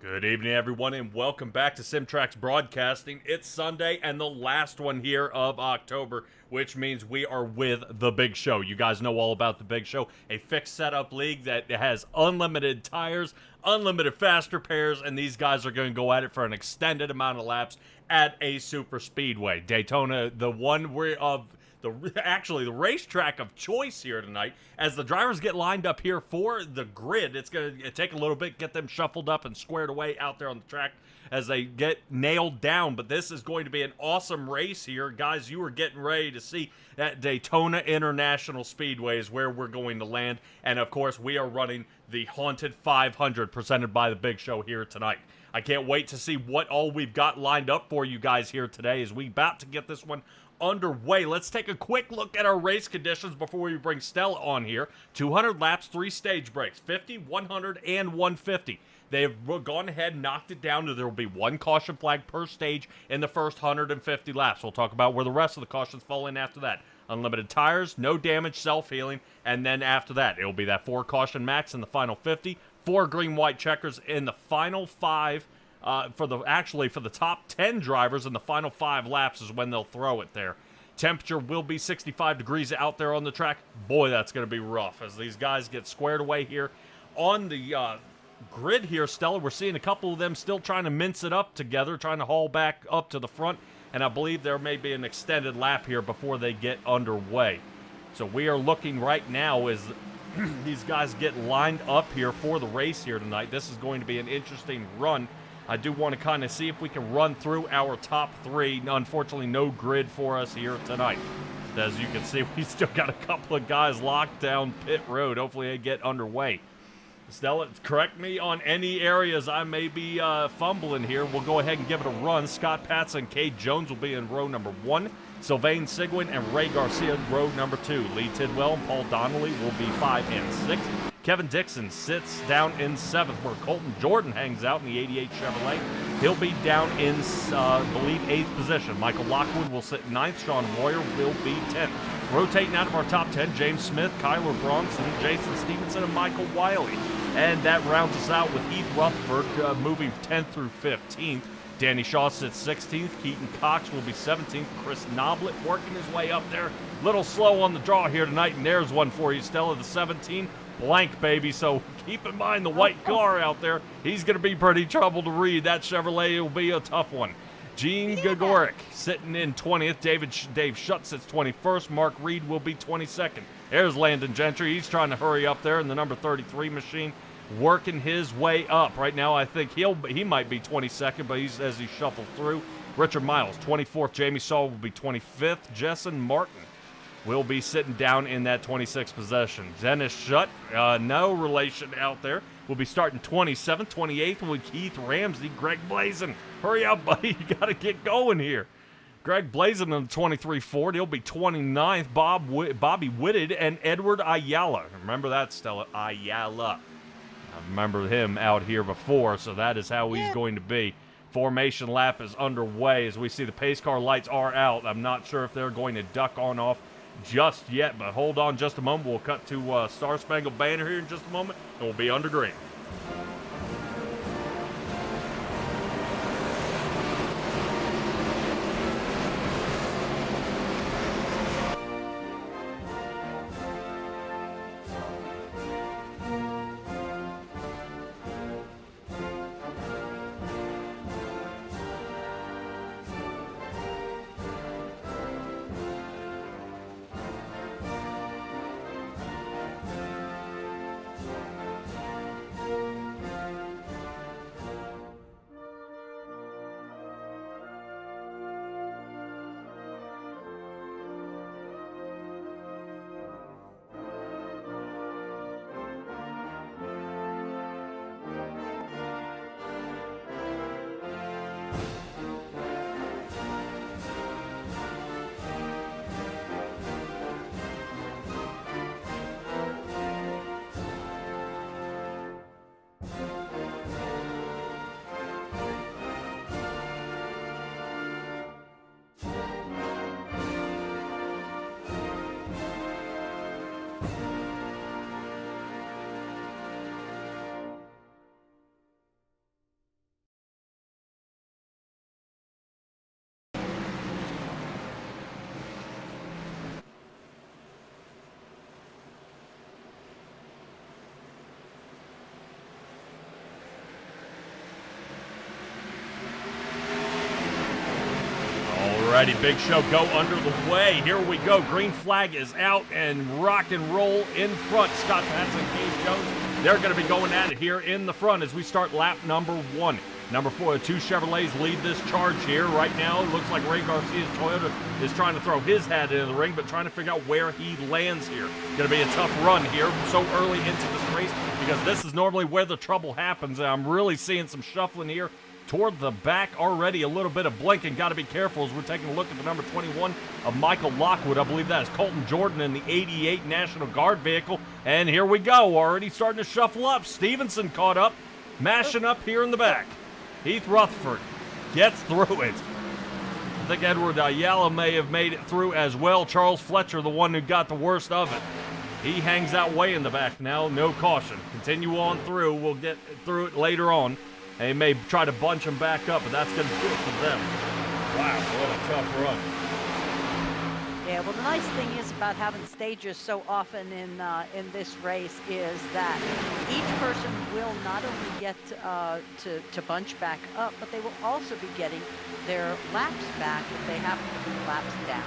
Good evening, everyone, and welcome back to Simtrax Broadcasting. It's Sunday and the last one here of October, which means we are with The Big Show. You guys know all about The Big Show, a fixed setup league that has unlimited tires, unlimited faster pairs, and these guys are going to go at it for an extended amount of laps at a super speedway. Daytona, the one the racetrack of choice here tonight. As the drivers get lined up here for the grid, it's going to take a little bit, get them shuffled up and squared away out there on the track as they get nailed down. But this is going to be an awesome race here. Guys, you are getting ready to see that Daytona International Speedway is where we're going to land. And, of course, we are running the Haunted 500 presented by The Big Show here tonight. I can't wait to see what all we've got lined up for you guys here today as we about to get this one underway. Let's take a quick look at our race conditions before we bring Stella on here. 200 laps, 3 stage breaks, 50, 100, and 150. They've gone ahead and knocked it down to there will be 1 caution flag per stage in the first 150 laps. We'll talk about where the rest of the cautions fall in after that. Unlimited tires, no damage, self-healing, and then after that, it will be that 4 caution max in the final 50, 4 green-white checkers in the final 5. For the top 10 drivers in the final 5 laps is when they'll throw it there. Temperature will be 65 degrees out there on the track. Boy, that's going to be rough as these guys get squared away here on the grid here. Stella, we're seeing a couple of them still trying to mince it up together, trying to haul back up to the front, and I believe there may be an extended lap here before they get underway. So we are looking right now as these guys get lined up here for the race here tonight. This is going to be an interesting run. I do want to kind of see if we can run through our top 3. Unfortunately, no grid for us here tonight. As you can see, we still got a couple of guys locked down pit road. Hopefully they get underway. Stella, correct me on any areas I may be fumbling here. We'll go ahead and give it a run. Scott Patson and Cade Jones will be in row number 1. Sylvain Sigwin and Ray Garcia in row number 2. Lee Tidwell and Paul Donnelly will be 5 and 6. Kevin Dixon sits down in 7th, where Colton Jordan hangs out in the 88 Chevrolet. He'll be down in, I believe, 8th position. Michael Lockwood will sit 9th. Sean Royer will be 10th. Rotating out of our top 10, James Smith, Kyler Bronson, Jason Stevenson, and Michael Wiley. And that rounds us out with Heath Rutherford moving 10th through 15th. Danny Shaw sits 16th. Keaton Cox will be 17th. Chris Noblet working his way up there. Little slow on the draw here tonight, and there's one for you, Stella, the 17. Blank, baby, so keep in mind the white car out there. He's going to be pretty trouble to read. That Chevrolet will be a tough one. Gene Gagoric sitting in 20th. Dave Schutt sits 21st. Mark Reed will be 22nd. There's Landon Gentry. He's trying to hurry up there in the number 33 machine, working his way up. Right now, I think he might be 22nd, but as he shuffles through. Richard Miles, 24th. Jamie Saul will be 25th. Jessen Martin will be sitting down in that 26th position. Dennis Schutt, no relation out there, will be starting 27th. 28th with Keith Ramsey. Greg Blazin, hurry up, buddy. You got to get going here. Greg Blazin on the 23 Ford. He'll be 29th. Bobby Whitted and Edward Ayala. Remember that, Stella? Ayala. I remember him out here before, so that is how he's going to be. Formation lap is underway as we see the pace car lights are out. I'm not sure if they're going to duck on off just yet, but hold on just a moment. We'll cut to Star Spangled Banner here in just a moment, and we'll be under green. Alrighty, big show go under the way. Here we go. Green flag is out and rock and roll in front. Scott Patson and Cage Jones, they're going to be going at it here in the front as we start lap number 1. Number 4, 2 Chevrolets lead this charge here. Right now, it looks like Ray Garcia's Toyota is trying to throw his hat into the ring, but trying to figure out where he lands here. Going to be a tough run here so early into this race because this is normally where the trouble happens. And I'm really seeing some shuffling here toward the back already. A little bit of blinking. Got to be careful as we're taking a look at the number 21 of Michael Lockwood. I believe that is Colton Jordan in the 88 National Guard vehicle. And here we go. Already starting to shuffle up. Stevenson caught up, mashing up here in the back. Heath Rutherford gets through it. I think Edward Ayala may have made it through as well. Charles Fletcher, the one who got the worst of it. He hangs out way in the back now. No caution. Continue on through. We'll get through it later on. They may try to bunch them back up, but that's going to do it for them. Wow, what a tough run. Yeah, well, the nice thing is about having stages so often in this race is that each person will not only get to bunch back up, but they will also be getting their laps back if they happen to be laps down.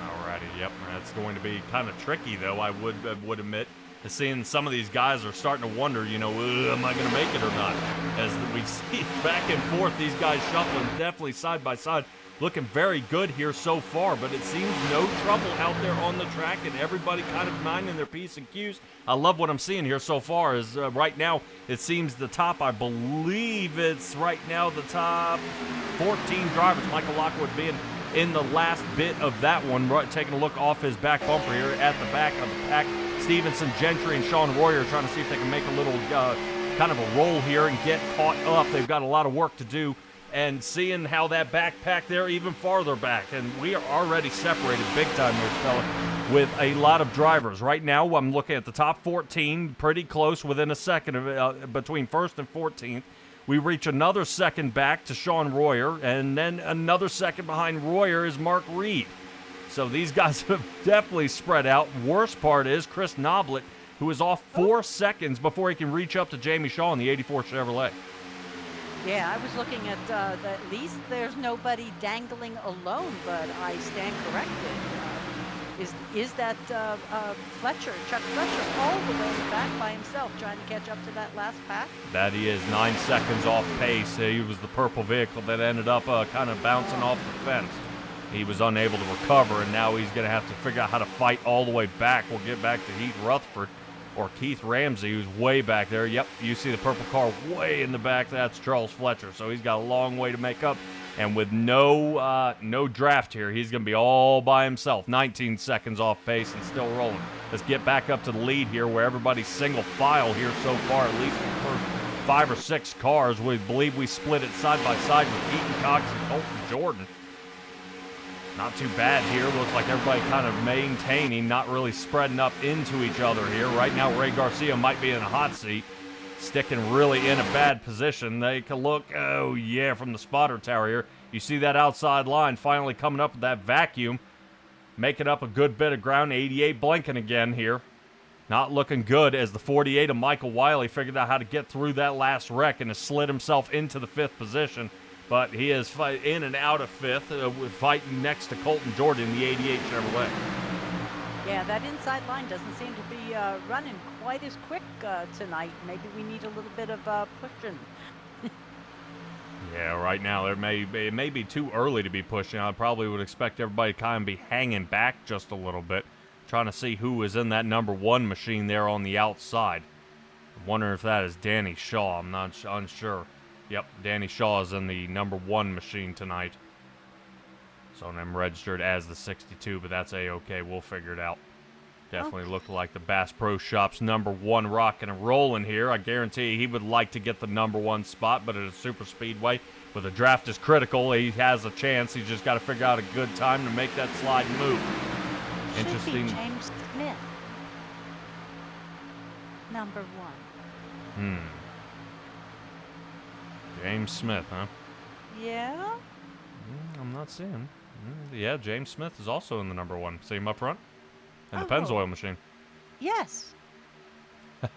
Alrighty, yep, that's going to be kind of tricky, though, I would admit. Seeing some of these guys are starting to wonder, you know, am I going to make it or not? As we see back and forth, these guys shuffling definitely side by side. Looking very good here so far, but it seems no trouble out there on the track and everybody kind of minding their P's and Q's. I love what I'm seeing here so far is right now it seems the top, I believe it's right now the top 14 drivers, Michael Lockwood being in the last bit of that one, right, taking a look off his back bumper here at the back of the pack. Stevenson, Gentry, and Sean Royer trying to see if they can make a little kind of a roll here and get caught up. They've got a lot of work to do. And seeing how that backpack there even farther back. And we are already separated big time here, fella, with a lot of drivers. Right now, I'm looking at the top 14, pretty close, within a second of between first and 14th. We reach another second back to Sean Royer, and then another second behind Royer is Mark Reed. So these guys have definitely spread out. Worst part is Chris Noblet, who is off 4 seconds before he can reach up to Jamie Shaw in the 84 Chevrolet. Yeah, I was looking at at least there's nobody dangling alone, but I stand corrected. Is that Fletcher, Chuck Fletcher, all the way in the back by himself trying to catch up to that last pack? That he is 9 seconds off pace. He was the purple vehicle that ended up kind of bouncing off the fence. He was unable to recover, and now he's going to have to figure out how to fight all the way back. We'll get back to Heath Rutherford. Or Keith Ramsey, who's way back there. Yep, you see the purple car way in the back. That's Charles Fletcher. So he's got a long way to make up. And with no draft here, he's going to be all by himself. 19 seconds off pace and still rolling. Let's get back up to the lead here where everybody's single file here so far, at least the first 5 or 6 cars. We believe we split it side by side with Keaton Cox and Colton Jordan. Not too bad here. Looks like everybody kind of maintaining, not really spreading up into each other here. Right now, Ray Garcia might be in a hot seat, sticking really in a bad position. They can look, oh yeah, from the spotter tower here. You see that outside line finally coming up with that vacuum, making up a good bit of ground. 88 blinking again here. Not looking good as the 48 of Michael Wiley figured out how to get through that last wreck and has slid himself into the 5th position. But he is in and out of 5th, fighting next to Colton Jordan in the 88 Chevrolet. Yeah, that inside line doesn't seem to be running quite as quick tonight. Maybe we need a little bit of pushing. Yeah, right now it may be too early to be pushing. I probably would expect everybody to kind of be hanging back just a little bit, trying to see who is in that number 1 machine there on the outside. I'm wondering if that is Danny Shaw. I'm not unsure. Yep, Danny Shaw is in the number 1 machine tonight. So I'm registered as the 62, but that's A-okay. We'll figure it out. Definitely looked like the Bass Pro Shops number 1 rocking and rolling here. I guarantee he would like to get the number 1 spot, but at a super speedway, with a draft is critical, he has a chance. He's just got to figure out a good time to make that slide move. Interesting. Should be James Smith. Number 1. James Smith, huh? Yeah? I'm not seeing him. Yeah, James Smith is also in the number 1. See him up front? In the Pennzoil machine. Yes.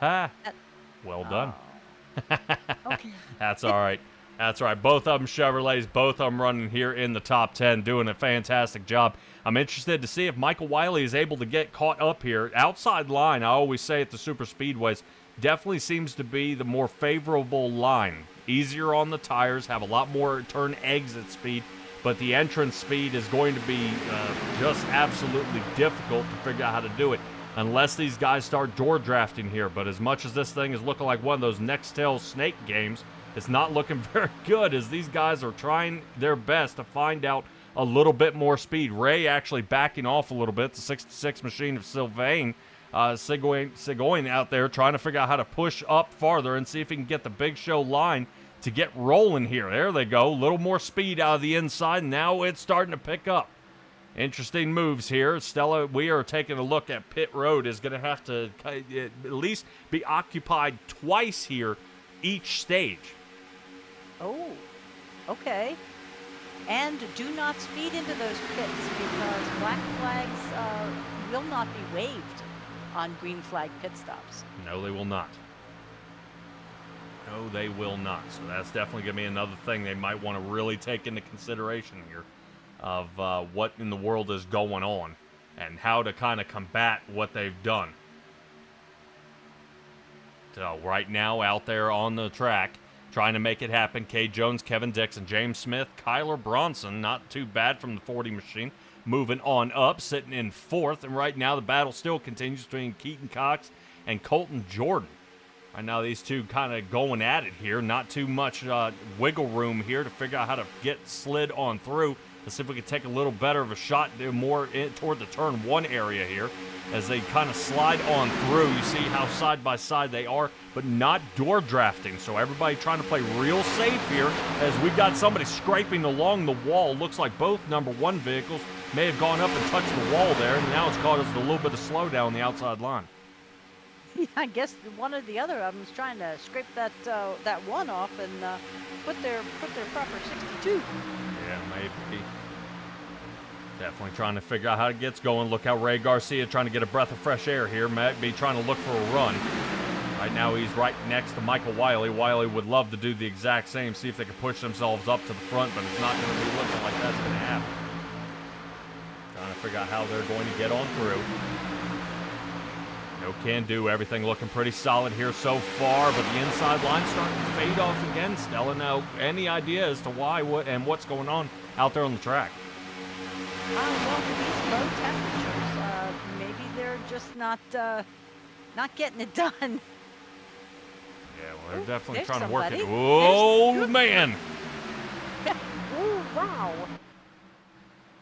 Well done. Okay. That's all right. That's right. Both of them Chevrolets, both of them running here in the top 10, doing a fantastic job. I'm interested to see if Michael Wiley is able to get caught up here. Outside line, I always say at the super speedways, definitely seems to be the more favorable line. Easier on the tires, have a lot more turn exit speed, but the entrance speed is going to be just absolutely difficult to figure out how to do it unless these guys start door drafting here. But as much as this thing is looking like one of those Nextel snake games, it's not looking very good as these guys are trying their best to find out a little bit more speed. Ray actually backing off a little bit. The 66 machine of Sylvain Seguin out there trying to figure out how to push up farther and see if he can get the Big Show line to get rolling here. There they go. A little more speed out of the inside. Now it's starting to pick up. Interesting moves here. Stella, we are taking a look at pit road. Is going to have to at least be occupied twice here each stage. Oh, okay. And do not speed into those pits because black flags will not be waved on green flag pit stops. No, they will not. No, they will not. So that's definitely going to be another thing they might want to really take into consideration here of what in the world is going on and how to kind of combat what they've done. So right now out there on the track, trying to make it happen, Kay Jones, Kevin Dixon, James Smith, Kyler Bronson, not too bad from the 40 machine, moving on up, sitting in fourth, and right now the battle still continues between Keaton Cox and Colton Jordan. Right now these two kind of going at it here, not too much wiggle room here to figure out how to get slid on through. Let's see if we can take a little better of a shot more toward the turn one area here as they kind of slide on through. You see how side by side they are, but not door drafting. So everybody trying to play real safe here as we've got somebody scraping along the wall. Looks like both number one vehicles may have gone up and touched the wall there, and now it's caused us a little bit of slowdown on the outside line. Yeah, I guess one or the other of them is trying to scrape that one off and put their proper 62. Yeah, maybe. Definitely trying to figure out how it gets going. Look how Ray Garcia trying to get a breath of fresh air here. Might be trying to look for a run. Right now he's right next to Michael Wiley. Wiley would love to do the exact same, see if they can push themselves up to the front, but it's not going to be looking like that's going to happen. Trying to figure out how they're going to get on through. No can do. Everything looking pretty solid here so far, but the inside line starting to fade off again. Stella, now any idea as to why, what, and what's going on out there on the track? Well, with these low temperatures, maybe they're just not getting it done. Yeah, well, they're definitely there's trying to work it. somebody. Oh, man. Oh, wow.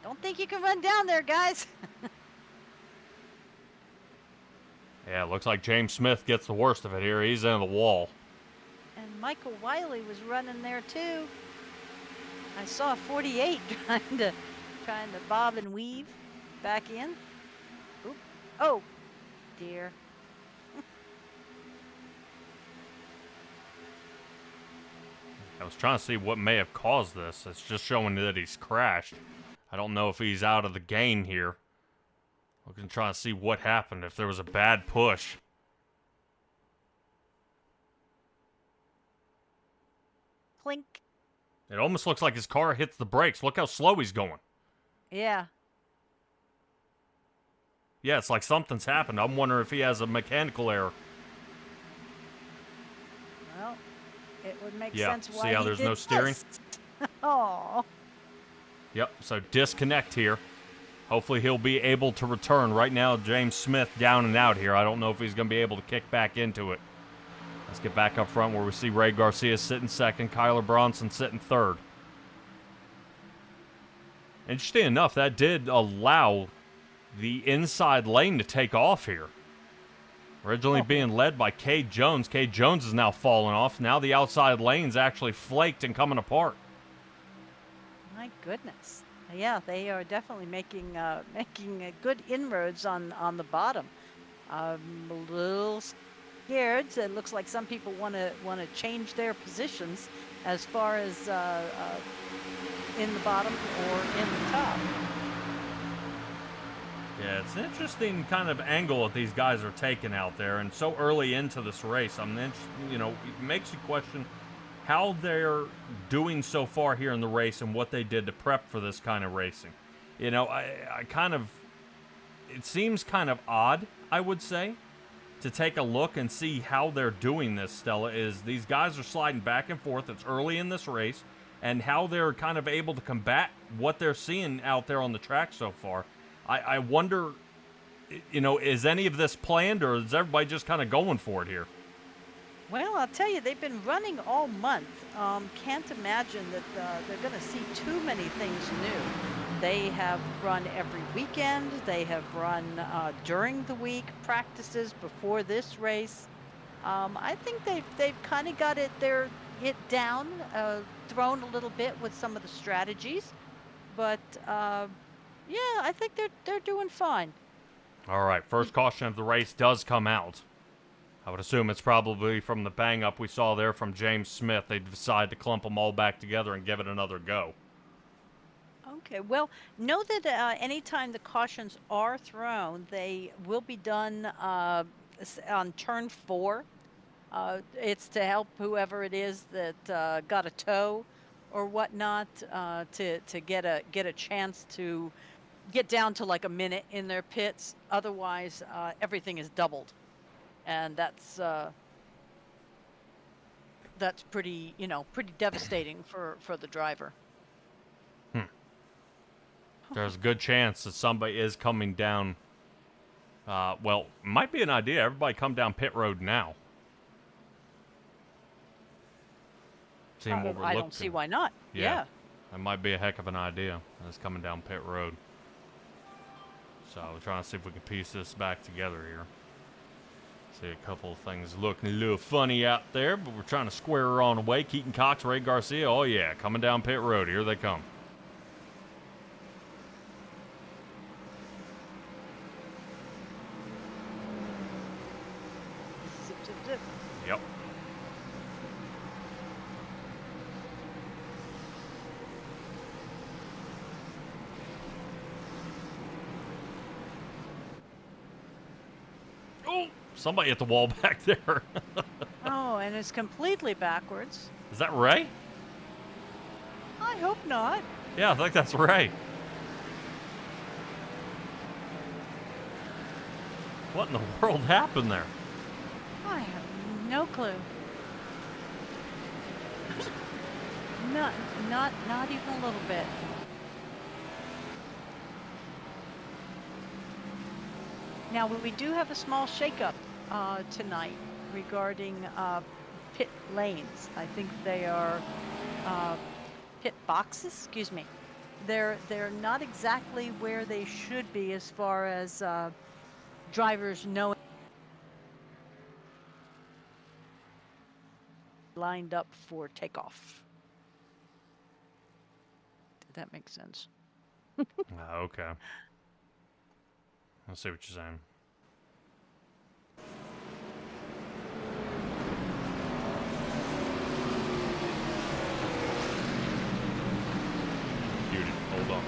Don't think you can run down there, guys. Yeah, it looks like James Smith gets the worst of it here. He's into the wall. And Michael Wiley was running there, too. I saw 48 trying to bob and weave back in. Oop. Oh, dear. I was trying to see what may have caused this. It's just showing that he's crashed. I don't know if he's out of the game here. Looking to try to see what happened, if there was a bad push. Clink. It almost looks like his car hits the brakes. Look how slow he's going. Yeah. Yeah, it's like something's happened. I'm wondering if he has a mechanical error. Well, it would make Yeah, sense why see how he there's did no steering? this. Oh. Yep, so disconnect here. Hopefully he'll be able to return. Right now, James Smith down and out here. I don't know if he's going to be able to kick back into it. Let's get back up front where we see Ray Garcia sitting second, Kyler Bronson sitting third. Interesting enough, that did allow the inside lane to take off here. Originally being led by Kay Jones. Kay Jones is now falling off. Now the outside lane's actually flaked and coming apart. My goodness. Yeah, they are definitely making good inroads on the bottom. I'm a little scared. So it looks like some people want to change their positions as far as in the bottom or in the top. Yeah, it's an interesting kind of angle that these guys are taking out there, and so early into this race. It makes you question how they're doing so far here in the race and what they did to prep for this kind of racing. You know, I kind of, it seems kind of odd, I would say, to take a look and see how they're doing this, Stella, is these guys are sliding back and forth. It's early in this race, and how they're kind of able to combat what they're seeing out there on the track so far. I wonder, you know, is any of this planned, or is everybody just kind of going for it here? Well, I'll tell you, they've been running all month. Can't imagine that they're going to see too many things new. They have run every weekend. They have run during the week, practices before this race. I think they've kind of got it down, thrown a little bit with some of the strategies, but yeah, I think they're doing fine. All right, first caution of the race does come out. I would assume it's probably from the bang-up we saw there from James Smith. They decided to clump them all back together and give it another go. Okay, well, know that anytime the cautions are thrown, they will be done on turn 4. It's to help whoever it is that got a tow or whatnot to get a chance to get down to like a minute in their pits. Otherwise, everything is doubled. And that's pretty, you know, pretty devastating for the driver. There's a good chance that somebody is coming down. Well, might be an idea. Everybody come down pit road now. Seeing what we're I don't see why not. Yeah. That might be a heck of an idea. It's coming down pit road. So we're trying to see if we can piece this back together here. See a couple of things looking a little funny out there, but we're trying to square her on away. Keaton Cox, Ray Garcia, oh yeah, coming down pit road. Here they come. Zip, zip, zip. Yep. Oh! Somebody hit the wall back there. Oh, and it's completely backwards. Is that Ray? I hope not. Yeah, I think that's Ray. What in the world happened there? I have no clue. Not even a little bit. Now, we do have a small shakeup tonight regarding pit lanes. I think they are pit boxes. Excuse me. They're not exactly where they should be as far as drivers knowing lined up for takeoff. Did that make sense? Okay. Let's see what you're saying. Beauty. Hold on.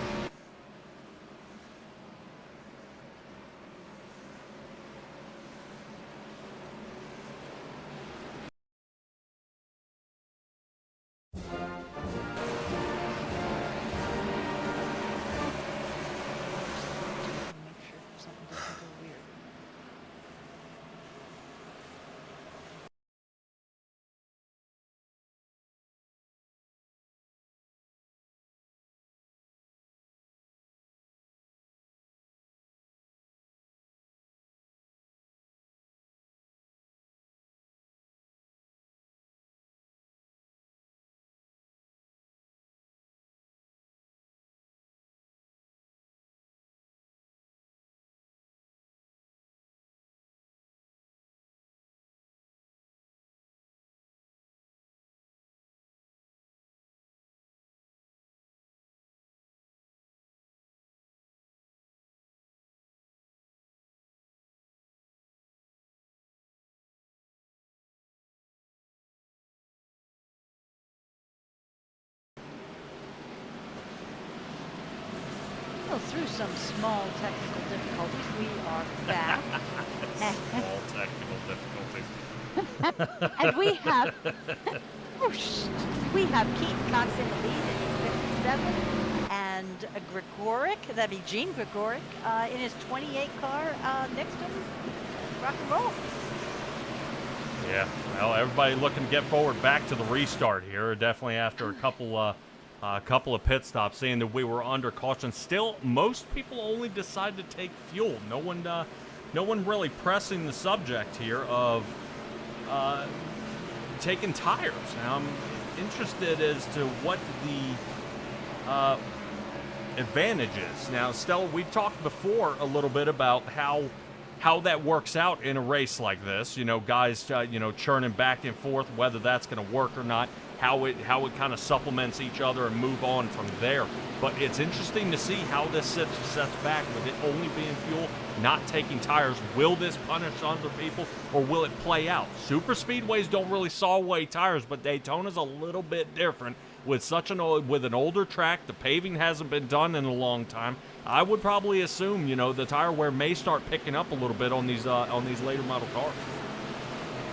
Make sure something doesn't go weird. Well, through some small technical difficulties, we are back. Small technical difficulties. And we have Whoosh. We have Keaton Cox in the lead in his 57, and Gregoric, that'd be Gene Gregoric, in his 28 car next to him. Rock and roll. Yeah, well, everybody looking to get forward back to the restart here. Definitely after a couple of pit stops, seeing that we were under caution. Still, most people only decide to take fuel. No one really pressing the subject here of taking tires. Now, I'm interested as to what the advantage is. Now, Stella, we've talked before a little bit about how that works out in a race like this. You know, guys, churning back and forth, whether that's going to work or not, how it kind of supplements each other and move on from there. But it's interesting to see how this sets back with it only being fuel, not taking tires. Will this punish other people, or will it play out? Super speedways don't really saw away tires, but Daytona's a little bit different. With with an older track, the paving hasn't been done in a long time. I would probably assume, the tire wear may start picking up a little bit on these later model cars.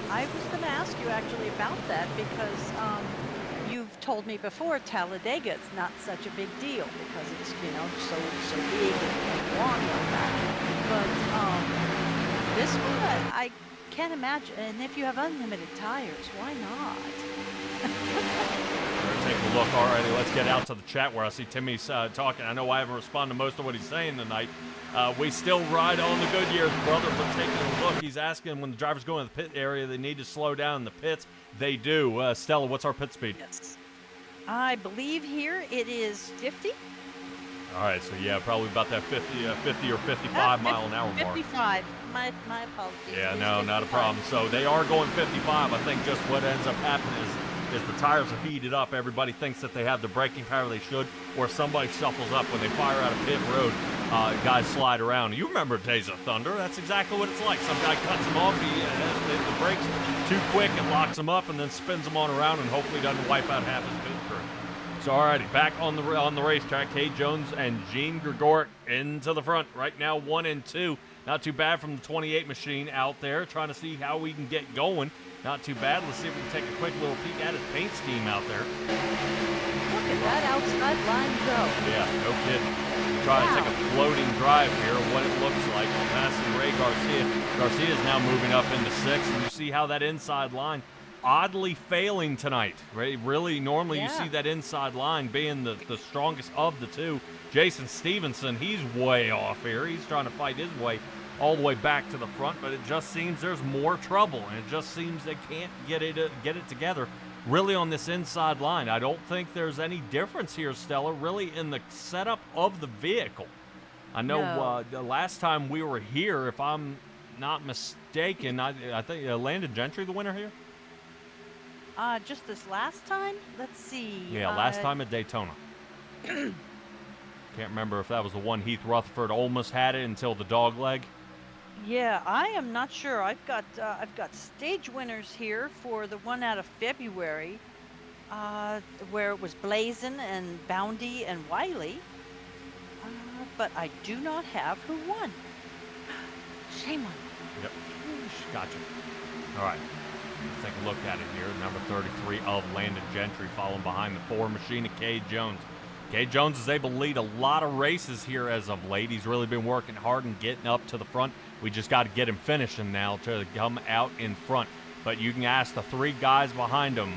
I was going to ask you actually about that because you've told me before Talladega it's not such a big deal because it's so big and long like that. But this one I can't imagine. And if you have unlimited tires, why not? Take a look. All righty, let's get out to the chat where I see Timmy's talking. I know I haven't responded to most of what he's saying tonight. We still ride on the good years, brother, but taking a look, he's asking when the drivers go in the pit area, they need to slow down in the pits. They do. Stella, what's our pit speed? Yes. I believe here it is 50. All right, so yeah, probably about that 50 or 55 mile an hour mark. 55. My apologies. Yeah, no, not a problem. So they are going 55. I think just what ends up happening is the tires are heated up. Everybody thinks that they have the braking power they should, or somebody shuffles up when they fire out of pit road. Guys slide around. You remember Days of Thunder? That's exactly what it's like. Some guy cuts them off, he has the brakes too quick and locks them up, and then spins them on around, and hopefully doesn't wipe out half his pit crew. So, alrighty, back on the racetrack. Kay Jones and Gene Gregoric into the front right now, 1 and 2. Not too bad from the 28 machine out there, trying to see how we can get going. Not too bad. Let's see if we can take a quick little peek at his paint scheme out there. Look at that outside line go. Yeah, no kidding. Trying to take a floating drive here, what it looks like. Passing Ray Garcia. Garcia's now moving up into 6th, and you see how that inside line oddly failing tonight. Really, normally you see that inside line being the strongest of the two. Jason Stevenson, he's way off here. He's trying to fight his way all the way back to the front, but it just seems there's more trouble, and it just seems they can't get it together really on this inside line. I don't think there's any difference here, Stella, really in the setup of the vehicle. I know the last time we were here, if I'm not mistaken, I think Landon Gentry the winner here? Just this last time? Let's see. Yeah, last time at Daytona. Can't remember if that was the one Heath Rutherford almost had it until the dog leg. Yeah, I am not sure. I've got stage winners here for the one out of February, where it was Blazin and Boundy and Wiley, but I do not have who won. Shame on you. Yep, gotcha. All right. Let's take a look at it here. Number 33 of Landon Gentry following behind the 4 machine of Cade Jones. Cade Jones is able to lead a lot of races here as of late. He's really been working hard and getting up to the front. We just got to get him finishing now to come out in front. But you can ask the 3 guys behind him,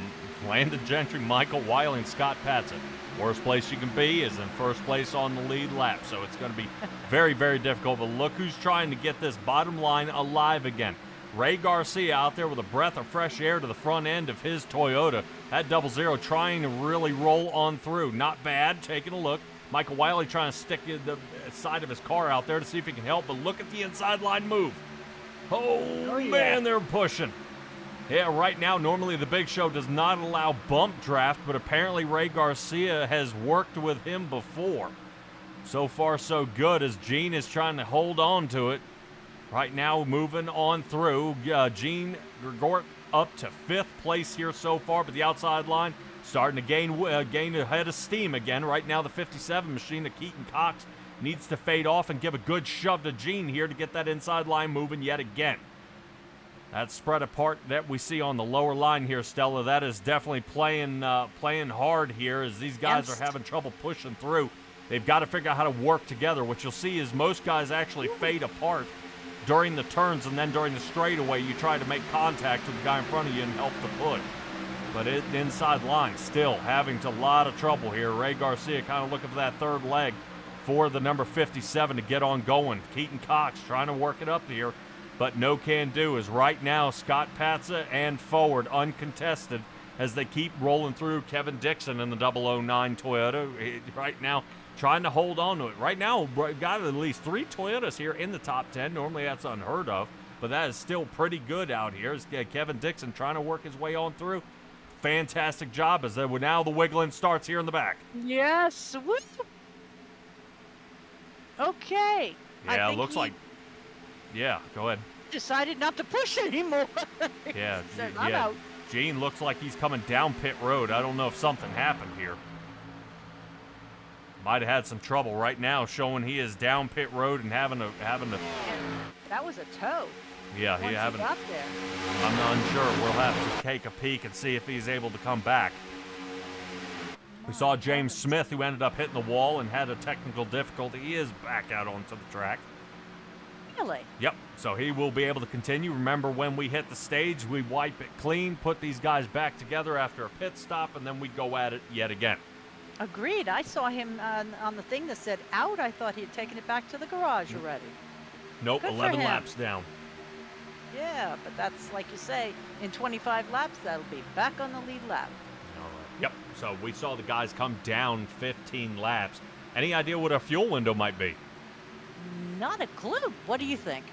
Landon Gentry, Michael Wiley, and Scott Patson. Worst place you can be is in first place on the lead lap. So it's going to be very, very difficult. But look who's trying to get this bottom line alive again. Ray Garcia out there with a breath of fresh air to the front end of his Toyota. That 00 trying to really roll on through. Not bad. Taking a look. Michael Wiley trying to stick the side of his car out there to see if he can help. But look at the inside line move. Oh yeah. Man, they're pushing. Yeah, right now, normally the Big Show does not allow bump draft, but apparently Ray Garcia has worked with him before. So far, so good as Gene is trying to hold on to it. Right now, moving on through. Gene Gregoric up to 5th place here so far, but the outside line starting to gain ahead of steam again. Right now, the 57 machine of Keaton Cox needs to fade off and give a good shove to Gene here to get that inside line moving yet again. That spread apart that we see on the lower line here, Stella, that is definitely playing hard here as these guys are having trouble pushing through. They've got to figure out how to work together. What you'll see is most guys actually fade apart during the turns, and then during the straightaway, you try to make contact with the guy in front of you and help the push. But inside line, still having a lot of trouble here. Ray Garcia kind of looking for that third leg for the number 57 to get on going. Keaton Cox trying to work it up here, but no can do, as right now Scott Patza and forward uncontested as they keep rolling through. Kevin Dixon in the 009 Toyota right now trying to hold on to it. Right now, we've got at least 3 Toyotas here in the top 10. Normally that's unheard of, but that is still pretty good out here. As Kevin Dixon trying to work his way on through. Fantastic job as now the wiggling starts here in the back. Yes. Woo. Okay. Yeah, looks like. Yeah, go ahead. Decided not to push anymore. Yeah, Said, I'm out. Gene looks like he's coming down pit road. I don't know if something happened here. Might have had some trouble right now, showing he is down pit road and having to. That was a tow. Yeah, Once he having. got there. I'm unsure. We'll have to take a peek and see if he's able to come back. We saw James Smith, who ended up hitting the wall and had a technical difficulty. He is back out onto the track. Really? Yep, so he will be able to continue. Remember, when we hit the stage, we wipe it clean, put these guys back together after a pit stop, and then we go at it yet again. Agreed. I saw him on the thing that said out. I thought he had taken it back to the garage already. Nope, Good for 11 him. laps down. Yeah, but that's, like you say, in 25 laps, that'll be back on the lead lap. All right. Yep, so we saw the guys come down 15 laps. Any idea what a fuel window might be? Not a clue. What do you think?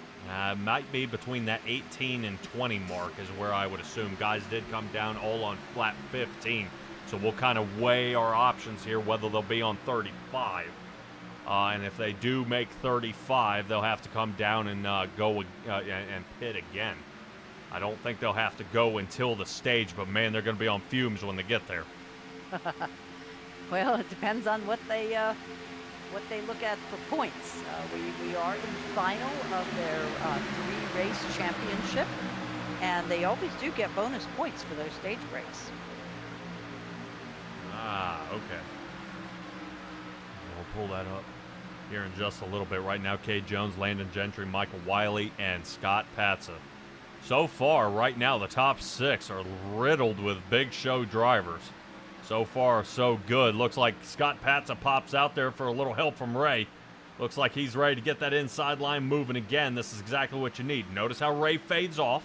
Might be between that 18 and 20 mark is where I would assume. Guys did come down all on flat 15. So we'll kind of weigh our options here, whether they'll be on 35. And if they do make 35, they'll have to come down and go and pit again. I don't think they'll have to go until the stage, but man, they're going to be on fumes when they get there. Well, it depends on what they look at for points. We are in the final of their 3-race championship, and they always do get bonus points for their stage breaks. Ah, okay. We'll pull that up here in just a little bit. Right now, Cade Jones, Landon Gentry, Michael Wiley, and Scott Patza. So far, right now, the top 6 are riddled with big show drivers. So far, so good. Looks like Scott Patza pops out there for a little help from Ray. Looks like he's ready to get that inside line moving again. This is exactly what you need. Notice how Ray fades off.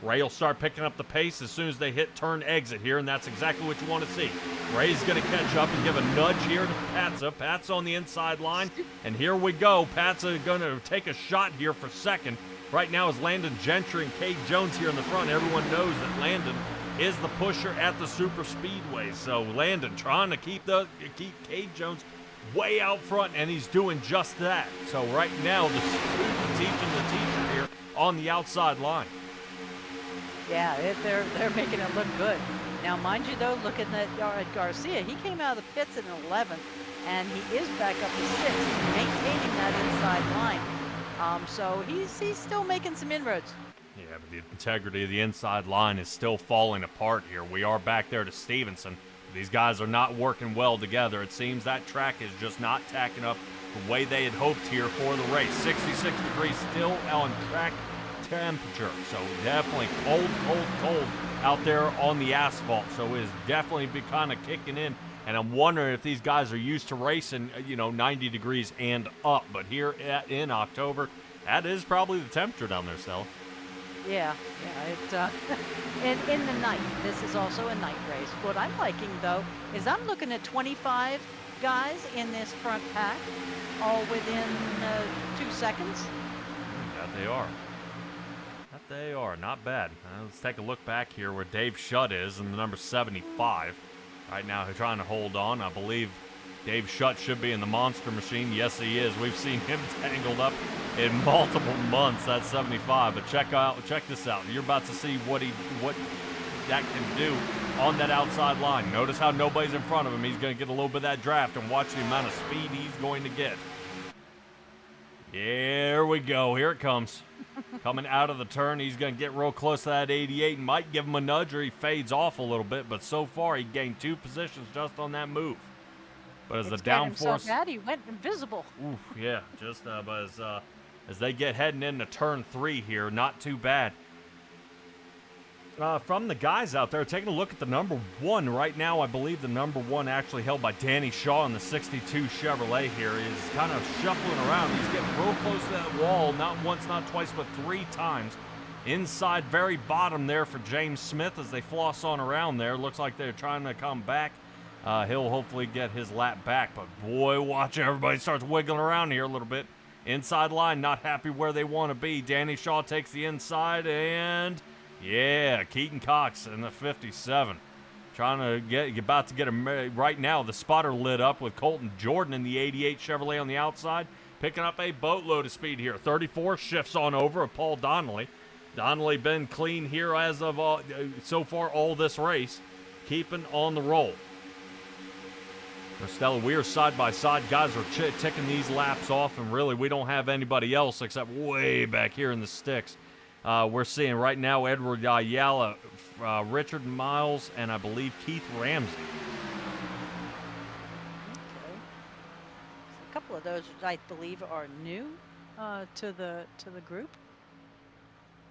Ray will start picking up the pace as soon as they hit turn exit here, and that's exactly what you want to see. Ray's going to catch up and give a nudge here to Patza. Patza on the inside line, and here we go. Patza going to take a shot here for second. Right now is Landon Gentry and Cade Jones here in the front. Everyone knows that Landon is the pusher at the super speedway. So Landon trying to keep Cade Jones way out front, and he's doing just that. So right now, the student teaching the teacher here on the outside line. Yeah, they're making it look good. Now, mind you, though, looking at Garcia, he came out of the pits in 11th, and he is back up to 6th, maintaining that inside line. So he's still making some inroads. Yeah, but the integrity of the inside line is still falling apart here. We are back there to Stevenson. These guys are not working well together. It seems that track is just not tacking up the way they had hoped here for the race. 66 degrees still on track temperature. So definitely cold out there on the asphalt. So it is definitely be kind of kicking in. And I'm wondering if these guys are used to racing, 90 degrees and up. But here in October, that is probably the temperature down there, Stella. Yeah. In the night, this is also a night race. What I'm liking, though, is I'm looking at 25 guys in this front pack, all within 2 seconds. That they are. Not bad. Let's take a look back here where Dave Shutt is in the number 75. Right now, he's trying to hold on. I believe Dave Shutt should be in the monster machine. Yes, he is. We've seen him tangled up in multiple months. That's 75. But check this out. You're about to see what that can do on that outside line. Notice how nobody's in front of him. He's going to get a little bit of that draft, and watch the amount of speed he's going to get. Here we go. Here it comes. Coming out of the turn, he's going to get real close to that 88 and might give him a nudge or he fades off a little bit. But so far, he gained 2 positions just on that move. But as the downforce, so bad he went invisible. Oof, yeah, just but as they get heading into turn 3 here, not too bad. From the guys out there, taking a look at the number 1 right now, I believe the number 1 actually held by Danny Shaw in the 62 Chevrolet here is kind of shuffling around. He's getting real close to that wall, not once, not twice, but 3 times. Inside very bottom there for James Smith as they floss on around there. Looks like they're trying to come back. He'll hopefully get his lap back, but boy, watch everybody starts wiggling around here a little bit. Inside line, not happy where they want to be. Danny Shaw takes the inside and... yeah, Keaton Cox in the 57. Trying to about to get him right now. The spotter lit up with Colton Jordan in the 88 Chevrolet on the outside. Picking up a boatload of speed here. 34 shifts on over of Paul Donnelly. Donnelly been clean here as of so far all this race. Keeping on the roll. Stella Weir side by side. Guys are ticking these laps off, and really we don't have anybody else except way back here in the sticks. We're seeing right now Edward Ayala, Richard Miles, and I believe Keith Ramsey. Okay. So a couple of those, I believe, are new to the group,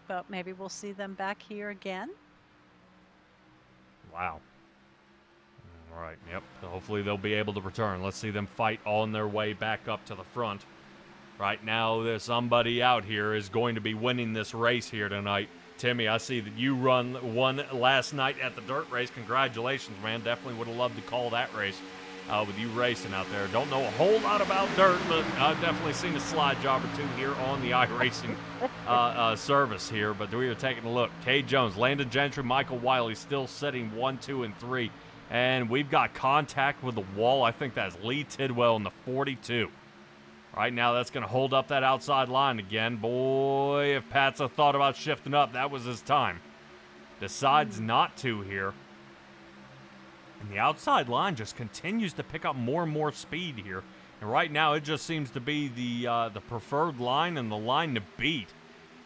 but maybe we'll see them back here again. Wow. All right. Yep. Hopefully they'll be able to return. Let's see them fight on their way back up to the front. Right now, there's somebody out here is going to be winning this race here tonight. Timmy, I see that you won last night at the dirt race. Congratulations, man. Definitely would have loved to call that race with you racing out there. Don't know a whole lot about dirt, but I've definitely seen a slide job or two here on the iRacing service here. But we are taking a look. Kay Jones, Landon Gentry, Michael Wiley still sitting 1, 2, and 3. And we've got contact with the wall. I think that's Lee Tidwell in the 42. Right now, that's going to hold up that outside line again. Boy, if Patsa thought about shifting up, that was his time. Decides not to here. And the outside line just continues to pick up more and more speed here. And right now, it just seems to be the preferred line and the line to beat.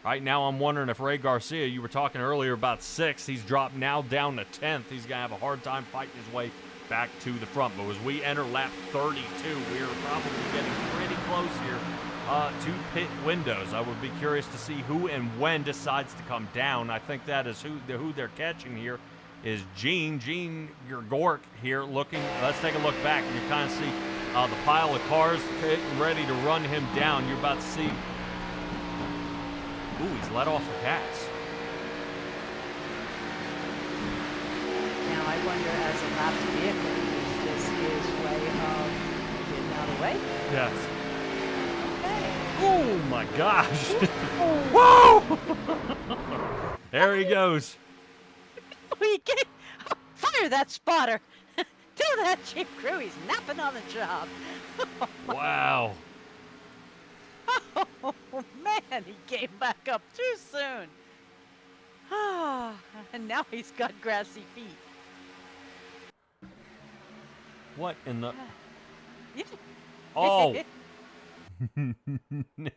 Right now, I'm wondering if Ray Garcia, you were talking earlier about 6th. He's dropped now down to 10th. He's going to have a hard time fighting his way back to the front. But as we enter lap 32, we're probably getting pretty close here to pit windows. I would be curious to see who and when decides to come down. I think that is who they're catching here is Gene Gork here looking. Let's take a look back. You kind of see the pile of cars getting ready to run him down. You're about to see. Ooh, he's let off the gas. Now I wonder, as a lapped vehicle, is this his way of getting out of the way? Yes. Okay. Oh my gosh. Whoa! There he goes. Fire that spotter. Tell that Chief Crew he's napping on the job. Wow. Oh, man, he came back up too soon. And now he's got grassy feet. What in the... Oh.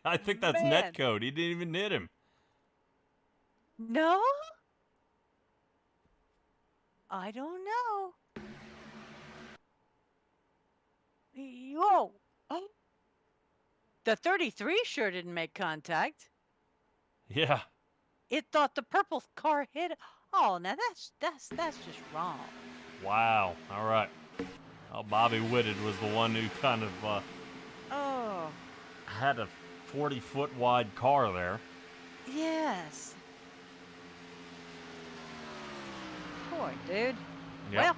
I think that's netcode. He didn't even hit him. No? I don't know. Whoa. Oh. The 33 sure didn't make contact. Yeah. It thought the purple car hit. Oh, now that's just wrong. Wow. All right. Well, Bobby Whitted was the one who kind of had a 40-foot wide car there. Yes. Poor dude. Yep. Well,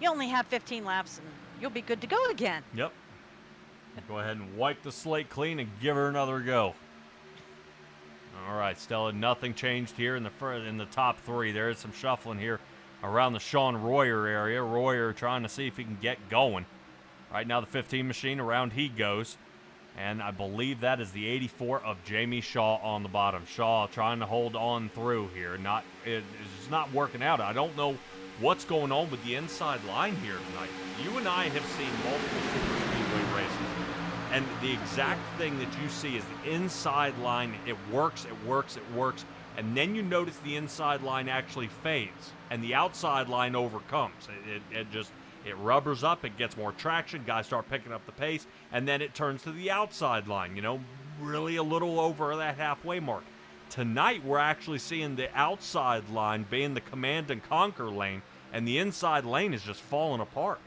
you only have 15 laps and you'll be good to go again. Yep. Go ahead and wipe the slate clean and give her another go. All right, Stella, nothing changed here in the top 3. There is some shuffling here around the Sean Royer area. Royer trying to see if he can get going. Right now, the 15 machine, around he goes. And I believe that is the 84 of Jamie Shaw on the bottom. Shaw trying to hold on through here. It's not working out. I don't know what's going on with the inside line here tonight. You and I have seen multiple super speedway races. And the exact thing that you see is the inside line. It works, it works, it works. And then you notice the inside line actually fades, and the outside line overcomes. It rubbers up, it gets more traction, guys start picking up the pace, and then it turns to the outside line, you know, really a little over that halfway mark. Tonight, we're actually seeing the outside line being the command and conquer lane, and the inside lane is just falling apart.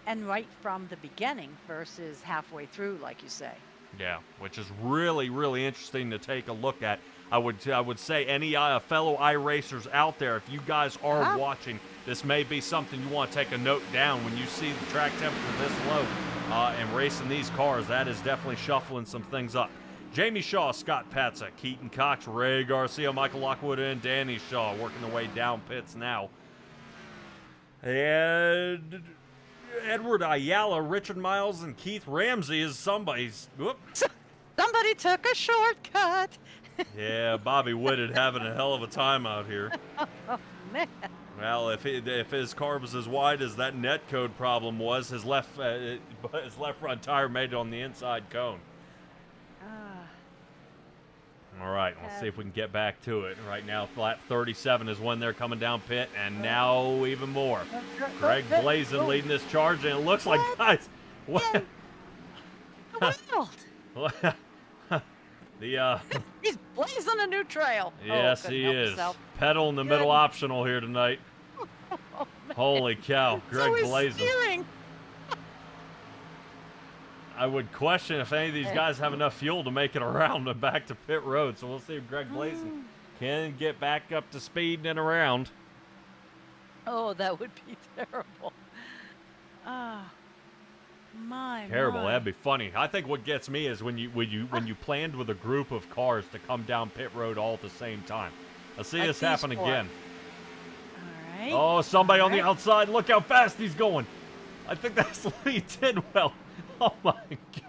And right from the beginning versus halfway through, like you say. Yeah, which is really, really interesting to take a look at. I would say any fellow iRacers out there, if you guys are watching, this may be something you want to take a note down when you see the track temperature this low and racing these cars. That is definitely shuffling some things up. Jamie Shaw, Scott Patza, Keaton Cox, Ray Garcia, Michael Lockwood, and Danny Shaw working their way down pits now. And Edward Ayala, Richard Miles, and Keith Ramsey is somebody's. Whoop. Somebody took a shortcut. Yeah, Bobby Whitted having a hell of a time out here. Oh, man. Well, if his car was as wide as that netcode problem was, his left front tire made it on the inside cone. All right, let's see if we can get back to it. Right now, flat 37 is when they're coming down pit, and now even more. Greg Blazin leading this charge, and it looks like, guys, what? He's blazing a new trail. Yes, he is. Pedal in the middle optional here tonight. Oh, holy cow, Greg so Blazin. Steering. I would question if any of these guys have enough fuel to make it around and back to pit road. So we'll see if Greg Blazin can get back up to speed and around. Oh, that would be terrible. Terrible. My. That'd be funny. I think what gets me is when you planned with a group of cars to come down pit road all at the same time. Let's see this happen again. All right. Oh, somebody on the outside. Look how fast he's going. I think that's Lee Tidwell. Oh my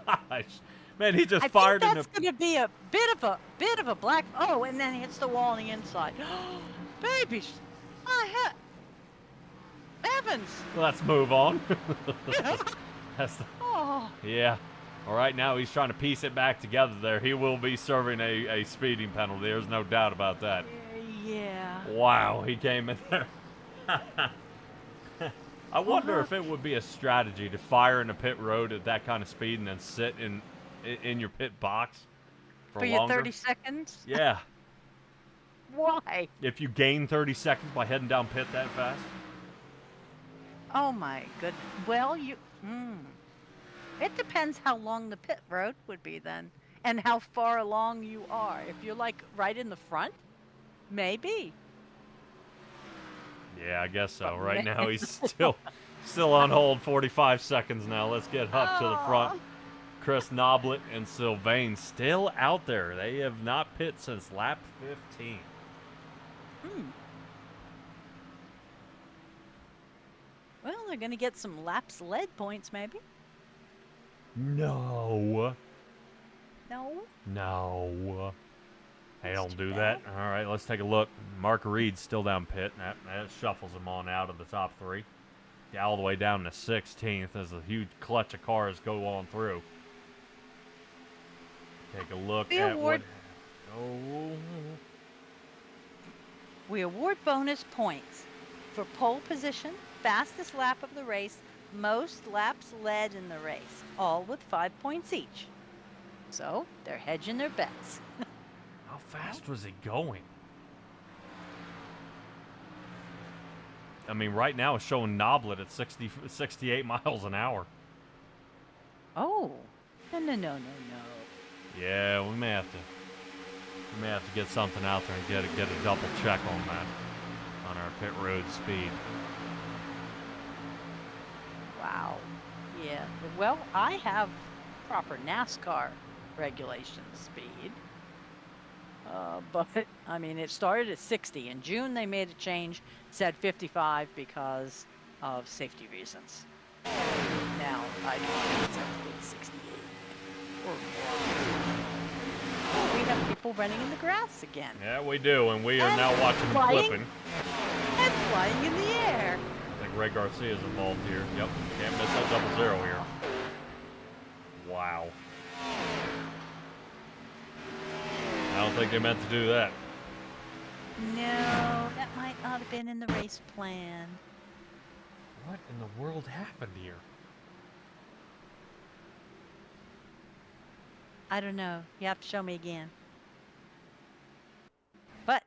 gosh, man! He just fired. I think that's going to be a bit of a black. Oh, and then hits the wall on the inside. Babies, Evans. Let's move on. Oh. Yeah. All right, now he's trying to piece it back together there. He will be serving a speeding penalty. There's no doubt about that. Yeah. Wow, he came in there. I wonder if it would be a strategy to fire in a pit road at that kind of speed and then sit in your pit box for your longer. 30 seconds? Yeah. Why? If you gain 30 seconds by heading down pit that fast. Oh my goodness. Well, it depends how long the pit road would be then, and how far along you are. If you're like right in the front, maybe. Yeah, I guess so. Right now he's still on hold. 45 seconds now. Let's get up to the front. Chris Noblet and Sylvain still out there. They have not pit since lap 15. Well, they're going to get some laps lead points, maybe. No. Hey, don't do that. All right, let's take a look. Mark Reed's still down pit. That shuffles him on out of the top three. All the way down to 16th as a huge clutch of cars go on through. Take a look at what... Oh. We award bonus points for pole position, fastest lap of the race, most laps led in the race, all with 5 points each. So, they're hedging their bets. How fast was he going? I mean, right now it's showing Noblet at 68 miles an hour. Oh, no. Yeah, we may have to get something out there and get a double check on that, on our pit road speed. Wow. Yeah. Well, I have proper NASCAR regulation speed. But, I mean, it started at 60. In June, they made a change, said 55 because of safety reasons. Now, I don't think it's ever been 68 or more. We have people running in the grass again. Yeah, we do, and we are now watching them flipping. And flying in the air. I think Ray Garcia is involved here. Yep, can't miss that 00 here. Wow. I don't think they meant to do that. No, that might not have been in the race plan. What in the world happened here? I don't know. You have to show me again. But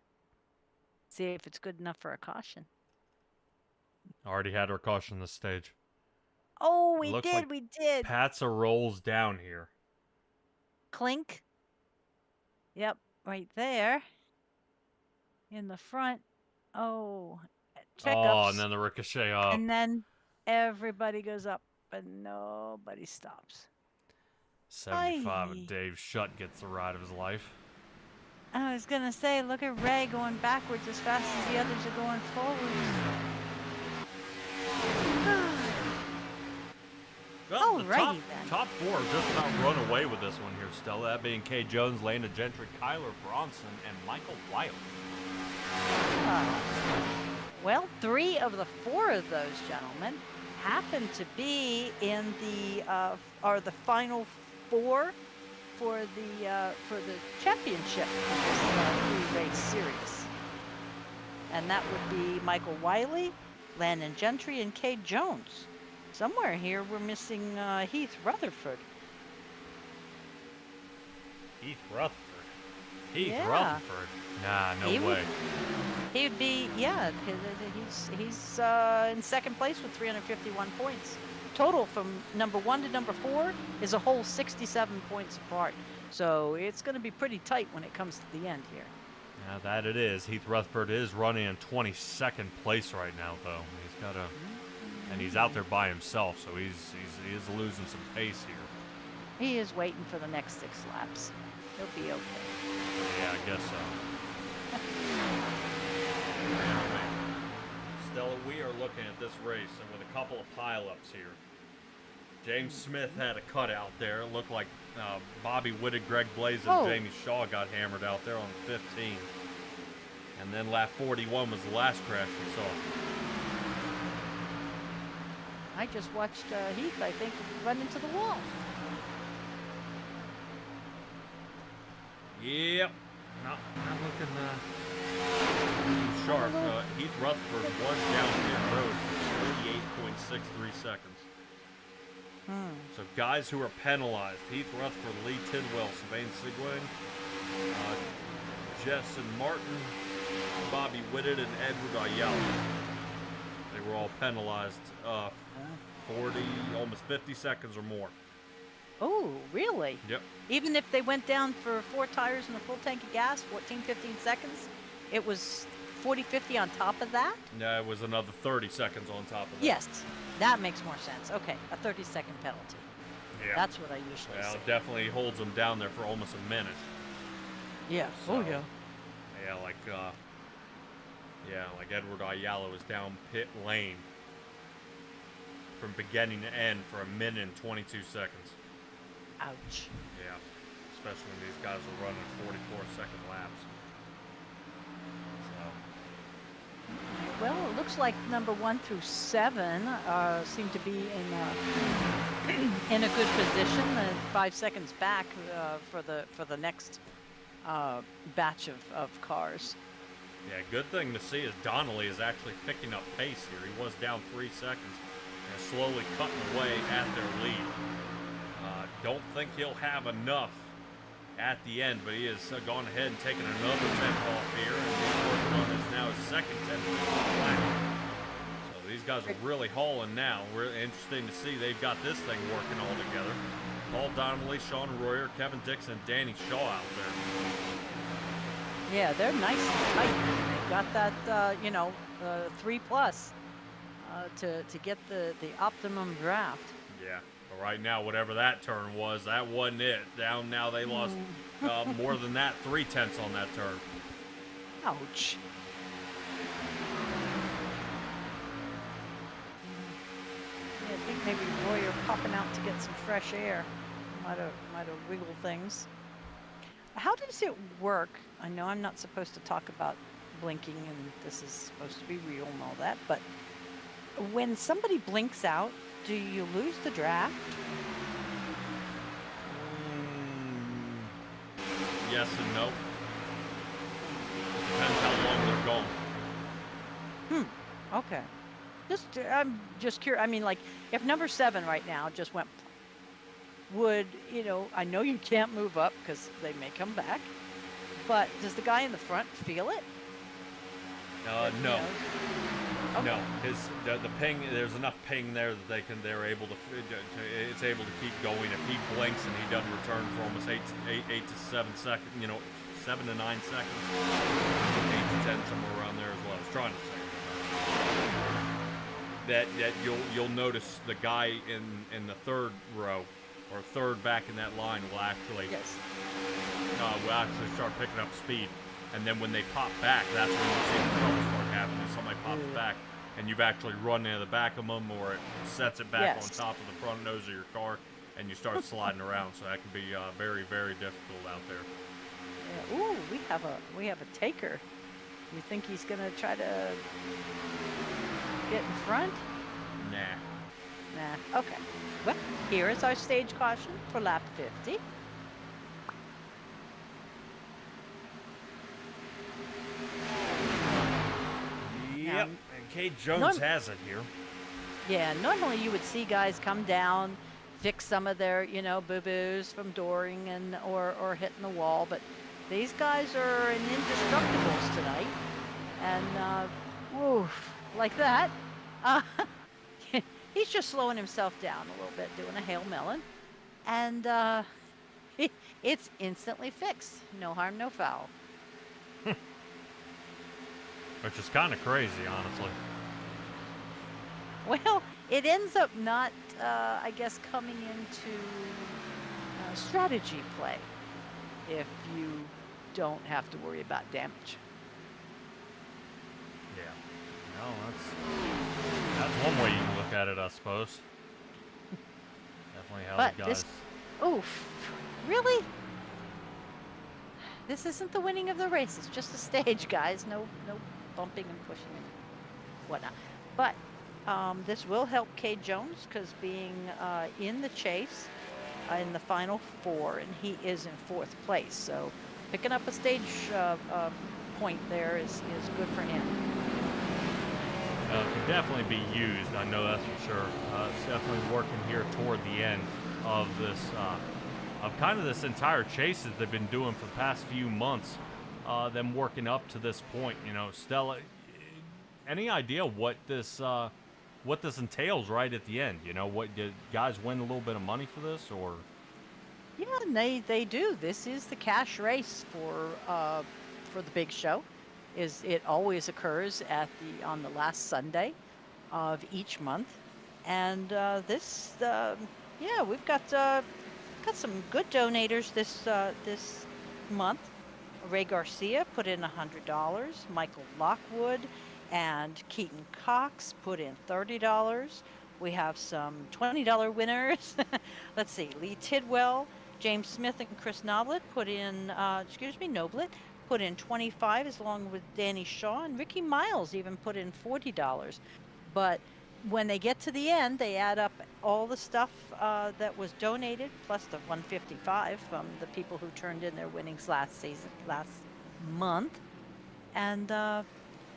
see if it's good enough for a caution. Already had our caution this stage. Oh, It we looks did. like We did. Patsa rolls down here. Clink. Yep, right there. In the front. Oh, Oh, and checkups. then the ricochet up. And then everybody goes up, but nobody stops. 75 and Aye. Dave Shutt gets the ride of his life. I was gonna say, look at Ray going backwards as fast as the others are going forwards. Well, the Alrighty then. top four just about run away with this one here, Stella. That being Kay Jones, Lana Gentry, Kyler Bronson, and Michael Wiley. Well, 3 of the 4 of those gentlemen happen to be in the final 4 for the championship of this 3-race series, and that would be Michael Wiley, Landon Gentry, and Kay Jones. Somewhere here we're missing Heath Rutherford. Heath Rutherford. Heath Yeah. Rutherford. Nah, no way. He would be, yeah. He's in second place with 351 points. Total from number 1 to number 4 is a whole 67 points apart. So it's going to be pretty tight when it comes to the end here. Yeah, that it is. Heath Rutherford is running in 22nd place right now, though. He's got a, and he's out there by himself, so he is losing some pace here. He is waiting for the next 6 laps. He'll be okay. Yeah, I guess so. Stella, we are looking at this race, and with a couple of pileups here. James Smith had a cutout there. It looked like Bobby Whitted, Greg Blaze, and Jamie Shaw got hammered out there on 15. And then lap 41 was the last crash we saw. I just watched Heath, I think, run into the wall. Yep. Not looking sharp. Heath Rutherford was down pit road for 38.63 seconds. So guys who are penalized: Heath Rutherford, Lee Tidwell, Sylvain Seguin, Jessen Martin, Bobby Whitted, and Edward Ayala. They were all penalized 40, almost 50 seconds or more. Oh, really? Yep. Even if they went down for 4 tires and a full tank of gas, 14, 15 seconds, it was 40, 50 on top of that? No, it was another 30 seconds on top of that. Yes, that makes more sense. Okay, a 30-second penalty. Yeah. That's what I usually say. It definitely holds them down there for almost a minute. Yeah. So, yeah, like Edward Ayala was down pit lane from beginning to end for a minute and 22 seconds. Ouch. Yeah, especially when these guys are running 44-second laps. So. Well, it looks like number 1 through 7 seem to be in a good position. 5 seconds back for the next batch of cars. Yeah, good thing to see is Donnelly is actually picking up pace here. He was down 3 seconds and slowly cutting away at their lead. Don't think he'll have enough at the end, but he has gone ahead and taken another 10th off here, and he's working on his now his second 10th lap. So these guys are really hauling now. Really interesting to see they've got this thing working all together. Paul Donnelly, Sean Royer, Kevin Dixon, and Danny Shaw out there. Yeah, they're nice and tight. They've got that 3+ to get the optimum draft. Yeah. Right now, whatever that turn was, that wasn't it. Down now, they lost more than that, 0.3 on that turn. Ouch. Yeah, I think maybe Royer popping out to get some fresh air. Might have wiggled things. How does it work? I know I'm not supposed to talk about blinking, and this is supposed to be real and all that, but when somebody blinks out, do you lose the draft? Yes and no. Depends how long they're going. Okay. I'm just curious. I mean, like, if number 7 right now just went, would, I know you can't move up because they may come back, but does the guy in the front feel it? No. Okay. No, the ping. There's enough ping there that they're able to. It's able to keep going. If he blinks and he doesn't return for almost 8 to 7 seconds, 7 to 9 seconds, 8 to 10, somewhere around there is what I was trying to say. That you'll notice the guy in the third row or third back in that line will actually start picking up speed. And then when they pop back, that's when you see the trouble start happening. Somebody pops back, and you've actually run into the back of them, or it sets it back on top of the front nose of your car, and you start sliding around. So that can be very, very difficult out there. Yeah. Ooh, we have a taker. You think he's gonna try to get in front? Nah. Okay. Well, here is our stage caution for lap 50. Yep, and Kate Jones has it here. Yeah, normally you would see guys come down, fix some of their, boo-boos from dooring or hitting the wall, but these guys are in indestructibles tonight. And, like that. He's just slowing himself down a little bit, doing a Hail Melon. And, it's instantly fixed. No harm, no foul. Which is kind of crazy, honestly. Well, it ends up not, I guess, coming into strategy play if you don't have to worry about damage. Yeah. No, that's one way you can look at it, I suppose. Definitely how the guys... Really? This isn't the winning of the race. It's just a stage, guys. No bumping and pushing and whatnot. But this will help Cade Jones because being in the chase in the final 4, and he is in 4th place. So picking up a stage point there is good for him. It can definitely be used. I know that's for sure. It's definitely working here toward the end of this, of kind of this entire chase that they've been doing for the past few months. Them working up to this point, Stella. Any idea what this entails right at the end? What did guys win a little bit of money for this, or? Yeah, they do. This is the cash race for the big show. It always occurs on the last Sunday of each month, and we've got some good donators this month. Ray Garcia put in $100. Michael Lockwood and Keaton Cox put in $30. We have some $20 winners. Let's see, Lee Tidwell, James Smith, and Chris Noblet put in, put in $25, along with Danny Shaw, and Ricky Miles even put in $40. But when they get to the end, they add up all the stuff that was donated, plus the $155 from the people who turned in their winnings last month, and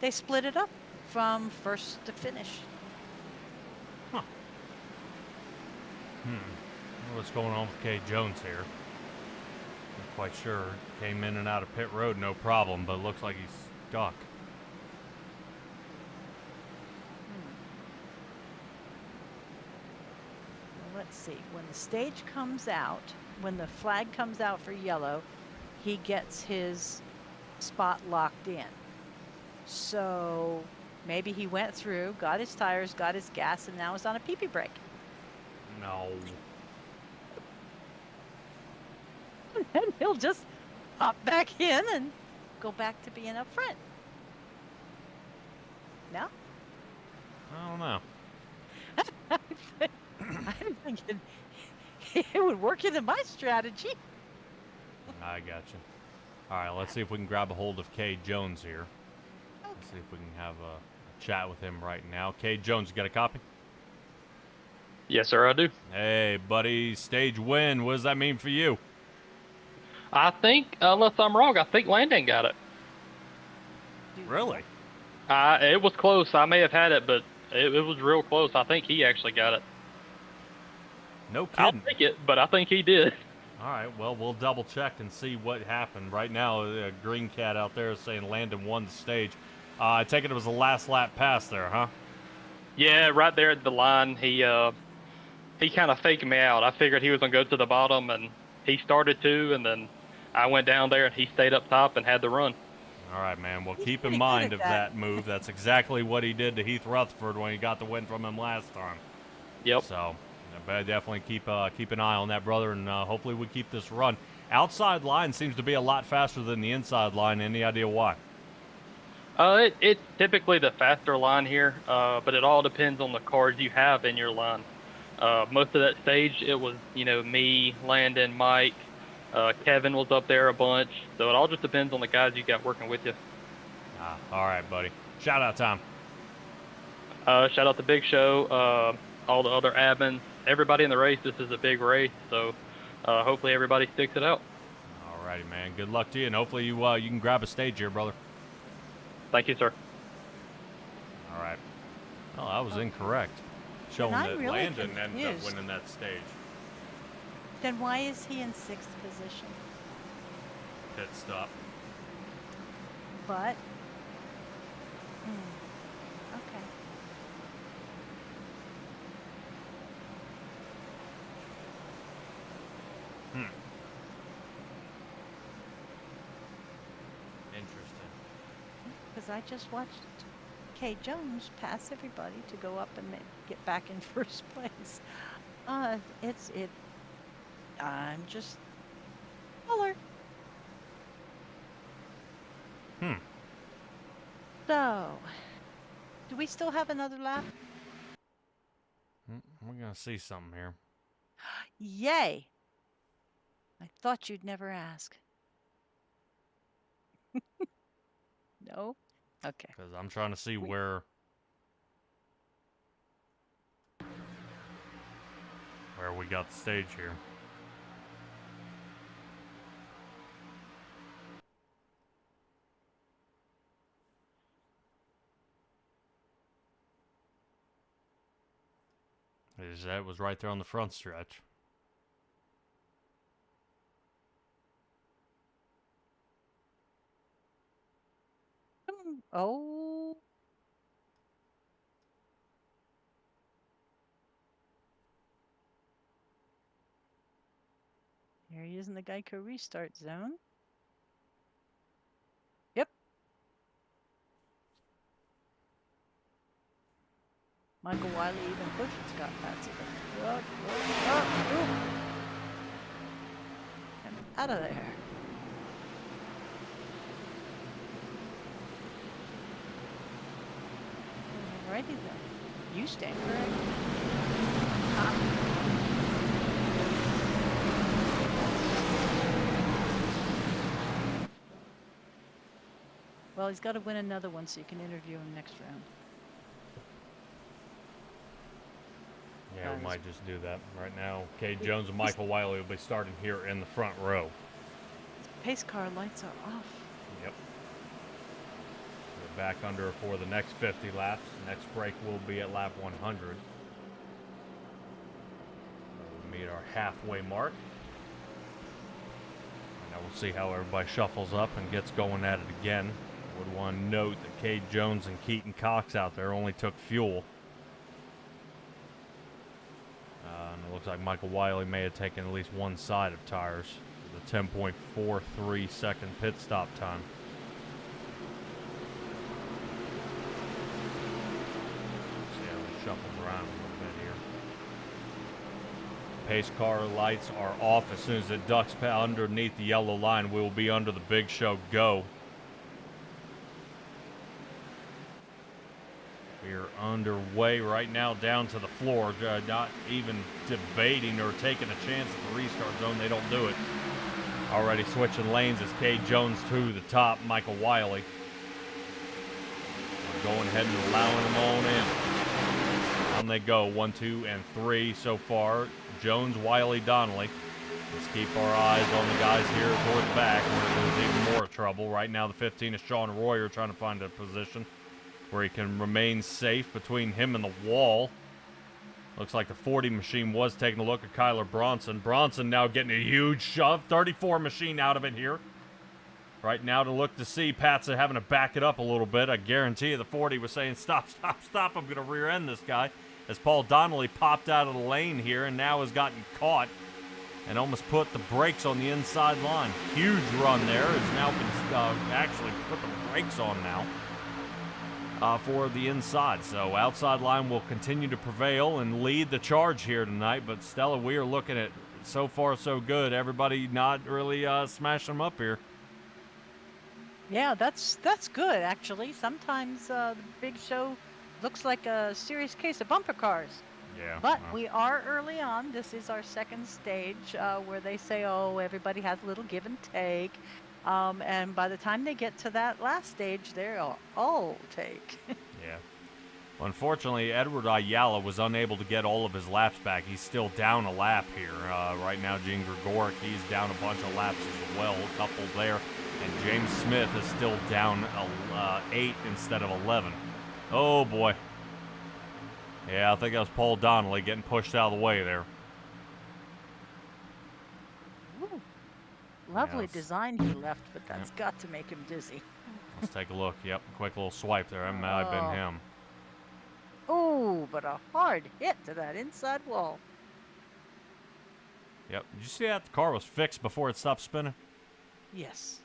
they split it up from first to finish. Huh. What's going on with Kay Jones here? Not quite sure. Came in and out of pit road, no problem, but looks like he's stuck. Let's see, when the stage comes out, when the flag comes out for yellow, he gets his spot locked in. So maybe he went through, got his tires, got his gas, and now is on a pee-pee break. No. And then he'll just hop back in and go back to being up front. No? I don't know. I'm thinking it would work into my strategy. I got you. All right, let's see if we can grab a hold of Kay Jones here. Okay. Let's see if we can have a chat with him right now. Kay Jones, you got a copy? Yes, sir, I do. Hey, buddy, stage win. What does that mean for you? I think, unless I'm wrong, I think Landon got it. Really? It was close. I may have had it, but it was real close. I think he actually got it. No I'll kidding. take it, but I think he did. All right, well, we'll double check and see what happened. Right now, Green Cat out there is saying Landon won the stage. I take it was the last lap pass there, huh? Yeah, right there at the line, he kind of faked me out. I figured he was gonna go to the bottom, and he started to, and then I went down there, and he stayed up top and had the run. All right, man. Well, He's keep in pretty good mind at of that. that move. That's exactly what he did to Heath Rutherford when he got the win from him last time. Yep. So, definitely keep an eye on that, brother, and hopefully we keep this run. Outside line seems to be a lot faster than the inside line. Any idea why? It's typically the faster line here, but it all depends on the cars you have in your line. Most of that stage, it was, me, Landon, Mike, Kevin was up there a bunch. So it all just depends on the guys you got working with you. All right, buddy. Shout out time. Shout out to Big Show, all the other admins, everybody in the race. This is a big race, so hopefully everybody sticks it out. All righty, man. Good luck to you, and hopefully you can grab a stage here, brother. Thank you, sir. All right. Oh, I was incorrect. Showing I'm that really Landon ended up confused. winning that stage. Then why is he in 6th position? Pit stop. But, okay. Interesting. Because I just watched Kay Jones pass everybody to go up and get back in first place. I'm just color. So, do we still have another lap? We're gonna see something here. Yay! I thought you'd never ask. No? Okay. Because I'm trying to see where we got the stage here. That was right there on the front stretch. Oh. Here he is in the Geico restart zone. Yep. Michael Wiley even pushed Scott Patsy. And out of there. Alrighty then. You stand correct. Well, he's got to win another one so you can interview him next round. Yeah, we might just do that right now. Kay Jones and Michael Wiley will be starting here in the front row. Pace car lights are off. Yep. We're back under for the next 50 laps. Next break will be at lap 100. We'll meet our halfway mark. And now we'll see how everybody shuffles up and gets going at it again. I would want to note that Kay Jones and Keaton Cox out there only took fuel. And it looks like Michael Wiley may have taken at least one side of tires. The 10.43 second pit stop time. See how it shuffles around a little bit here. Pace car lights are off. As soon as it ducks underneath the yellow line, we will be under the Big Show go. We're underway right now down to the floor, not even debating or taking a chance at the restart zone. They don't do it. Already switching lanes is Kay Jones to the top, Michael Wiley. We're going ahead and allowing them on in. Down they go, 1, 2, and 3 so far. Jones, Wiley, Donnelly. Let's keep our eyes on the guys here toward the back where there's even more trouble. Right now, the 15 is Sean Royer trying to find a position where he can remain safe between him and the wall. Looks like the 40 machine was taking a look at Kyler Bronson. Bronson now getting a huge shove. 34 machine out of it here. Right now to look to see Patsa having to back it up a little bit. I guarantee you the 40 was saying, stop, stop, stop. I'm going to rear end this guy. As Paul Donnelly popped out of the lane here and now has gotten caught and almost put the brakes on the inside line. Huge run there. Has now been actually put the brakes on now for the inside. So outside line will continue to prevail and lead the charge here tonight. But Stella, we are looking at so far so good. Everybody not really smashing them up here. Yeah, that's good, actually. Sometimes the big show looks like a serious case of bumper cars. Yeah. But we are early on. This is our second stage where they say, oh, everybody has a little give and take. And by the time they get to that last stage, they're all take. Yeah. Well, unfortunately, Edward Ayala was unable to get all of his laps back. He's still down a lap here. Right now, Gene Gregoric, he's down a bunch of laps as well, a couple there. And James Smith is still down 8 instead of 11. Oh, boy. Yeah, I think that was Paul Donnelly getting pushed out of the way there. Ooh, lovely design he left, but that's got to make him dizzy. Let's take a look. Yep, quick little swipe there. That might have been him. Oh, but a hard hit to that inside wall. Yep. Did you see that the car was fixed before it stopped spinning? Yes.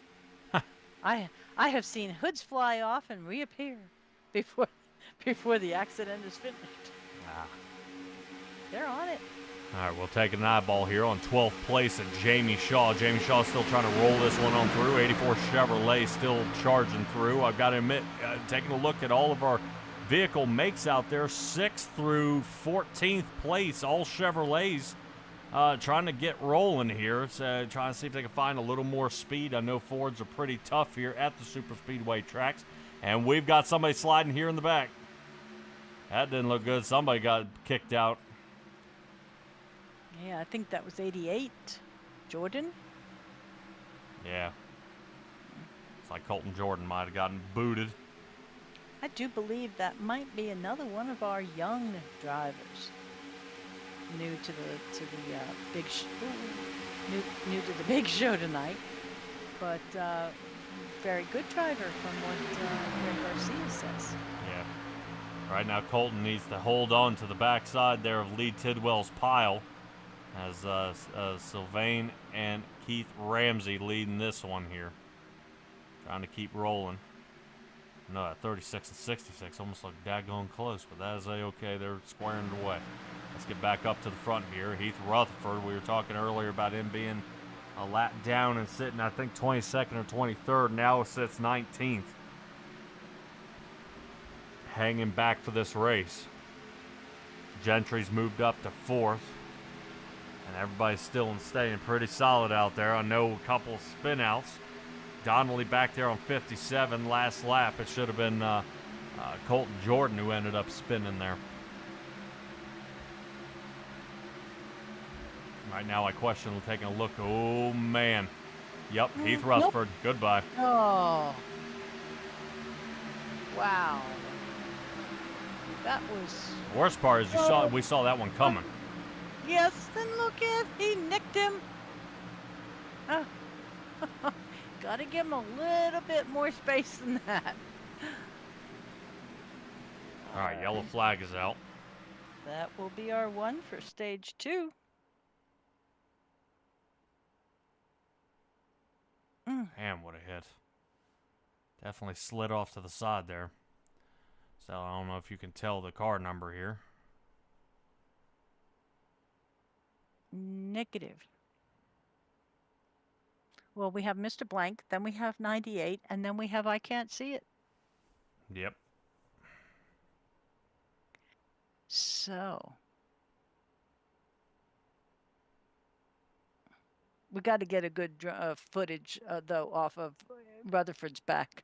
I have seen hoods fly off and reappear before the accident is finished. They're on it. All right, we'll take an eyeball here on 12th place at Jamie Shaw. Jamie Shaw still trying to roll this one on through. 84 Chevrolet still charging through. I've got to admit, taking a look at all of our vehicle makes out there, 6th through 14th place, all Chevrolets. Trying to get rolling here. Trying to see if they can find a little more speed. I know Fords are pretty tough here at the super speedway tracks. And we've got somebody sliding here in the back. That didn't look good. Somebody got kicked out. Yeah, I think that was 88. Jordan? Yeah. It's like Colton Jordan might have gotten booted. I do believe that might be another one of our young drivers. New to the big new to the big show tonight, but very good driver from what Greg Garcia says. Yeah. Right now, Colton needs to hold on to the backside there of Lee Tidwell's pile, as Sylvain and Keith Ramsey leading this one here, trying to keep rolling. No, at 36 and 66, almost look daggone close, but that is okay. They're squaring it away. Let's get back up to the front here. Heath Rutherford, we were talking earlier about him being a lap down and sitting, I think, 22nd or 23rd. Now sits 19th. Hanging back for this race. Gentry's moved up to 4th. And everybody's still staying pretty solid out there. I know a couple of spin outs. Donnelly back there on 57 last lap. It should have been Colton Jordan who ended up spinning there. Right now, I question taking a look. Oh, man. Yep, Heath Rutherford. Nope. Goodbye. Oh. Wow. That was... The worst part is we saw that one coming. Yes, and look at, he nicked him. Gotta give him a little bit more space than that. All right, yellow flag is out. That will be our one for stage 2. Man, what a hit. Definitely slid off to the side there. So I don't know if you can tell the car number here. Negative. Well, we have Mr. Blank, then we have 98, and then we have I can't see it. Yep. So we got to get a good footage, though, off of Rutherford's back.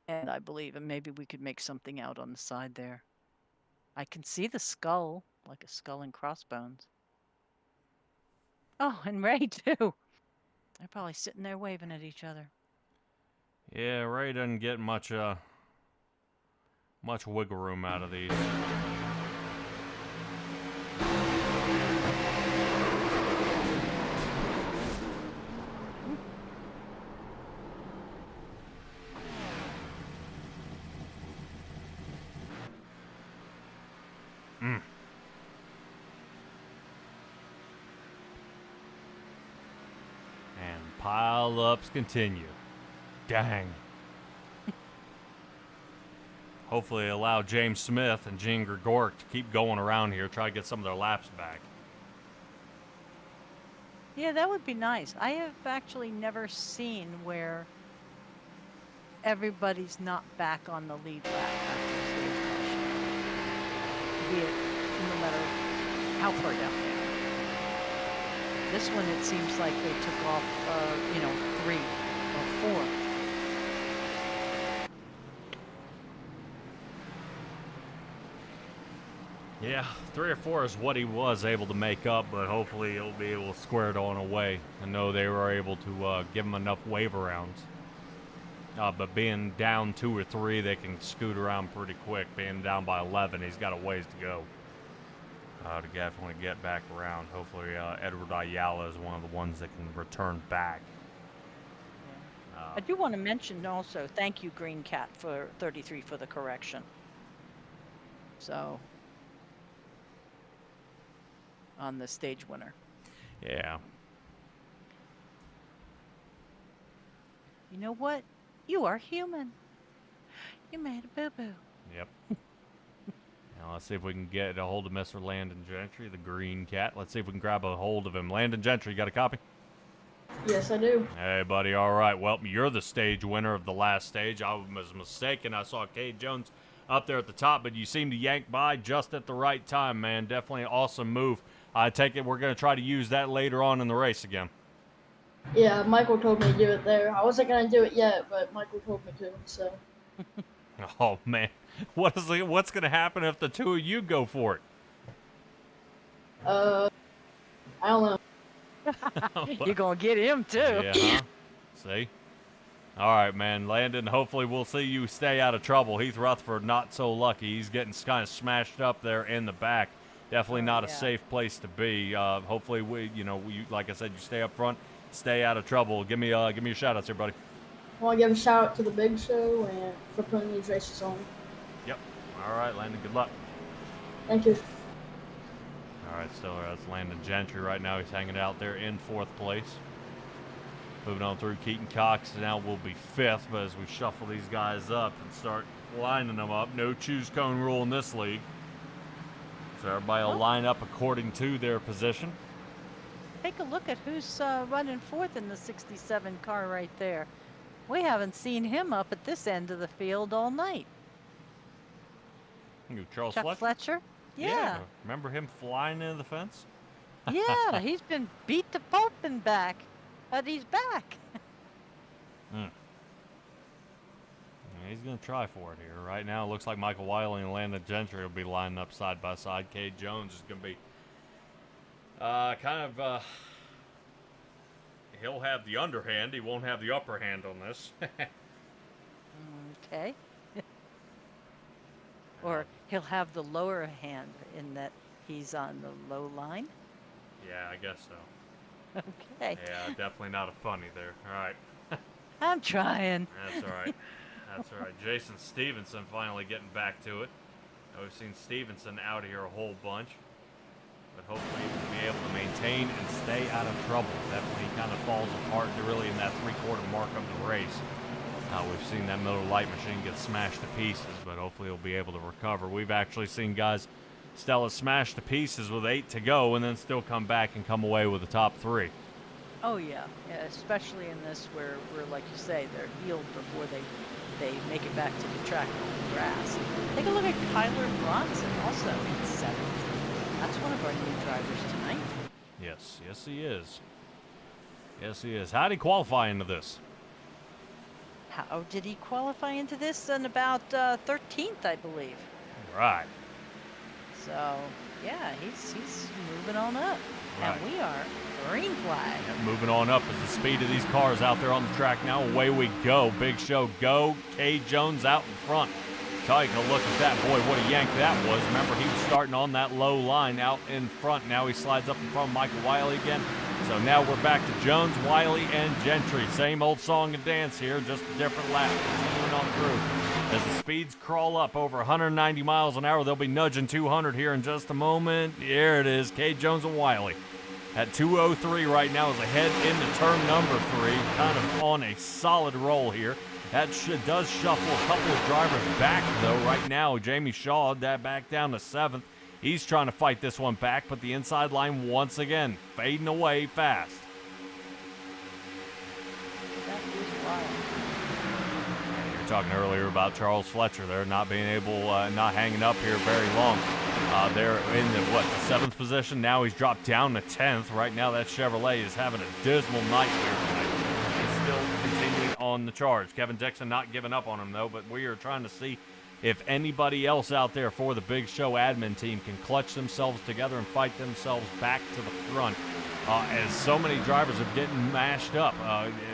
And I believe, and maybe we could make something out on the side there. I can see the skull, like a skull and crossbones. Oh, and Ray too. They're probably sitting there waving at each other. Yeah, Ray doesn't get much wiggle room out of these. And pile-ups continue. Dang. Hopefully allow James Smith and Gene Gregoric to keep going around here, try to get some of their laps back. Yeah, that would be nice. I have actually never seen where everybody's not back on the lead lap after stage caution. Be it no matter how far down they are. This one, it seems like they took off, 3 or 4. Yeah, 3 or 4 is what he was able to make up, but hopefully he'll be able to square it on away. I know they were able to give him enough wave rounds. But being down 2 or 3, they can scoot around pretty quick. Being down by 11, he's got a ways to go to definitely get back around. Hopefully Edward Ayala is one of the ones that can return back. I do want to mention also, thank you, Green Cat, for 33 for the correction. So, on the stage winner. Yeah. You know what? You are human. You made a boo-boo. Yep. Now let's see if we can get a hold of Mr. Landon Gentry, the Green Cat. Let's see if we can grab a hold of him. Landon Gentry, you got a copy? Yes, I do. Hey, buddy. All right. Well, you're the stage winner of the last stage. I was mistaken. I saw Cade Jones up there at the top, but you seemed to yank by just at the right time, man. Definitely an awesome move. I take it we're going to try to use that later on in the race again. Yeah, Michael told me to do it there. I wasn't gonna do it yet, but Michael told me to, so. Oh, man. What's going to happen if the two of you go for it? I don't know. You're going to get him, too. Yeah, huh? See? All right, man. Landon, hopefully we'll see you stay out of trouble. Heath Rutherford, not so lucky. He's getting kind of smashed up there in the back. Definitely not a safe place to be. Hopefully, like I said, you stay up front, stay out of trouble. Give me your shout-outs here, buddy. I want to give a shout out to the Big Show and for putting these races on. Yep. All right, Landon, good luck. Thank you. All right, still that's Landon Gentry right now. He's hanging out there in 4th place. Moving on through, Keaton Cox now will be 5th, but as we shuffle these guys up and start lining them up, no choose cone rule in this league. So everybody will line up according to their position. Take a look at who's running 4th in the 67 car right there. We haven't seen him up at this end of the field all night. Charles Chuck Fletcher? Yeah. Remember him flying into the fence? Yeah, he's been beat to pulp and back, but he's back. Yeah, he's going to try for it here. Right now, it looks like Michael Wiley and Landon Gentry will be lining up side by side. Cade Jones is going to be he'll have the underhand. He won't have the upper hand on this. Okay. Or he'll have the lower hand in that he's on the low line. Yeah, I guess so. Okay. Yeah, definitely not a funny there. All right. I'm trying. That's all right. That's all right. Jason Stevenson finally getting back to it. We've seen Stevenson out here a whole bunch. But hopefully he'll be able to maintain and stay out of trouble. Definitely kind of falls apart really in that 3/4 mark of the race. We've seen that Miller Lite machine get smashed to pieces, but hopefully he'll be able to recover. We've actually seen guys Stella smashed to pieces with 8 to go and then still come back and come away with the top 3. Oh yeah, especially in this where like you say, they're healed before they make it back to the track on the grass. Take a look at Kyler Bronson, also in 7th. That's one of our new drivers tonight. Yes, he is. Yes, he is. How did he qualify into this? How did he qualify into this? In about 13th, I believe. Right. So Yeah, he's moving on up. Right. And we are green flag. Yeah, moving on up is the speed of these cars out there on the track now. Away we go. Big Show go. K. Jones out in front. Take a look at that. Boy, what a yank that was. Remember, he was starting on that low line out in front. Now he slides up in front of Michael Wiley again. So now we're back to Jones, Wiley, and Gentry. Same old song and dance here, just a different lap. Continuing on through. As the speeds crawl up over 190 miles an hour, they'll be nudging 200 here in just a moment. Here it is, K. Jones and Wiley. At 2:03 right now as they head into turn number 3. Kind of on a solid roll here. That does shuffle a couple of drivers back, though, right now. Jamie Shaw, that back down to 7th. He's trying to fight this one back, but the inside line once again fading away fast. That is wild. You were talking earlier about Charles Fletcher there not being able, not hanging up here very long. They're in the 7th position. Now he's dropped down to 10th. Right now that Chevrolet is having a dismal night here tonight. It's still continuing on the charge. Kevin Dixon not giving up on him, though, but we are trying to see if anybody else out there for the Big Show admin team can clutch themselves together and fight themselves back to the front. As so many drivers are getting mashed up.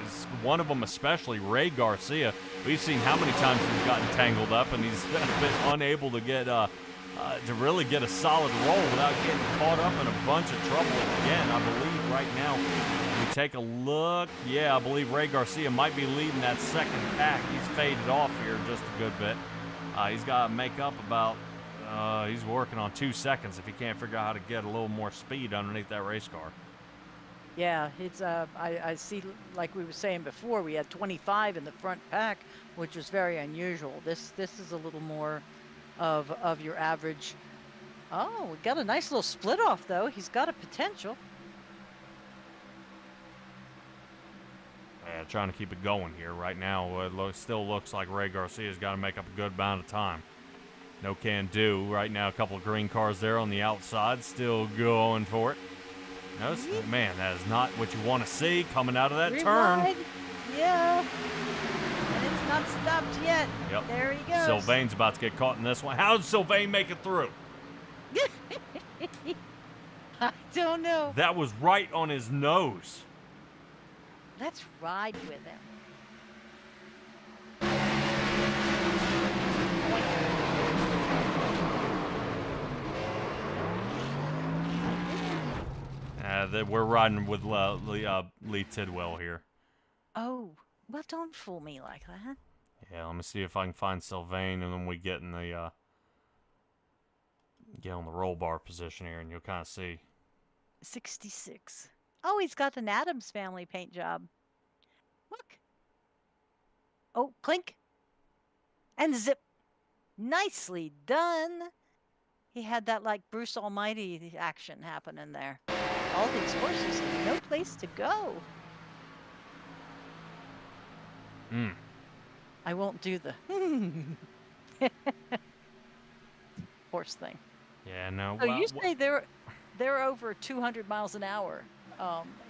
Is one of them especially, Ray Garcia. We've seen how many times he's gotten tangled up, and he's been unable to get to really get a solid roll without getting caught up in a bunch of trouble again. I believe right now, we take a look. Yeah, I believe Ray Garcia might be leading that second pack. He's faded off here just a good bit. He's got to make up about, he's working on 2 seconds if he can't figure out how to get a little more speed underneath that race car. Yeah, it's I see, like we were saying before, we had 25 in the front pack, which is very unusual. This is a little more of your average. Oh, we got a nice little split off though. He's got a potential. Yeah, trying to keep it going here right now. It still looks like Ray Garcia's got to make up a good amount of time. No can do. Right now, a couple of green cars there on the outside, still going for it. Notice, man, that is not what you want to see coming out of that turn. Wide. Yeah. And it's not stopped yet. Yep. There he goes. Sylvain's about to get caught in this one. How did Sylvain make it through? I don't know. That was right on his nose. Let's ride with him. We're riding with Lee Tidwell here. Oh, well, don't fool me like that. Yeah, let me see if I can find Sylvain, and then we get in the get on the roll bar position here, and you'll kind of see. 66. Oh, he's got an Addams Family paint job. Look. Oh, clink. And zip. Nicely done. He had that like Bruce Almighty action happening there. All these horses have no place to go. I won't do the horse thing. Yeah, no. So you say they're over 200 miles an hour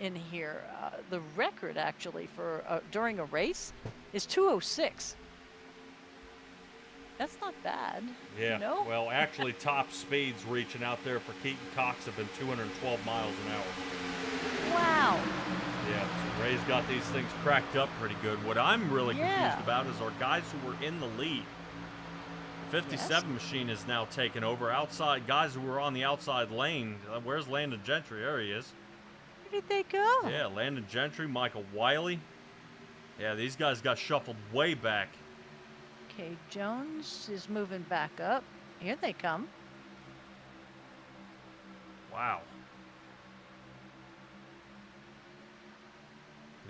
in here. The record actually for during a race is 206. That's not bad. Yeah. You know? Well, actually, top speeds reaching out there for Keaton Cox have been 212 miles an hour. Wow. Yeah. So Ray's got these things cracked up pretty good. What I'm really confused about is our guys who were in the lead. 57 machine is now taken over. Outside guys who were on the outside lane. Where's Landon Gentry? There he is. Where did they go? Yeah, Landon Gentry, Michael Wiley. Yeah, these guys got shuffled way back. Okay, Jones is moving back up. Here they come. Wow.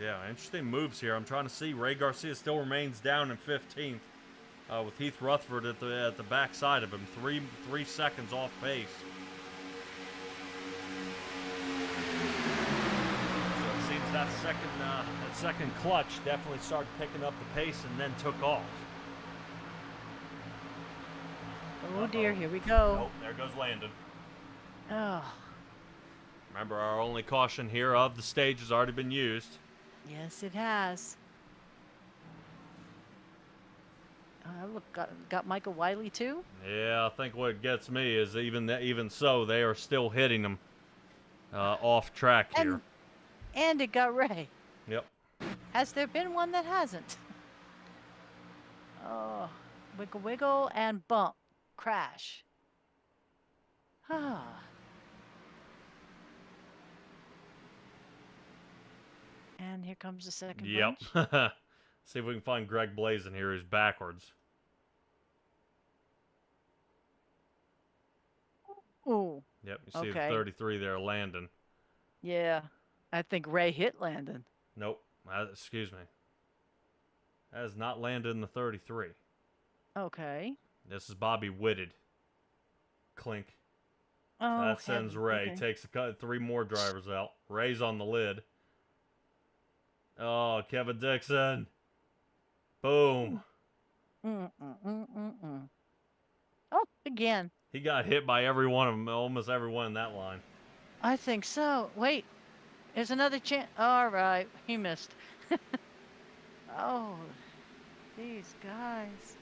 Yeah, interesting moves here. I'm trying to see. Ray Garcia still remains down in 15th. With Heath Rutherford at the back side of him, three seconds off pace. So it seems that second clutch definitely started picking up the pace and then took off. Oh dear, here we go. Oh, there goes Landon. Oh, Remember, our only caution here of the stage has already been used. yes, it has. Look, got Michael Wiley too. Yeah, I think what gets me is even so, they are still hitting them off track here. And it got Ray. Yep. Has there been one that hasn't? Oh, wiggle wiggle and bump, crash. Ah. And here comes the second Yep. bunch. See if we can find Greg Blaze in here. He's backwards. Ooh. Yep, you see Okay. the 33 there, Landon. Yeah. I think Ray hit Landon. Nope. Excuse me. That is not Landon in the 33. Okay. This is Bobby Whitted. Clink. Oh, That sends Ray. okay. Takes 3 more drivers out. Ray's on the lid. Oh, Kevin Dixon. Boom. Oh, again. He got hit by every one of them, almost everyone in that line. I think so. Wait. There's another chance. All right. He missed. Oh, these guys.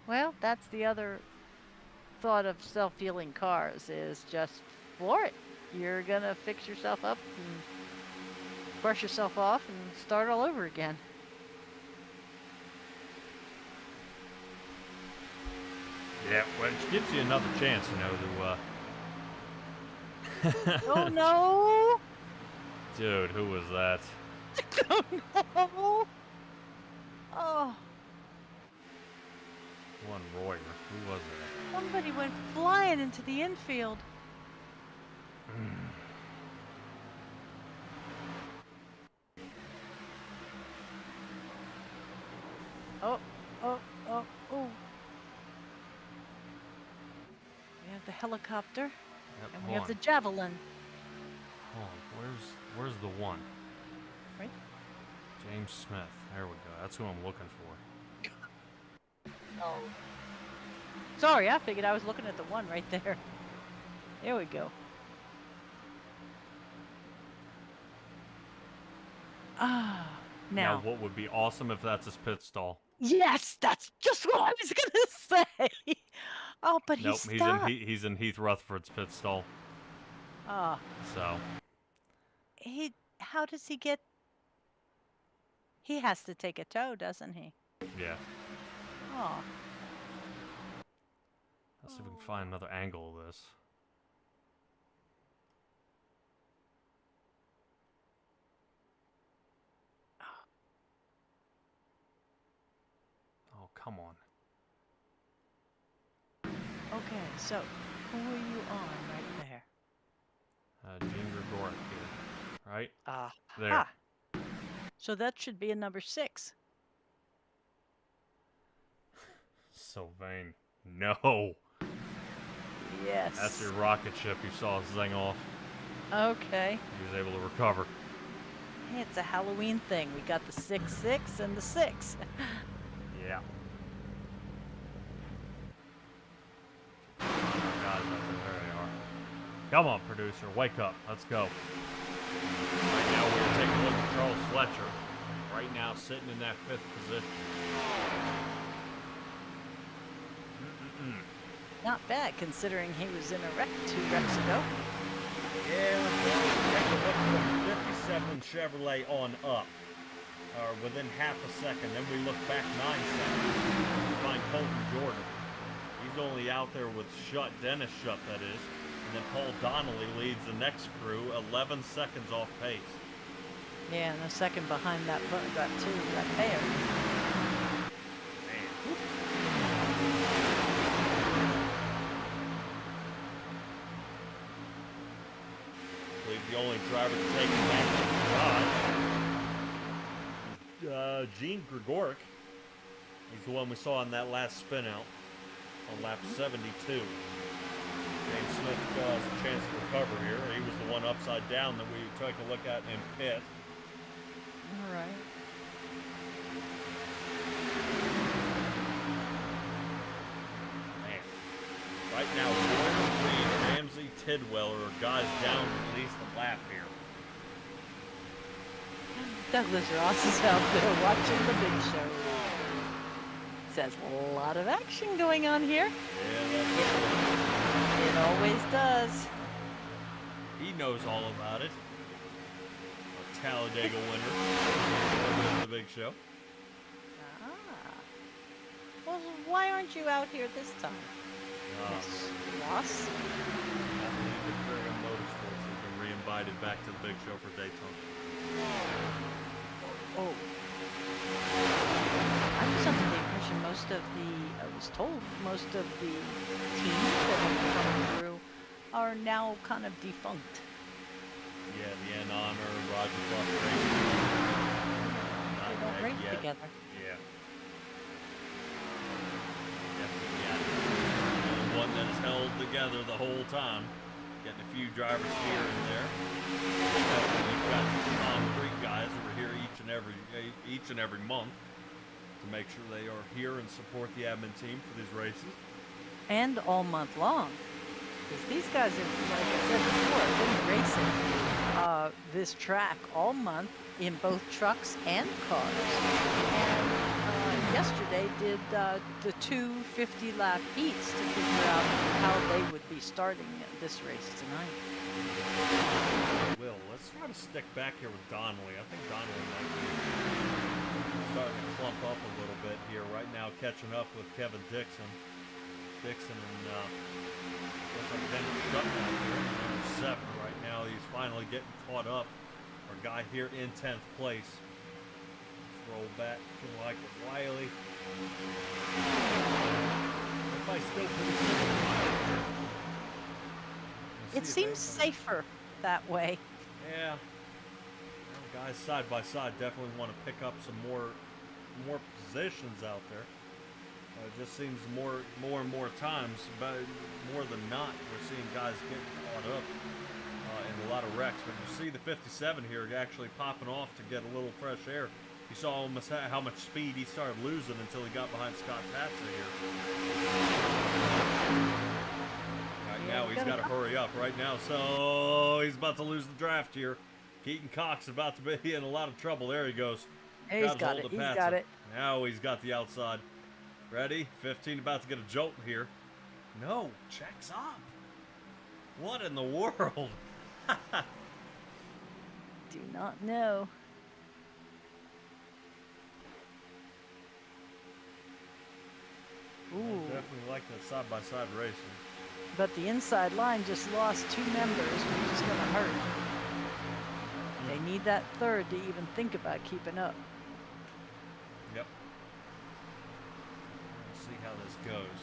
Well, that's the other thought of self-healing cars is just floor it. You're going to fix yourself up and brush yourself off and start all over again. Yeah, which gives you another chance, you know, to, Oh, no. Dude, who was that? Oh, no. Oh, One Royer. Who was it? somebody went flying into the infield. Oh. We have the helicopter, Yep, and we hold have the on. javelin. Hold on. Where's the one? Right? James Smith. There we go. That's who I'm looking for. Oh. Sorry, I figured I was looking at the one right there. There we go. Ah, Now, what would be awesome if that's his pit stall? Yes, that's just what I was gonna say. Oh, but Nope, he's stuck. he's in Heath Rutherford's pit stall. Oh, So how does he get? He has to take a tow, doesn't he? yeah. Oh, Let's see if we can find another angle of this. Oh, come on. okay. So, who are you on right there? Gene Gregoric here. Right? There. Ah. So that should be a number 6. So vain. No. Yes. That's your rocket ship you saw zing off. Okay. He was able to recover. Hey, it's a Halloween thing. We got the 6-6 and the 6. Yeah. Guys, there they are. Come on, producer. Wake up. Let's go. Right now, we're taking a look at Charles Fletcher. Right now, sitting in that 5th position. Not bad, considering he was in a wreck 2 wrecks ago. Yeah, let's take a look from 57 Chevrolet on up. Or within half a second. Then we look back 9 seconds. We find Colton Jordan. He's only out there with Dennis Shutt, that is. And then Paul Donnelly leads the next crew 11 seconds off pace. Yeah, and a second behind that pair. I believe the only driver to take it back to the garage. Gene Gregoric. He's the one we saw in that last spin out on lap 72. James Smith has a chance to recover here. He was the one upside down that we took a look at in pit. All right. Man. Right now, Warner, Reed, Ramsey, Tidwell are guys down at least a lap here. Douglas Ross is out there watching the big show. says, a lot of action going on here. Yeah, It always does. he knows all about it. A Talladega winner. The big show. Ah. Well, why aren't you out here this time, Miss Ross? I believe Imperial Motorsports has been re-invited back to the big show for Daytona. Oh. I was under the impression I was told most of the teams that have been coming through are now kind of defunct. Yeah, the N Honor, Roger Buck They don't race together. Yeah. Definitely, yeah. The one that is held together the whole time. Getting a few drivers here and there. You've got concrete guys who are here each and every month to make sure they are here and support the admin team for these races. And all month long. Because these guys have, like I said before, been racing this track all month in both trucks and cars. And yesterday did the two 50-lap heats to figure out how they would be starting this race tonight. Will, let's try to stick back here with Donnelly. I think Donnelly might be starting to clump up a little bit here right now, catching up with Kevin Dixon. Dixon and looks like Dennis Sutton out here, number 7 right now. He's finally getting caught up. Our guy here in 10th place. Let's roll back to Michael Wiley. Everybody's still pretty safe. It seems safer that way. Yeah. Well, guys side by side definitely want to pick up some more positions out there. It just seems more and more times, but more than not, we're seeing guys getting caught up in a lot of wrecks. But you see the 57 here actually popping off to get a little fresh air. You saw almost how much speed he started losing until he got behind Scott Patsa here. Right now, he's got to hurry up right now. So he's about to lose the draft here. Keaton Cox is about to be in a lot of trouble. There he goes. He's got it. He's got it. Now he's got the outside. Ready? 15 about to get a jolt here. No, checks up. What in the world? Do not know. Ooh. I definitely like that side-by-side racing. But the inside line just lost 2 members, which is going to hurt. They need that third to even think about keeping up. Yep. We'll see how this goes.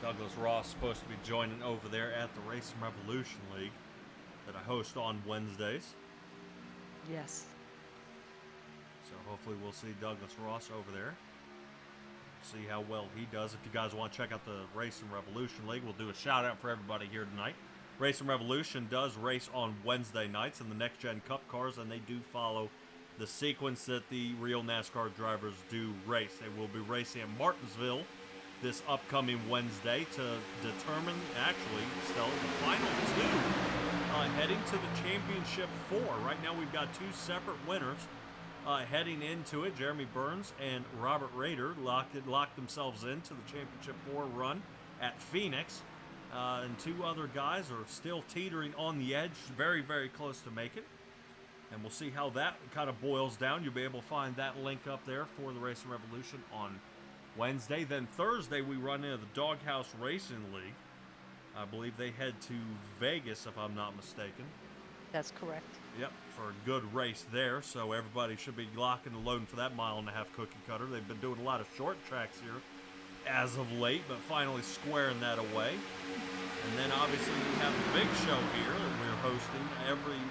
Douglas Ross supposed to be joining over there at the Racing Revolution League that I host on Wednesdays. Yes. So hopefully we'll see Douglas Ross over there. See how well he does. If you guys want to check out the Racing Revolution League, we'll do a shout out for everybody here tonight. Racing Revolution does race on Wednesday nights in the Next Gen Cup cars, and they do follow the sequence that the real NASCAR drivers do race. They will be racing at Martinsville this upcoming Wednesday to determine, actually, Stella, the final 2 heading to the Championship 4. Right now we've got 2 separate winners heading into it. Jeremy Burns and Robert Rader locked themselves into the Championship 4 run at Phoenix. And 2 other guys are still teetering on the edge, very, very close to make it. And we'll see how that kind of boils down. You'll be able to find that link up there for the Racing Revolution on Wednesday. Then Thursday, we run into the Doghouse Racing League. I believe they head to Vegas, if I'm not mistaken. That's correct. Yep, for a good race there. So everybody should be locking and loading for that 1.5-mile cookie cutter. They've been doing a lot of short tracks here as of late, but finally squaring that away. And then obviously we have the big show here that we're hosting every,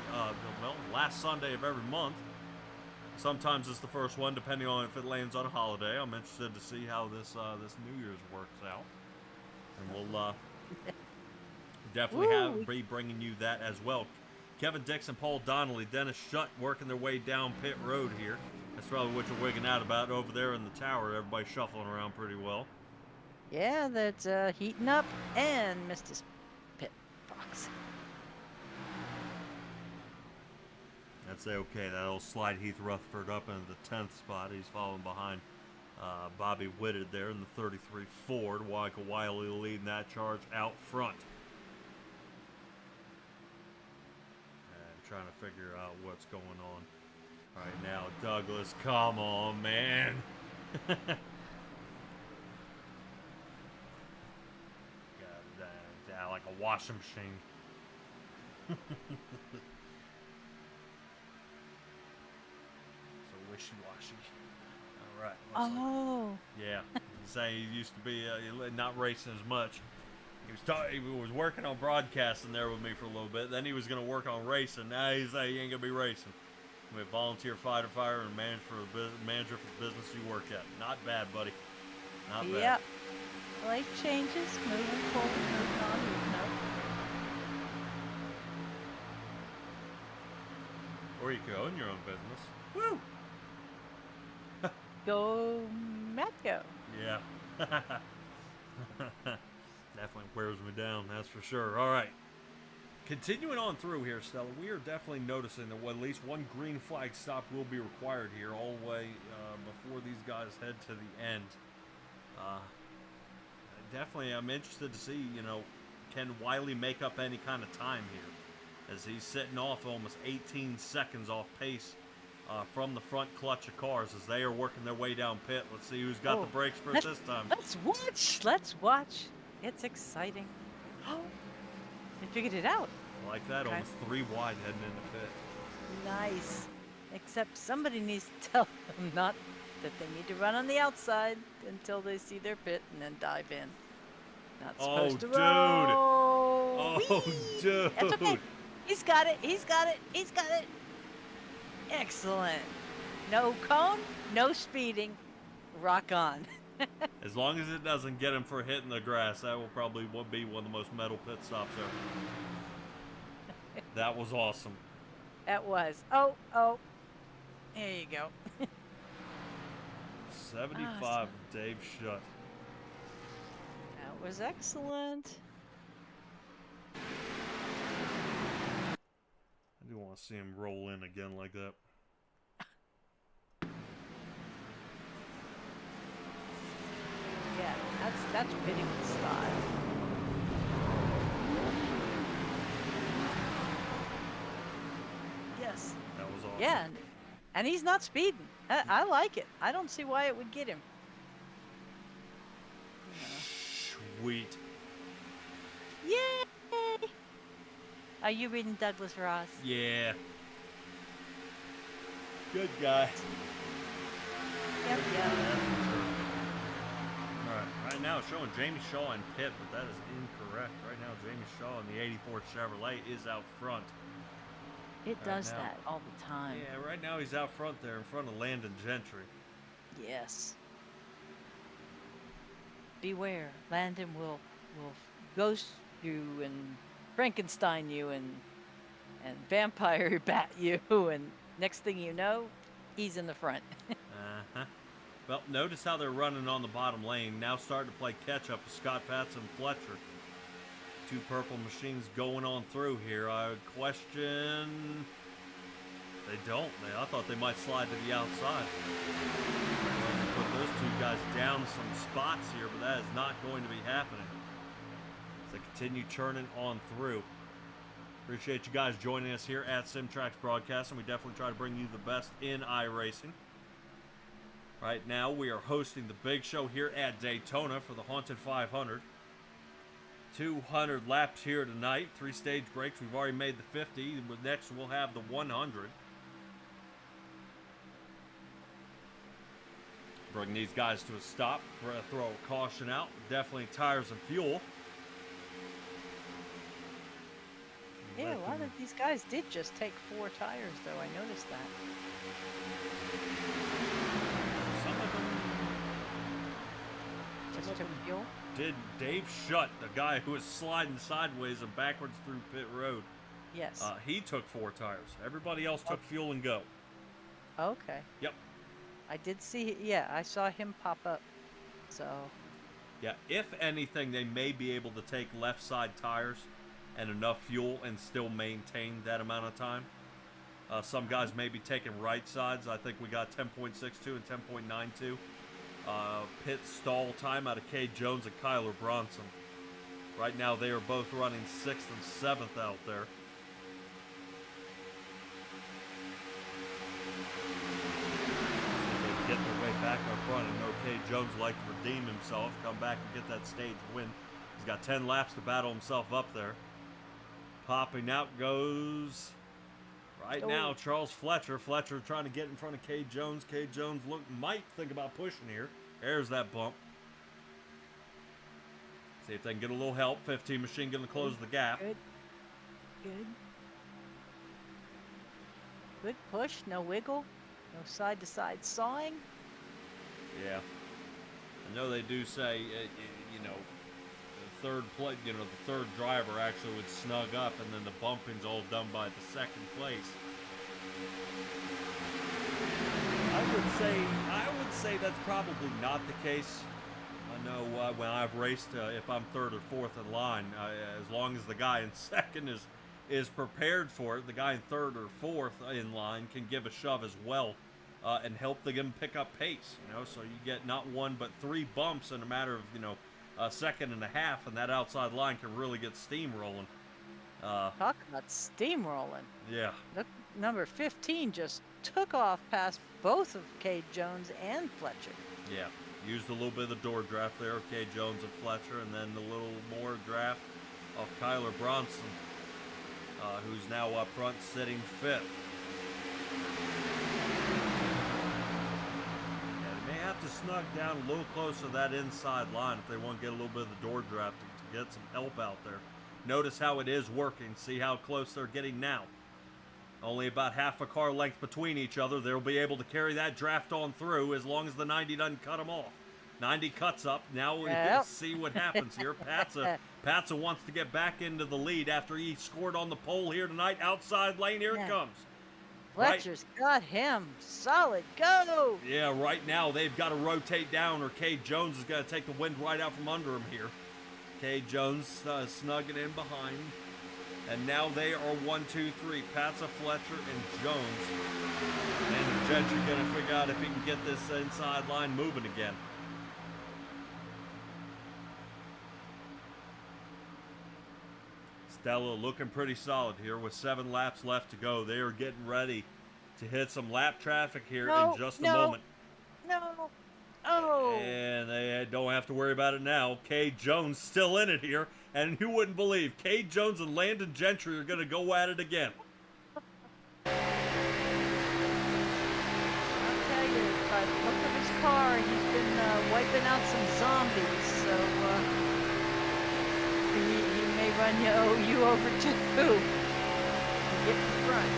last Sunday of every month. Sometimes it's the first one, depending on if it lands on a holiday. I'm interested to see how this New Year's works out. And we'll definitely be bringing you that as well. Kevin Dixon, Paul Donnelly, Dennis Shutt working their way down pit road here. That's probably what you're wigging out about over there in the tower. Everybody's shuffling around pretty well. Yeah, that's heating up and missed his pit box. That's okay. That'll slide Heath Rutherford up into the 10th spot. He's falling behind Bobby Whitted there in the 33 Ford. Waka Wiley leading that charge out front. And trying to figure out what's going on. Right now, Douglas, come on, man. Like a washing machine. So wishy-washy. All right. Oh. Yeah. Saying he used to be not racing as much. He was working on broadcasting there with me for a little bit. Then he was going to work on racing. Now he's like, he ain't going to be racing. I'm a volunteer firefighter and manager for the business you work at. Not bad, buddy. Not bad. Yep. Life changes, moving forward, moving on, moving up. Or you could own your own business. Woo! Go, Matt, go. Yeah. Definitely wears me down, that's for sure. All right. Continuing on through here, Stella, we are definitely noticing that at least one green flag stop will be required here all the way before these guys head to the end. Definitely, I'm interested to see, can Wiley make up any kind of time here? As he's sitting off almost 18 seconds off pace from the front clutch of cars as they are working their way down pit. Let's see who's got the brakes for it this time. Let's watch. Let's watch. It's exciting. Oh, they figured it out. I like that. Okay. Almost 3 wide heading into pit. Nice. Except somebody needs to tell them not that they need to run on the outside until they see their pit and then dive in. Not supposed to roll. Oh, dude. That's okay. He's got it. He's got it. He's got it. Excellent. No cone, no speeding. Rock on. As long as it doesn't get him for hitting the grass, that will probably be one of the most metal pit stops ever. That was awesome. That was. Oh. There you go. 75, awesome. Dave Schutt. That was excellent. I do want to see him roll in again like that. Yeah, that's pitting with style. Yes. That was awesome. Yeah, and he's not speeding. I like it. I don't see why it would get him. Sweet. Yay! Are you reading Douglas Ross? Yeah. Good guy. Yep. Alright, right now it's showing Jamie Shaw in pit, but that is incorrect. Right now Jamie Shaw in the 84 Chevrolet is out front. It does that all the time. Yeah, right now he's out front there in front of Landon Gentry. Yes. Beware. Landon will ghost you and Frankenstein you and vampire bat you, and next thing you know, he's in the front. Uh-huh. Well, notice how they're running on the bottom lane. Now starting to play catch-up with Scott Patson and Fletcher. 2 purple machines going on through here. I would question... They don't. I thought they might slide to the outside. Put those 2 guys down some spots here, but that is not going to be happening. As they continue churning on through. Appreciate you guys joining us here at SimTrax Broadcasting. We definitely try to bring you the best in iRacing. Right now, we are hosting the big show here at Daytona for the Haunted 500. 200 laps here tonight. 3 stage breaks. We've already made the 50. Next, we'll have the 100. Bring these guys to a stop. Throw a caution out. Definitely tires and fuel. Yeah, a lot of these guys did just take 4 tires, though. I noticed that. Some of them just took fuel? Did Dave Schutt, the guy who was sliding sideways and backwards through pit road. Yes. He took 4 tires. Everybody else took fuel and go. Okay. Yep. I did see, yeah, I saw him pop up. So. Yeah, if anything, they may be able to take left side tires and enough fuel and still maintain that amount of time. Some guys may be taking right sides. I think we got 10.62 and 10.92 pit stall time out of Cade Jones and Kyler Bronson. Right now, they are both running 6th and 7th out there. Get their way back up front, and Cade Jones would like to redeem himself, come back and get that stage win. He's got 10 laps to battle himself up there. Popping out goes right now Charles Fletcher. Fletcher trying to get in front of Cade Jones. Cade Jones might think about pushing here. There's that bump. See if they can get a little help. 15 Machine Gun to close the gap. Good. Good. Good push, no wiggle. No side-to-side sawing. Yeah, I know they do say, you know, the third driver actually would snug up, and then the bumping's all done by the second place. I would say that's probably not the case. I know when I've raced, if I'm 3rd or 4th in line, as long as the guy in 2nd is prepared for it, the guy in 3rd or 4th in line can give a shove as well, and help them pick up pace. You know, so you get not 1 but 3 bumps in a matter of, you know, a second and a half, and that outside line can really get steam rolling. Talk about steamrolling. Yeah. Look, number 15 just took off past both of Cade Jones and Fletcher. Yeah. Used a little bit of the door draft there, Cade Jones and Fletcher, and then a little more draft of Kyler Bronson, who's now up front sitting 5th. Yeah, they may have to snug down a little closer to that inside line if they want to get a little bit of the door draft to get some help out there. Notice how it is working. See how close they're getting now. Only about half a car length between each other. They'll be able to carry that draft on through as long as the 90 doesn't cut them off. 90 cuts up. Now we'll see what happens here. Patsa wants to get back into the lead after he scored on the pole here tonight. Outside lane, here it comes. Fletcher's got him. Solid go. Yeah, right now they've got to rotate down or Cade Jones is going to take the wind right out from under him here. Cade Jones snugging in behind. And now they are 1, 2, 3. Patsa, Fletcher, and Jones. And Gentry going to figure out if he can get this inside line moving again. Stella looking pretty solid here with 7 laps left to go. They are getting ready to hit some lap traffic here in just a moment. No. Oh. And they don't have to worry about it now. Cade Jones still in it here. And you wouldn't believe, Cade Jones and Landon Gentry are going to go at it again. I'll tell you, by the look of his car, he's been wiping out some zombies. So he may run you over too. Get in front.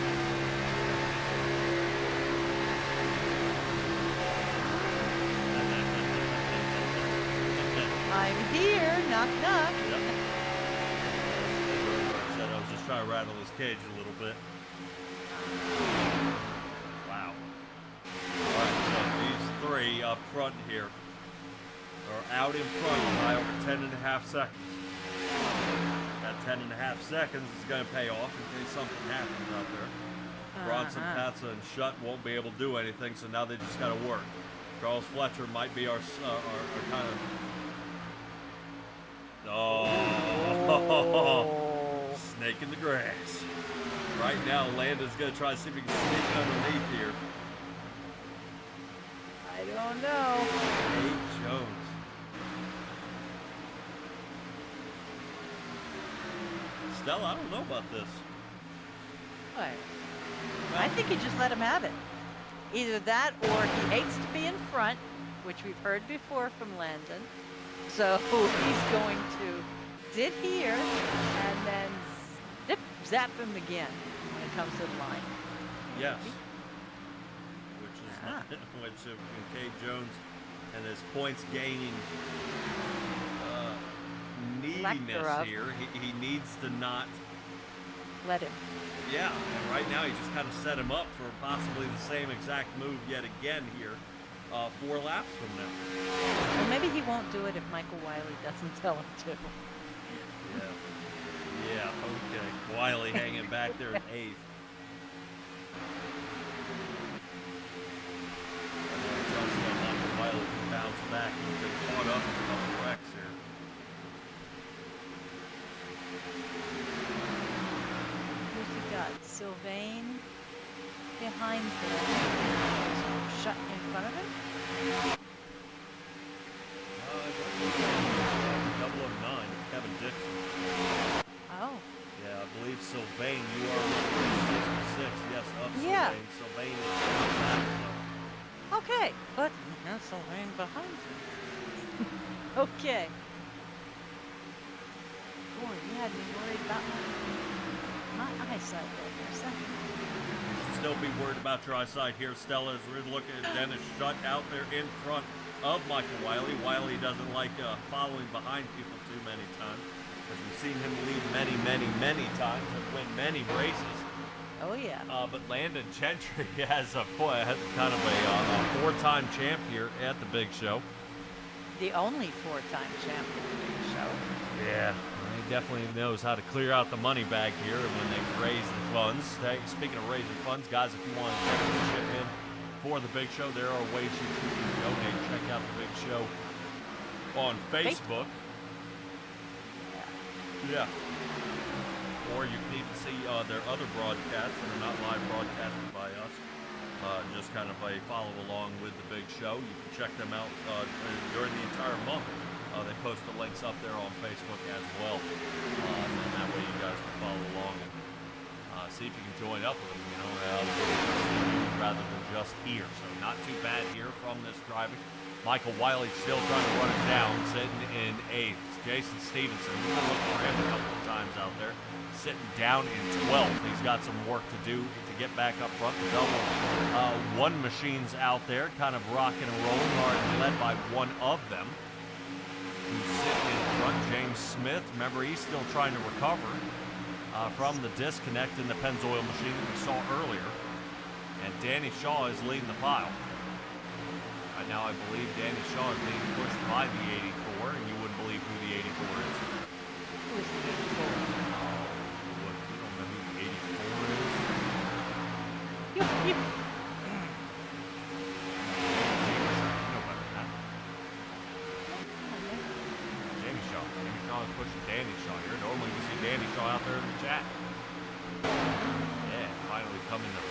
I'm here, knock knock. Yep. I was just trying to rattle his cage a little bit. Wow. Alright, so these 3 up front here are out in front by over 10.5 seconds. That 10.5 seconds is going to pay off in case something happens out there. Bronson, Patsa, and Shutt won't be able to do anything, so now they just got to work. Charles Fletcher might be our kind of... Oh, snake in the grass. Right now, Landon's going to try to see if he can sneak underneath here. I don't know. Cade Jones. Stella, I don't know about this. What? I think he just let him have it. Either that or he hates to be in front, which we've heard before from Landon. So he's going to sit here and then zap him again when it comes to the line. Yes. Which is not, which if Cade Jones and his points gaining neediness here, he needs to not let him. Yeah, and right now he just kind of set him up for possibly the same exact move yet again here. 4 laps from now. Well, maybe he won't do it if Michael Wiley doesn't tell him to. Yeah, okay. Wiley hanging back there in 8th. Michael Wiley can bounce got Sylvain behind him, shut in front of him. 009, Kevin Dixon. Oh, Yeah, I believe Sylvain, you are number 66. Yes, up Yeah. Sylvain. Sylvain is back, though. okay, but Sylvain behind him. Okay. Boy, you had me worried about my eyesight there for a second. Still be worried about your eyesight here, Stella, as we're looking at Dennis Shutt out there in front of Michael Wiley. Wiley doesn't like following behind people too many times, as we've seen him lead many times and win many races. Oh yeah. But Landon Gentry has kind of a four-time champ here at the Big Show. The only four-time champion of the show. Yeah, he definitely knows how to clear out the money bag here when they raise the funds. Hey, speaking of raising funds, guys, if you want to chip in for the Big Show, there are ways you can donate. Check out the Big Show on Facebook. Yeah. Or you can even see their other broadcasts that are not live broadcasted by us. Just kind of a follow along with the Big Show. You can check them out during the entire month. They post the links up there on Facebook as well. And that way you guys can follow along and see if you can join up with them, rather than just here. So not too bad here from this driving. Michael Wiley still trying to run it down, sitting in 8th. Jason Stevenson, we're going to look for him a couple of times out there, sitting down in 12th. He's got some work to do to get back up front. The double one machines out there, kind of rocking and rolling, already led by one of them, who's sitting in front, James Smith. Remember, he's still trying to recover from the disconnect in the Pennzoil machine that we saw earlier. And Danny Shaw is leading the pile. Right now, I believe Danny Shaw is being pushed by the 84, and you wouldn't believe who the 84 is. Who is the 84? What, you don't know who the 84 is? You. You know better than that. Danny Shaw. Danny Shaw is pushing Danny Shaw here. Normally we see Danny Shaw out there in the chat. Yeah, finally coming to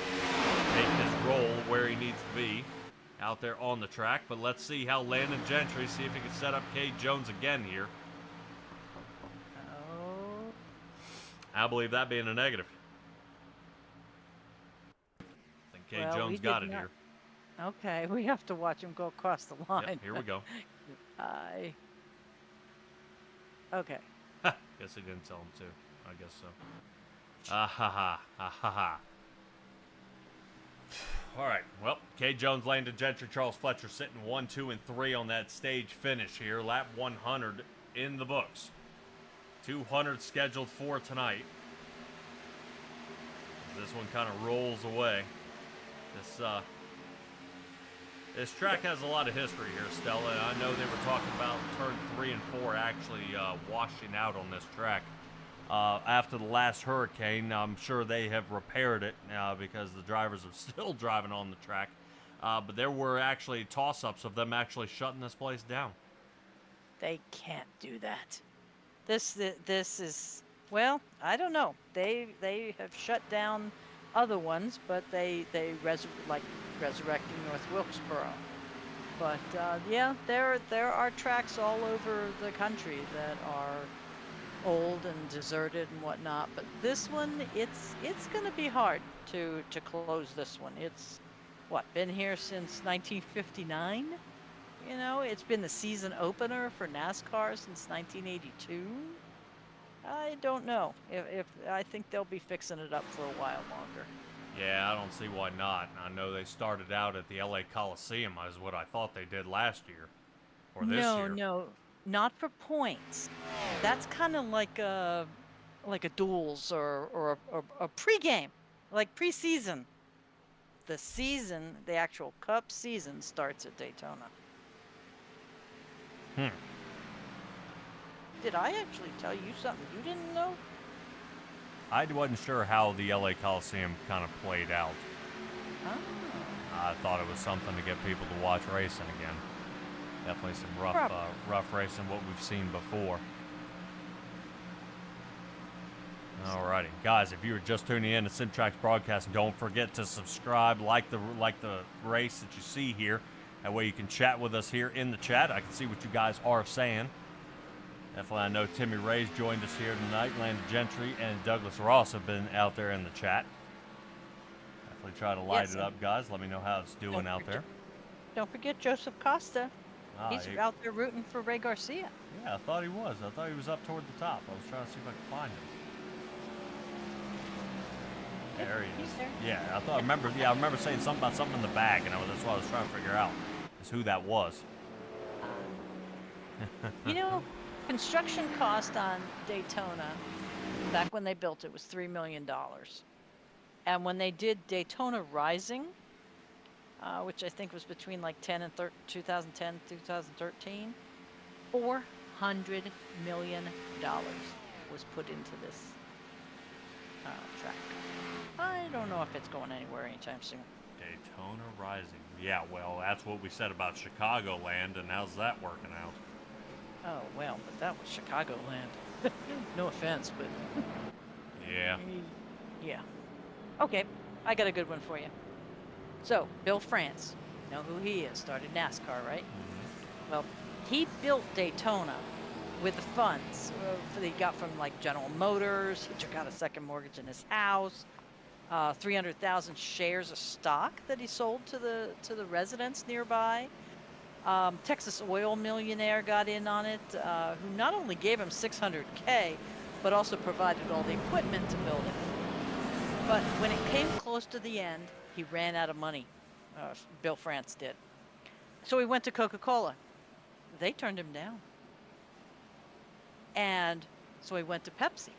take his role where he needs to be out there on the track. But let's see how Landon Gentry, see if he can set up Cade Jones again here. Oh. I believe that being a negative. I think Cade Well, Jones we got did it not- here. Okay, we have to watch him go across the line. Yep, here we go. Okay. Guess he didn't tell him to. I guess so. Ah ha ha. Ah ha ha. All right. Well, Cade Jones, Landon Gentry, Charles Fletcher sitting 1, 2, and 3 on that stage finish here. Lap 100 in the books. 200 scheduled for tonight. This one kind of rolls away. This track has a lot of history here, Stella. I know they were talking about turn 3 and 4 actually washing out on this track. After the last hurricane, I'm sure they have repaired it because the drivers are still driving on the track. But there were actually toss-ups of them actually shutting this place down. They can't do that. This is, well, I don't know. They have shut down other ones, but they resurrecting North Wilkesboro. But yeah, there are tracks all over the country that are old and deserted and whatnot. But this one, it's gonna be hard to close this one. It's been here since 1959. You know, it's been the season opener for NASCAR since 1982. I don't know if I think they'll be fixing it up for a while longer. Yeah, I don't see why not. I know they started out at the LA Coliseum, is what I thought they did last year, or this year. No, not for points. That's kind of like a duels or a pregame, like preseason. The actual Cup season starts at Daytona. Did I actually tell you something you didn't know? I wasn't sure how the LA Coliseum kind of played out. Oh. I thought it was something to get people to watch racing again. Definitely some rough racing, what we've seen before. Alrighty, guys, if you were just tuning in to Simtrax Broadcast, don't forget to subscribe, like the race that you see here. That way you can chat with us here in the chat. I can see what you guys are saying. Definitely, I know Timmy Ray's joined us here tonight. Landon Gentry and Douglas Ross have been out there in the chat. Definitely try to light it up, guys. Let me know how it's doing out there. Don't forget Joseph Costa. He's out there rooting for Ray Garcia. Yeah, I thought he was. I thought he was up toward the top. I was trying to see if I could find him. There he is. He's there. Yeah, I remember saying something about something in the bag, and that's what I was trying to figure out, is who that was. You know, construction cost on Daytona, back when they built it, was $3 million. And when they did Daytona Rising, which I think was between like 2010 2013, $400 million was put into this track. I don't know if it's going anywhere anytime soon. Daytona Rising. Yeah, well, that's what we said about Chicagoland, and how's that working out? Oh, well, but that was Chicagoland. No offense, but... Yeah. Yeah. Okay, I got a good one for you. So, Bill France, you know who he is, started NASCAR, right? Mm-hmm. Well, he built Daytona with the funds that he got from like General Motors. He took out a second mortgage in his house, 300,000 shares of stock that he sold to the residents nearby. Texas oil millionaire got in on it, who not only gave him $600K, but also provided all the equipment to build it. But when it came close to the end, he ran out of money. Bill France did. So he went to Coca-Cola. They turned him down. And so he went to Pepsi.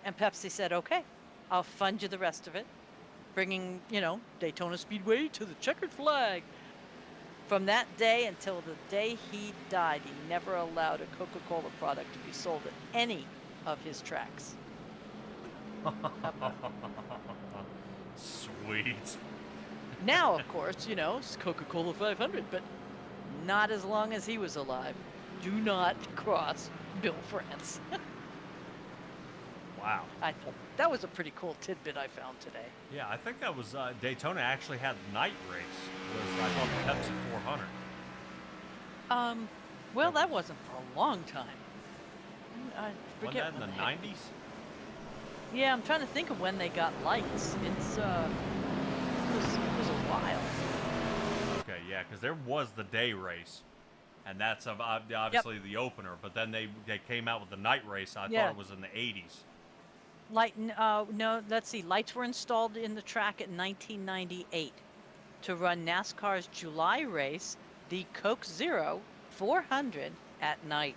And Pepsi said, okay, I'll fund you the rest of it, bringing, Daytona Speedway to the checkered flag. From that day until the day he died, he never allowed a Coca-Cola product to be sold at any of his tracks. Sweet. Now, of course, it's Coca-Cola 500, but not as long as he was alive. Do not cross Bill France. Wow. I thought that was a pretty cool tidbit I found today. Yeah, I think that was Daytona actually had night race. I thought the Pepsi 400. Well, that wasn't for a long time. I forget. Wasn't that in the 90s? Yeah, I'm trying to think of when they got lights. It was a while. Okay, yeah, because there was the day race, and that's obviously the opener. But then they came out with the night race. I thought it was in the 80s. No, let's see. Lights were installed in the track in 1998 to run NASCAR's July race, the Coke Zero 400 at night.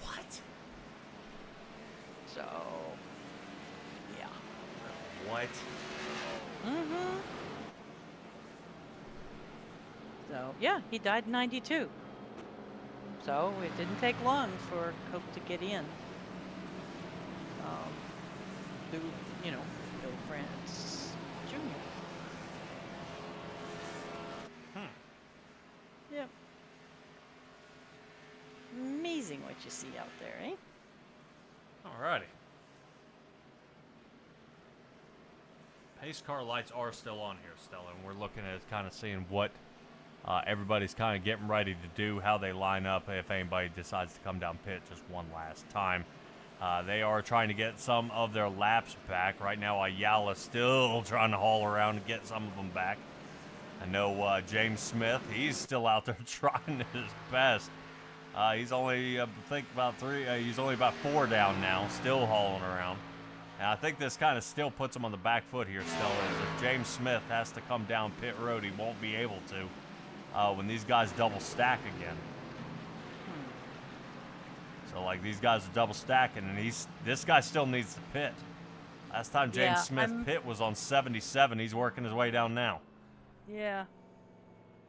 What? So, yeah. What? Mm-hmm. So, yeah, he died in 92. So, it didn't take long for Coke to get in. Through, Bill France Jr. Yep. Amazing what you see out there, eh? Alrighty. Pace car lights are still on here, Stella, and we're looking at kind of seeing what everybody's kind of getting ready to do, how they line up if anybody decides to come down pit just one last time. They are trying to get some of their laps back. Right now, Ayala's still trying to haul around and get some of them back. I know James Smith, he's still out there trying his best. He's only, he's only about 4 down now, still hauling around. And I think this kind of still puts him on the back foot here, Stella. If James Smith has to come down pit road, he won't be able to when these guys double stack again. So, these guys are double stacking, and this guy still needs to pit. Last time James Smith pit was on 77. He's working his way down now. Yeah.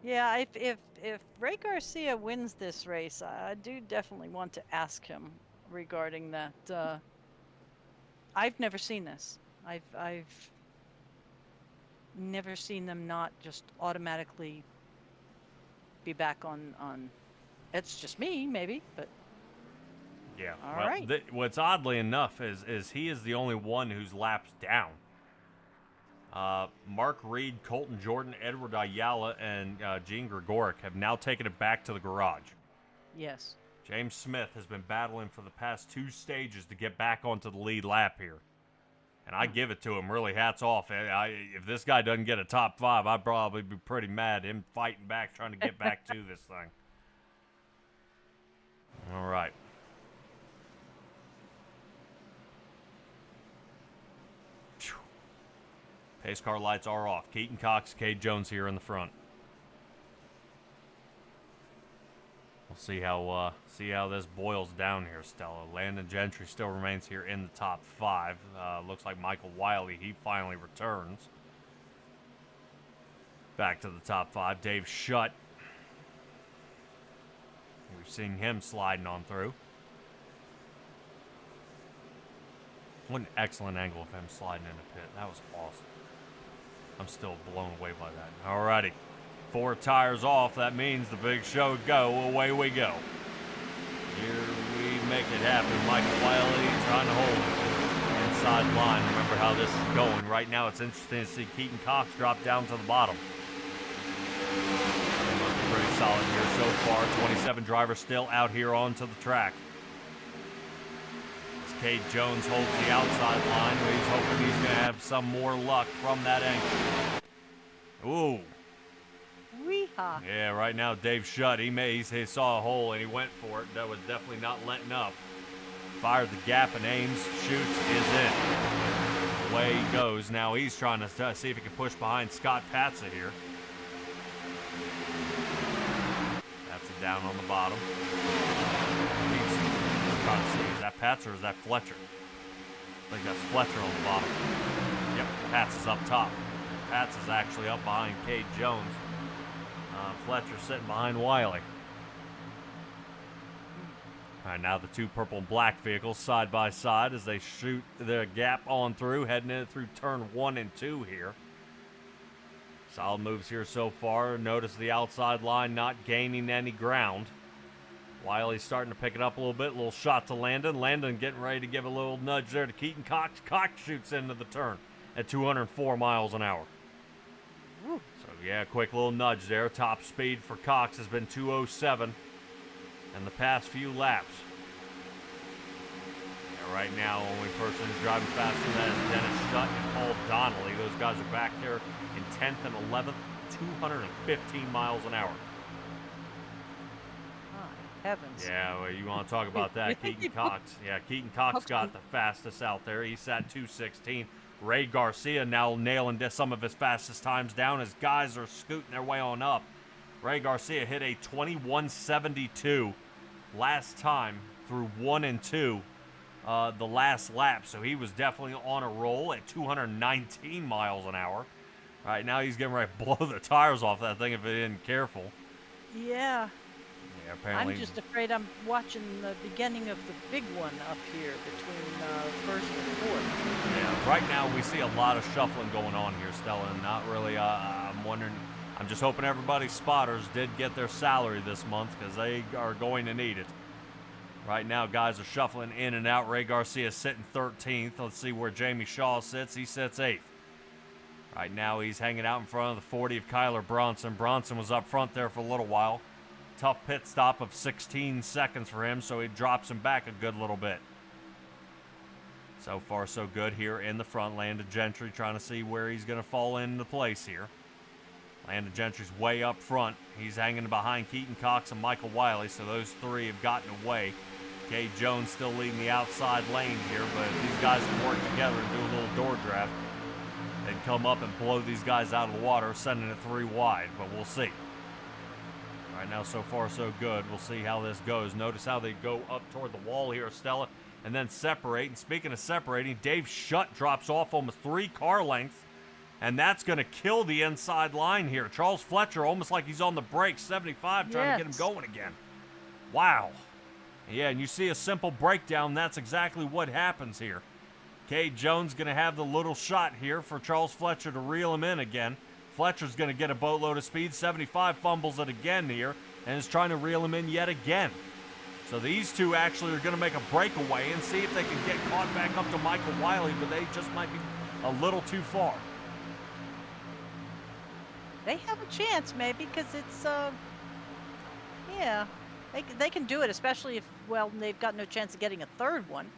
Yeah, if Ray Garcia wins this race, I do definitely want to ask him regarding that. I've never seen this. I've never seen them not just automatically be back on. It's just me, maybe, but Yeah. All well, right. What's oddly enough is he is the only one who's laps down. Mark Reed, Colton Jordan, Edward Ayala, and Gene Gregoric have now taken it back to the garage. Yes. James Smith has been battling for the past 2 stages to get back onto the lead lap here. And I give it to him, really, hats off. If this guy doesn't get a top 5, I'd probably be pretty mad, him fighting back, trying to get back to this thing. All right. Pace car lights are off. Keaton Cox, Cade Jones here in the front. We'll see how this boils down here, Stella. Landon Gentry still remains here in the top 5. Looks like Michael Wiley, he finally returns back to the top 5. Dave Schutt, we've seen him sliding on through. What an excellent angle of him sliding in the pit. That was awesome. I'm still blown away by that. Alrighty. 4 tires off. That means the big show go. Away we go. Here we make it happen. Michael Wiley trying to hold it. Inside line. Remember how this is going. Right now it's interesting to see Keaton Cox drop down to the bottom. Pretty solid here so far. 27 drivers still out here onto the track. Cade Jones holds the outside line, but he's hoping he's going to have some more luck from that angle. Ooh. Weehaw. Yeah, right now Dave Schutt, he saw a hole and he went for it. That was definitely not letting up. Fired the gap and aims, shoots, is in. Away he goes. Now he's trying to see if he can push behind Scott Patsa here. That's it down on the bottom. Trying to see, is that Pats or is that Fletcher? I think that's Fletcher on the bottom. Yep, Pats is up top. Pats is actually up behind Cade Jones. Fletcher sitting behind Wiley. All right, now the 2 purple and black vehicles side by side as they shoot the gap on through, heading in through turn 1 and 2 here. Solid moves here so far. Notice the outside line not gaining any ground. Wiley's starting to pick it up a little bit. A little shot to Landon. Landon getting ready to give a little nudge there to Keaton Cox. Cox shoots into the turn at 204 miles an hour. Woo. So, yeah, quick little nudge there. Top speed for Cox has been 207 in the past few laps. Yeah, right now, only person who's driving faster than that is Dennis Schutt and Paul Donnelly. Those guys are back there in 10th and 11th, 215 miles an hour. Heavens. Yeah, well, you want to talk about that. Keaton Cox. Yeah, Keaton Cox got the fastest out there. He's at 216. Ray Garcia now nailing some of his fastest times down as guys are scooting their way on up. Ray Garcia hit a 21:72 last time through 1 and 2 the last lap. So he was definitely on a roll at 219 miles an hour. Right now he's getting ready to blow the tires off that thing if he isn't careful. Yeah. Yeah, apparently. I'm just afraid I'm watching the beginning of the big one up here between first and fourth. Yeah, right now we see a lot of shuffling going on here, Stella, and not really, I'm wondering, I'm just hoping everybody's spotters did get their salary this month because they are going to need it. Right now, guys are shuffling in and out. Ray Garcia sitting 13th. Let's see where Jamie Shaw sits. He sits 8th. Right now, he's hanging out in front of the 40 of Kyler Bronson. Bronson was up front there for a little while. Tough pit stop of 16 seconds for him, so he drops him back a good little bit. So far, so good here in the front. Landon Gentry trying to see where he's going to fall into place here. Landon Gentry's way up front. He's hanging behind Keaton Cox and Michael Wiley, so those 3 have gotten away. Cade Jones still leading the outside lane here, but if these guys can work together and do a little door draft, they'd come up and blow these guys out of the water, sending it 3 wide, but we'll see. Right now, so far, so good. We'll see how this goes. Notice how they go up toward the wall here, Stella, and then separate. And speaking of separating, Dave Schutt drops off almost 3 car lengths, and that's going to kill the inside line here. Charles Fletcher, almost like he's on the brakes, 75, trying to get him going again. Wow. Yeah, and you see a simple breakdown. That's exactly what happens here. Cade Jones going to have the little shot here for Charles Fletcher to reel him in again. Fletcher's going to get a boatload of speed. 75 fumbles it again here and is trying to reel him in yet again. So these two actually are going to make a breakaway and see if they can get caught back up to Michael Wiley, but they just might be a little too far. They have a chance, maybe, because it's, yeah, they can do it, especially if, well, they've got no chance of getting a third one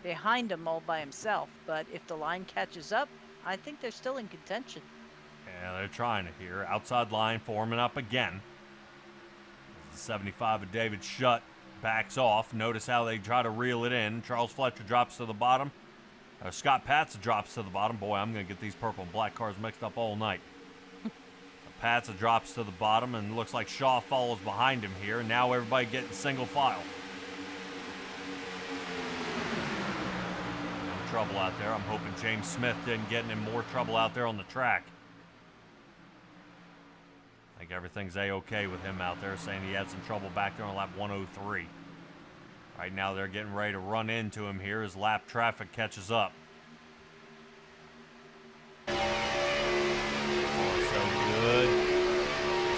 behind him all by himself. But if the line catches up, I think they're still in contention. Yeah, they're trying it here. Outside line forming up again. The 75 of David Shutt backs off. Notice how they try to reel it in. Charles Fletcher drops to the bottom. Scott Patsa drops to the bottom. Boy, I'm going to get these purple and black cars mixed up all night. Patsa drops to the bottom, and looks like Shaw follows behind him here. And now everybody getting single file. No trouble out there. I'm hoping James Smith didn't get in more trouble out there on the track. I think everything's A-okay with him out there, saying he had some trouble back there on lap 103. Right now they're getting ready to run into him here as lap traffic catches up. Oh, so good.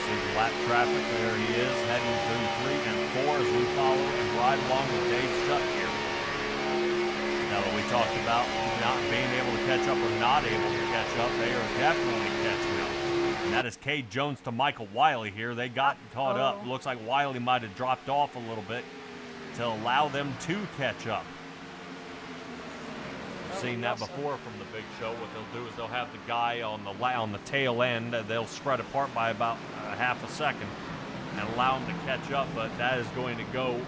See the lap traffic, there he is, heading through 3 and 4 as we follow and ride along with Dave Shutt here. Now that we talked about not being able to catch up or not able to catch up, they are definitely catching up. And that is Cade Jones to Michael Wiley here. They got caught up. Looks like Wiley might have dropped off a little bit to allow them to catch up. We've seen that before from the big show. What they'll do is they'll have the guy on the tail end. They'll spread apart by about half a second and allow him to catch up. But that is going to go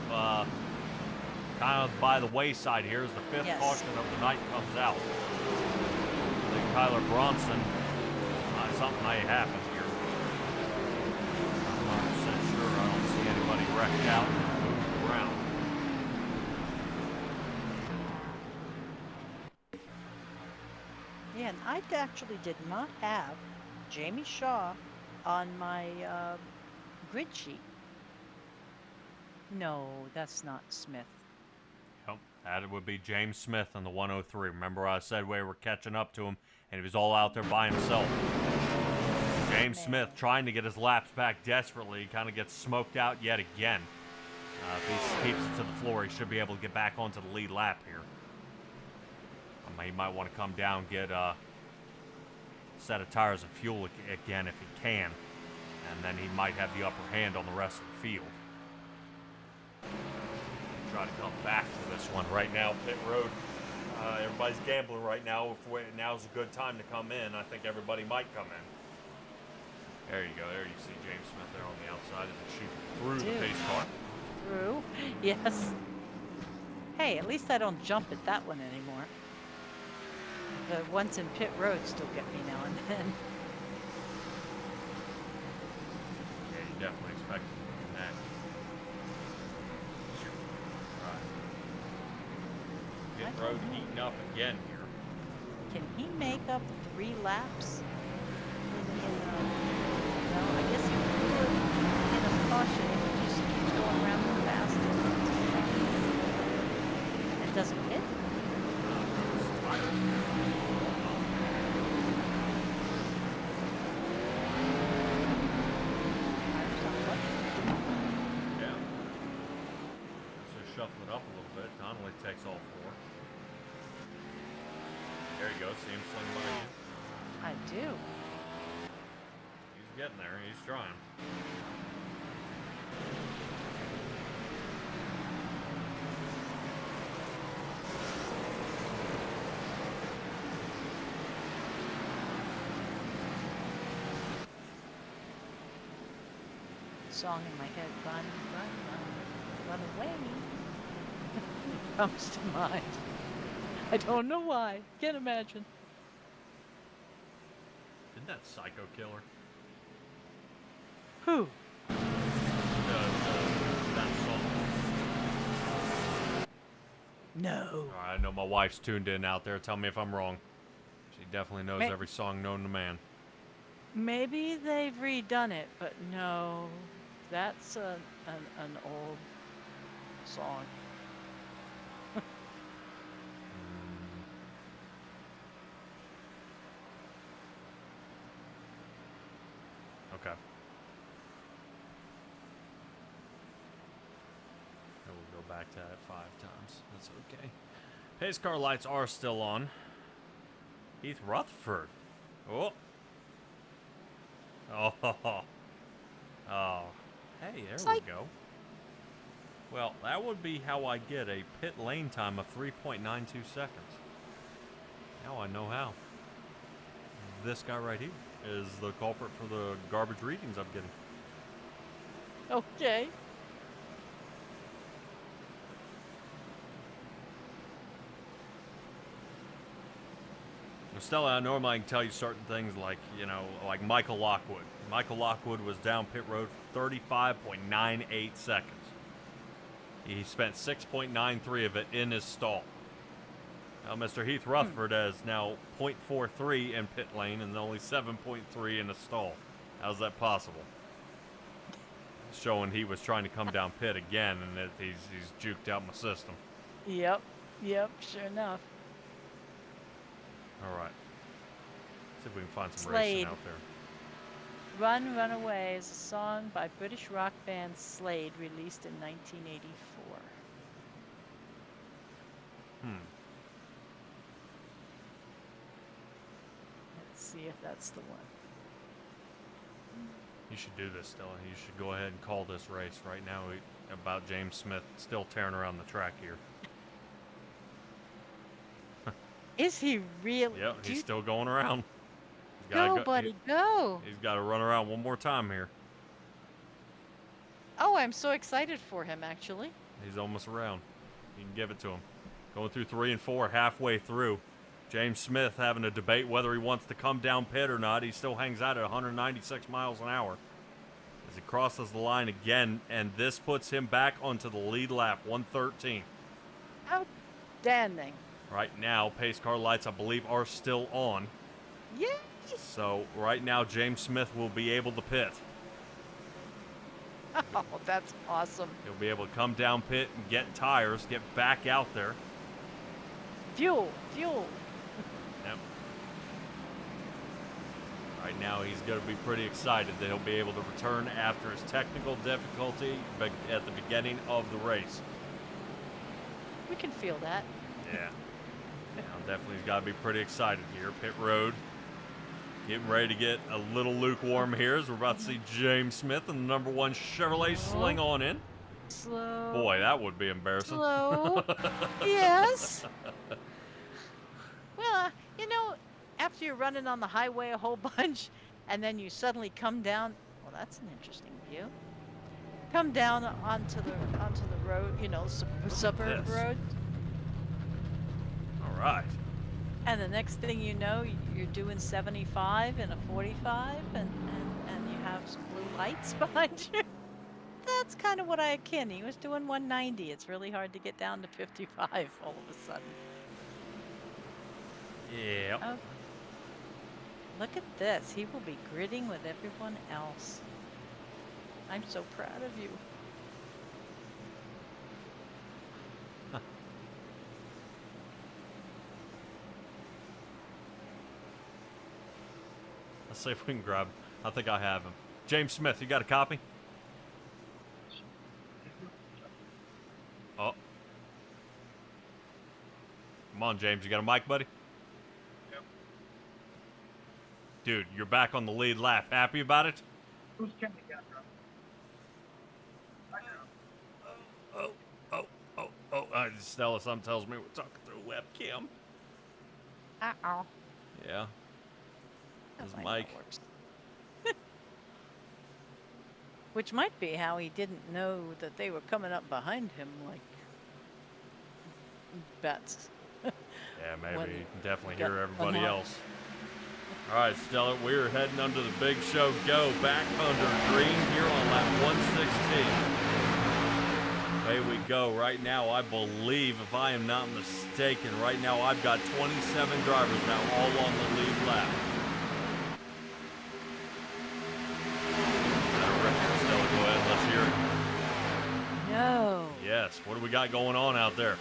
kind of by the wayside here as the fifth caution of the night comes out. I think Tyler Bronson, something might happen here. I'm not 100% sure. I don't see anybody wrecked out and moved around. Yeah, and I actually did not have Jamie Shaw on my grid sheet. No, that's not Smith. Yep, that would be James Smith on the 103. Remember I said we were catching up to him, and he was all out there by himself. James Smith trying to get his laps back desperately, kind of gets smoked out yet again. If he keeps it to the floor, he should be able to get back onto the lead lap here. He might want to come down, get a set of tires and fuel again if he can, and then he might have the upper hand on the rest of the field. Try to come back to this one right now, pit road. Everybody's gambling right now. Now's a good time to come in. I think everybody might come in. There you go. There you see James Smith there on the outside and shooting through the pace car. Through? Yes. Hey, at least I don't jump at that one anymore. The ones in pit road still get me now and then. Yeah, you definitely expect to connect. Right. Pit road heating up again here. Can he make up 3 laps? No, I guess he could in a caution if he just keeps going around real fast and doesn't hit. Yeah. So shuffle it up a little bit. Donnelly takes all 4. There you go. See him sling by you. I do. He's getting there. He's trying. Song in my head, run, run, run, run away. Comes to mind. I don't know why. Can't imagine. Isn't that Psycho Killer? Who? That song. No. All right, I know my wife's tuned in out there. Tell me if I'm wrong. She definitely knows every song known to man. Maybe they've redone it, but no. That's an old song. Okay. We'll go backed at it 5 times. That's okay. Pace car lights are still on. Heath Rutherford. Oh. Oh. Oh. Hey, there we go. Well, that would be how I get a pit lane time of 3.92 seconds. Now I know how. This guy right here is the culprit for the garbage readings I'm getting. Okay. Stella, normally I can tell you certain things like, you know, like Michael Lockwood. Michael Lockwood was down pit road for 35.98 seconds. He spent 6.93 of it in his stall. Now, Mr. Heath Rutherford has now 0.43 in pit lane and only 7.3 in the stall. How's that possible? Showing he was trying to come down pit again, and that he's juked out my system. Yep. Yep. Sure enough. All right. See if we can find some Slade. racing out there. Run, Run Away is a song by British rock band Slade, released in 1984. Let's see if that's the one. You should do this, Stella. You should go ahead and call this race right now about James Smith still tearing around the track here. Is he really? Yep, he's still going around. Go, buddy, go. He's got to run around one more time here. Oh, I'm so excited for him, actually. He's almost around. You can give it to him. Going through 3 and 4, halfway through. James Smith having a debate whether he wants to come down pit or not. He still hangs out at 196 miles an hour as he crosses the line again, and this puts him back onto the lead lap, 113. Outstanding. Right now, pace car lights, I believe, are still on. Yay! So right now, James Smith will be able to pit. Oh, that's awesome. He'll be able to come down pit and get tires, get back out there. Fuel. Yep. Right now, he's going to be pretty excited that he'll be able to return after his technical difficulty at the beginning of the race. We can feel that. Yeah. Definitely he's got to be pretty excited here. Pit road. Getting ready to get a little lukewarm here as we're about to see James Smith and the number 1 Chevrolet sling on in. Slow. Boy, that would be embarrassing. Slow. Yes. Well, you know, after you're running on the highway a whole bunch, and then you suddenly come down. Well, that's an interesting view. Come down onto the road, you know, suburb road. All right. And the next thing you know, you're doing 75 and a 45, and you have some blue lights behind you. That's kind of what I akin. He was doing 190. It's really hard to get down to 55 all of a sudden. Yeah. Oh, look at this. He will be gritting with everyone else. I'm so proud of you. Let's see if we can grab him. I think I have him. James Smith, you got a copy? Oh. Come on, James. You got a mic, buddy? Yep. Dude, you're back on the lead lap. Happy about it? Who's Kenny got, bro? Stella, something tells me we're talking through a webcam. Uh-oh. Yeah. His That's mic. Which might be how he didn't know that they were coming up behind him like bats. Yeah, maybe. When You can definitely got hear everybody unlocked. else. All right, Stella, we're heading under the big show. Go back under green here on lap 116. Away we go. Right now, I believe, if I am not mistaken, right now I've got 27 drivers now all on the lead lap. Stella, go ahead. Let's hear it. No. Yes. What do we got going on out there?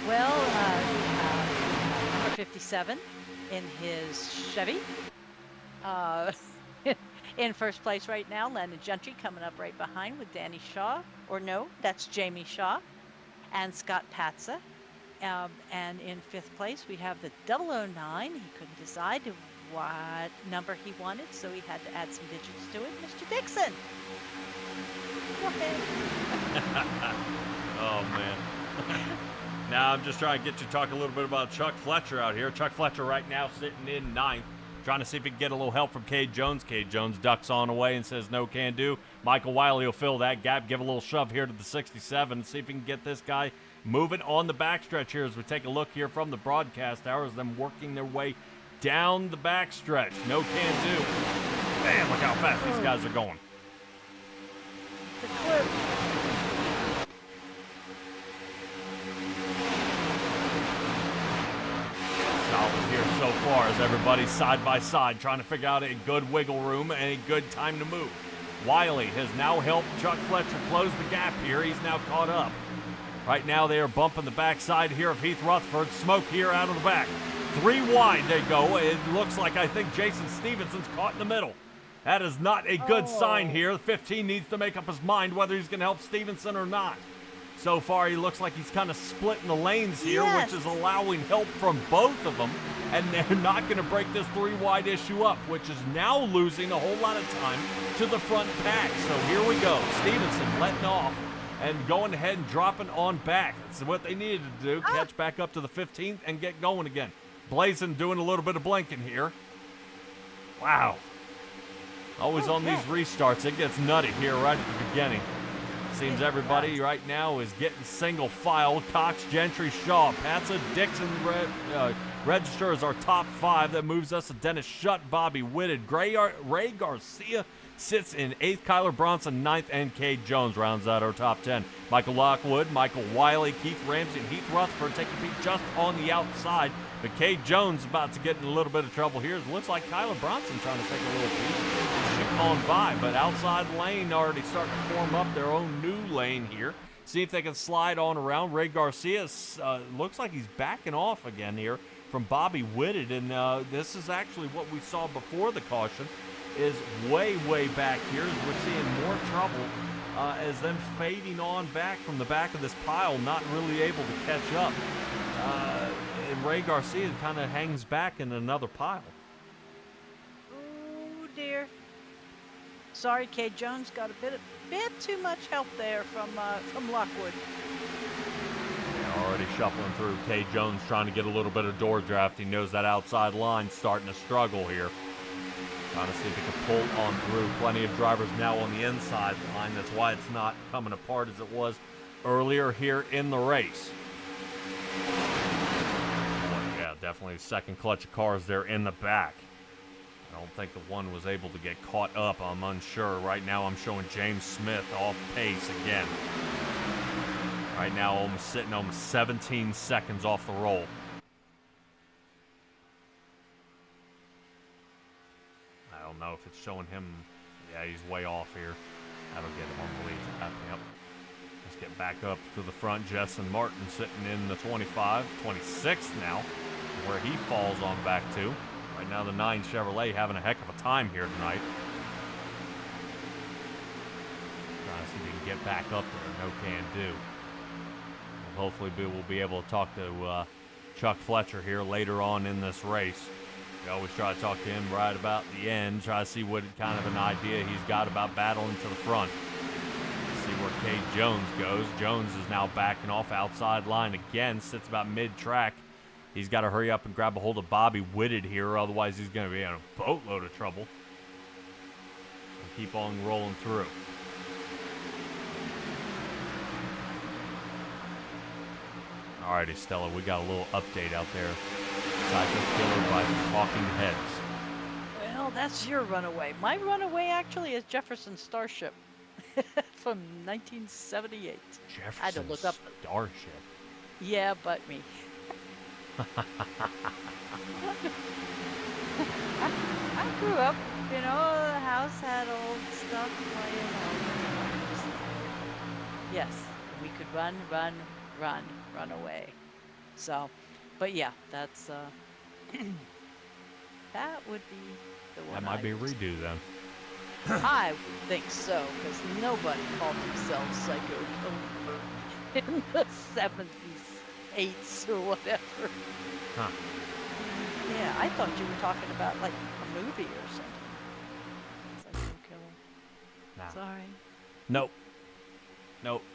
Well, number 57 in his Chevy. In first place right now, Landon Gentry coming up right behind with Danny Shaw. Or no, that's Jamie Shaw. and Scott Patza. And in 5th place, we have the 009. He couldn't decide what number he wanted, so he had to add some digits to it. Mr. Dixon. Go ahead. Oh, man. Now I'm just trying to get you to talk a little bit about Chuck Fletcher out here. Chuck Fletcher right now sitting in 9th. Trying to see if he can get a little help from Cade Jones. Cade Jones ducks on away and says no can do. Michael Wiley will fill that gap, give a little shove here to the 67 and see if he can get this guy moving on the backstretch here as we take a look here from the broadcast hours, them working their way down the backstretch. No can do. Man, look how fast these guys are going. It's a clip. Solid here so far as everybody's side by side trying to figure out a good wiggle room and a good time to move. Wiley has now helped Chuck Fletcher close the gap here. He's now caught up. Right now they are bumping the backside here of Heath Rutherford. Smoke here out of the back. 3 wide they go. It looks like I think Jason Stevenson's caught in the middle. That is not a good sign here. 15 needs to make up his mind whether he's going to help Stevenson or not. So far, he looks like he's kind of splitting the lanes here, Yes. which is allowing help from both of them. And they're not going to break this 3 wide issue up, which is now losing a whole lot of time to the front pack. So here we go. Stevenson letting off and going ahead and dropping on back. That's what they needed to do. Catch back up to the 15th and get going again. Blazin doing a little bit of blinking here. Wow. Always on these restarts, it gets nutty here right at the beginning. Seems everybody right now is getting single file. Cox, Gentry, Shaw, Patza, Dixon register as our top 5. That moves us to Dennis Shutt, Bobby Whitted, Ray Garcia sits in 8th, Kyler Bronson 9th, and Cade Jones rounds out our top 10. Michael Lockwood, Michael Wiley, Keith Ramsey, and Heath Rutherford take a peek just on the outside. But Cade Jones about to get in a little bit of trouble here. It looks like Kyler Bronson trying to take a little peek. Shoot on by, but outside lane already starting to form up their own new lane here. See if they can slide on around. Ray Garcia looks like he's backing off again here from Bobby Whitted, and this is actually what we saw before the caution, is way back here as we're seeing more trouble as them fading on back from the back of this pile, not really able to catch up. And Ray Garcia kind of hangs back in another pile. Oh, dear. Sorry, Cade Jones got a bit too much help there from Lockwood. Yeah, already shuffling through. Cade Jones trying to get a little bit of door draft. He knows that outside line starting to struggle here. Trying to see if he can pull on through. Plenty of drivers now on the inside line. That's why it's not coming apart as it was earlier here in the race. Well, yeah, definitely second clutch of cars there in the back. I don't think the one was able to get caught up. I'm unsure. Right now I'm showing James Smith off pace again. Right now almost sitting almost 17 seconds off the roll. I don't know if it's showing him. Yeah, he's way off here. That'll get him on the lead. Yep. Let's get back up to the front. Justin Martin sitting in the 25, 26 now, where he falls on back to. Right now the 9 Chevrolet having a heck of a time here tonight. Trying to see if he can get back up there. No can do. Well, hopefully we'll be able to talk to Chuck Fletcher here later on in this race. We always try to talk to him right about the end, try to see what kind of an idea he's got about battling to the front. See where Cade Jones goes. Jones is now backing off outside line again, sits about mid-track. He's got to hurry up and grab a hold of Bobby Whitted here, otherwise he's going to be in a boatload of trouble. And keep on rolling through. Alrighty, Stella, we got a little update out there. Psycho Killer by Talking Heads. Well, that's your runaway. My runaway actually is Jefferson Starship from 1978. Jefferson I had to look up. Starship. Yeah, but me. I grew up, you know, the house had old stuff playing all the time. Yes, we could run away. So, but yeah, that's that would be the one. That might be a redo then. I think so, because nobody called themselves Psycho Killer. in the 78s or whatever. Huh. Yeah, I thought you were talking about like a movie or something. Psycho killer. Nah. Sorry. Nope.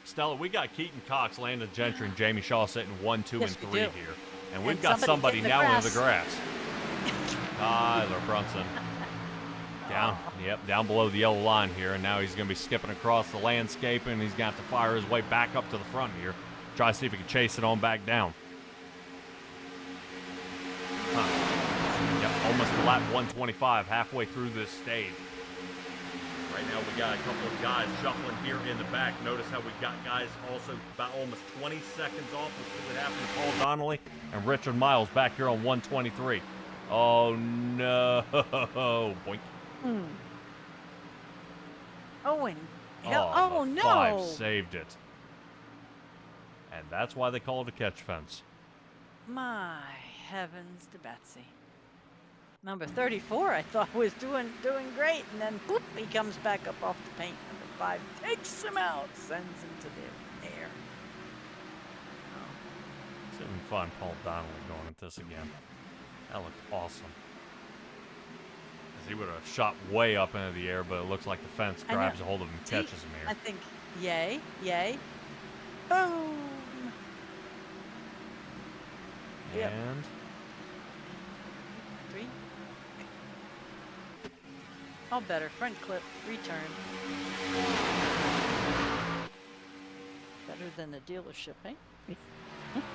Stella, we got Keaton Cox, Landon Gentry, and Jamie Shaw sitting 1, 2, Yes, and we 3 do. here. And we've And got somebody somebody in the now in the grass. grass. Tyler Brunson. Down below the yellow line here, and now he's going to be skipping across the landscape, and he's going to have to fire his way back up to the front here. Try to see if he can chase it on back down. Yep, almost to lap 125, halfway through this stage. Right now we got a couple of guys shuffling here in the back. Notice how we got guys also about almost 20 seconds off. Let's see what happened to Paul Donnelly and Richard Miles back here on 123. Oh no! Boink. Owen. Oh, Oh the no! 5 saved it. And that's why they call it a catch fence. My heavens to Betsy. Number 34, I thought was doing great, and then whoop, he comes back up off the paint. Number 5 takes him out, sends him to the air. It's even fun, Paul Donnelly going at this again. That looked awesome. As he would have shot way up into the air, but it looks like the fence I know. grabs a hold of him and See, catches him I here. think, yay, boom. Yep. And 3. All better. Front clip. Return. Better than the dealership, eh?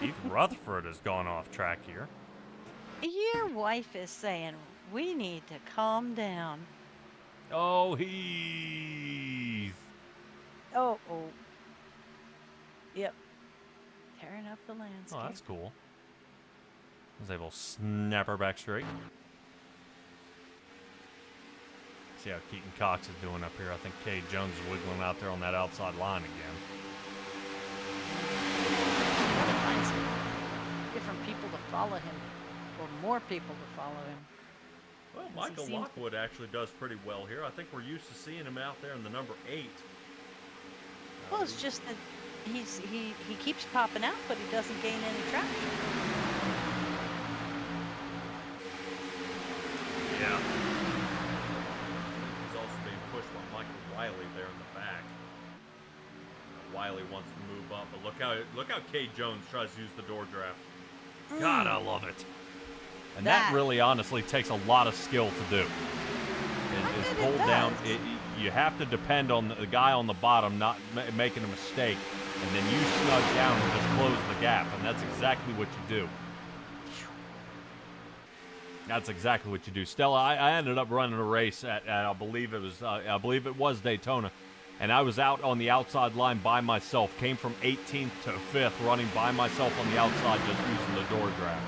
Keith Rutherford has gone off track here. Your wife is saying we need to calm down. Oh, Heath. Oh. Yep. Tearing up the landscape. Oh, that's cool. Was able to snap her back straight. See how Keaton Cox is doing up here. I think Kay Jones is wiggling out there on that outside line again. Gotta find some different people to follow him, or more people to follow him. Well, he Michael seems- Lockwood actually does pretty well here. I think we're used to seeing him out there in the number 8. Well, it's just that he keeps popping out, but he doesn't gain any traction. Yeah. He's also being pushed by Michael Wiley there in the back. Wiley wants to move up, but look how Kay Jones tries to use the door draft. God, I love it. And that really honestly takes a lot of skill to do. It's bet it pulled down. does. You have to depend on the guy on the bottom not making a mistake, and then you snug down and just close the gap, and that's exactly what you do. That's exactly what you do. Stella, I ended up running a race at I believe it was Daytona, and I was out on the outside line by myself. Came from 18th to 5th, running by myself on the outside, just using the door draft.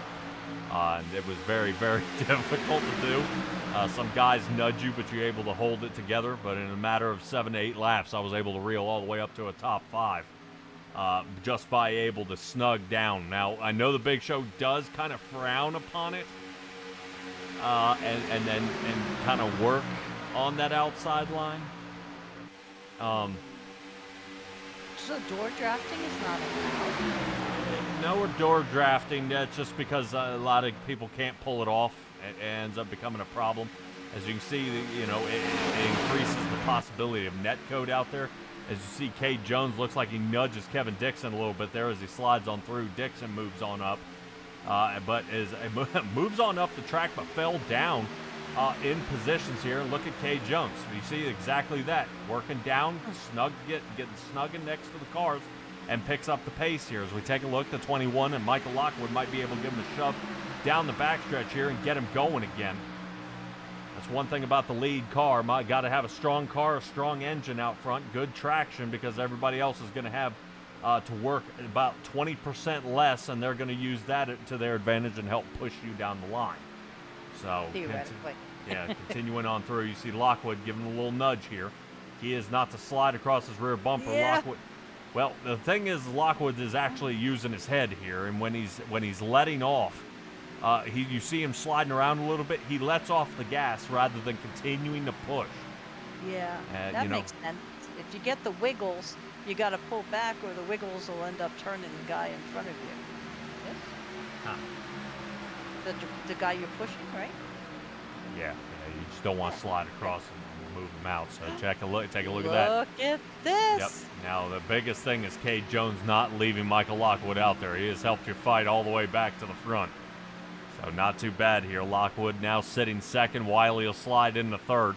And it was very, very difficult to do. Some guys nudge you, but you're able to hold it together. But in a matter of 7 to 8 laps, I was able to reel all the way up to a top 5. Just by able to snug down. Now, I know the Big Show does kind of frown upon it. And kind of work on that outside line. So door drafting is not allowed. No door drafting. That's just because a lot of people can't pull it off. It ends up becoming a problem. As you can see, it increases the possibility of net code out there. As you see, Kay Jones looks like he nudges Kevin Dixon a little bit there as he slides on through. Dixon moves on up. But moves on up the track, but fell down in positions here. And look at Kay Jones. You see exactly that. Working down, getting snug in next to the cars, and picks up the pace here. As we take a look, the 21, and Michael Lockwood might be able to give him a shove down the backstretch here and get him going again. That's one thing about the lead car. Got to have a strong car, a strong engine out front, good traction, because everybody else is going to have to work about 20% less, and they're going to use that to their advantage and help push you down the line. So, Theoretically. continuing on through, you see Lockwood giving a little nudge here. He is not to slide across his rear bumper. Yeah. Lockwood. Well, the thing is, Lockwood is actually using his head here, and when he's letting off, you see him sliding around a little bit. He lets off the gas rather than continuing to push. Yeah, that that makes sense. If you get the wiggles, You got to pull back, or the wiggles will end up turning the guy in front of you. Yes. Huh. The guy you're pushing, right? Yeah, you just don't want to slide across and move them out. So take a look at that. Look at this. Yep. Now the biggest thing is Cade Jones not leaving Michael Lockwood out there. He has helped you fight all the way back to the front. So not too bad here. Lockwood now sitting second. Wiley will slide into third.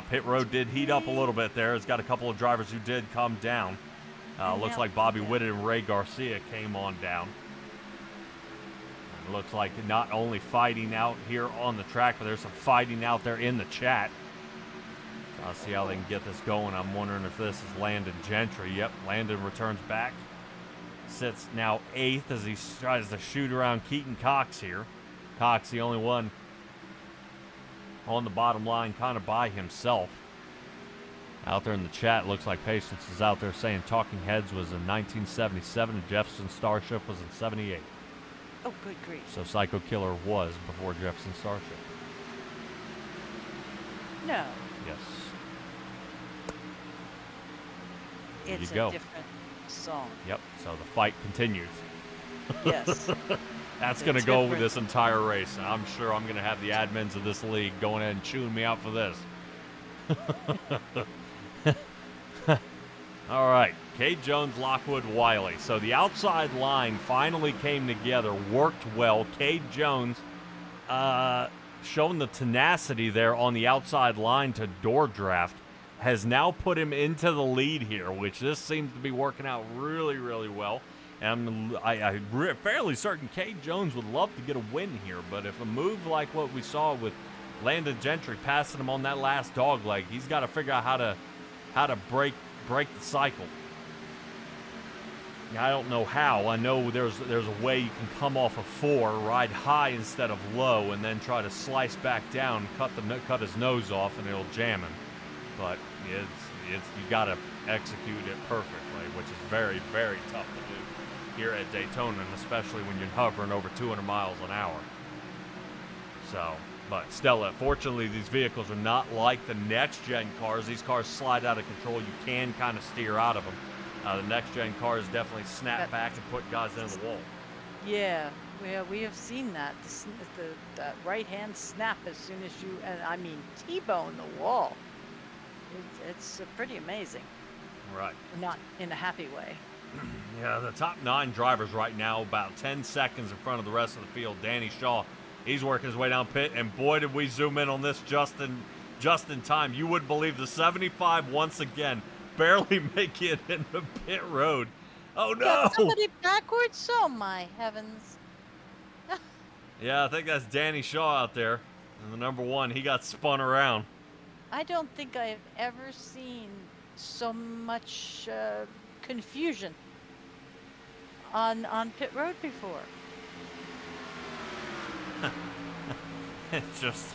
Pit road did heat up a little bit there. It's got a couple of drivers who did come down. Looks like Bobby Whitted and Ray Garcia came on down. It looks like not only fighting out here on the track, but there's some fighting out there in the chat. I'll see how they can get this going. I'm wondering if this is Landon Gentry. Yep, Landon returns back. Sits now 8th as he tries to shoot around Keaton Cox here. Cox, the only one on the bottom line, kind of by himself. Out there in the chat, looks like Patience is out there saying Talking Heads was in 1977 and Jefferson Starship was in 78. Oh, good grief. So Psycho Killer was before Jefferson Starship. No. Yes. It's you go. a different song. Yep. So the fight continues. Yes. That's going to go with this entire race. And I'm sure I'm going to have the admins of this league going ahead and chewing me out for this. All right. Cade Jones, Lockwood, Wiley. So the outside line finally came together, worked well. Cade Jones showing the tenacity there on the outside line to door draft has now put him into the lead here, which this seems to be working out really, really well. And I'm fairly certain Cade Jones would love to get a win here, but if a move like what we saw with Landon Gentry passing him on that last dog leg, he's got to figure out how to break the cycle. I don't know how. I know there's a way you can come off a 4, ride high instead of low, and then try to slice back down, cut his nose off, and it'll jam him. But you got to execute it perfectly, which is very, very tough to do here at Daytona, and especially when you're hovering over 200 miles an hour. So, but still, fortunately, these vehicles are not like the next-gen cars. These cars slide out of control. You can kind of steer out of them. The next-gen cars definitely snap back and put guys into the wall. Yeah, we have seen that. The right-hand snap as soon as you, and I mean T-bone the wall. It's pretty amazing. Right. Not in a happy way. Yeah, the top 9 drivers right now, about 10 seconds in front of the rest of the field. Danny Shaw, he's working his way down pit, and boy, did we zoom in on this just in time. You wouldn't believe the 75 once again, barely making it in the pit road. Oh, no! Got somebody backwards? Oh, my heavens. Yeah, I think that's Danny Shaw out there. And the number 1, he got spun around. I don't think I've ever seen so much confusion on pit road before. It's just,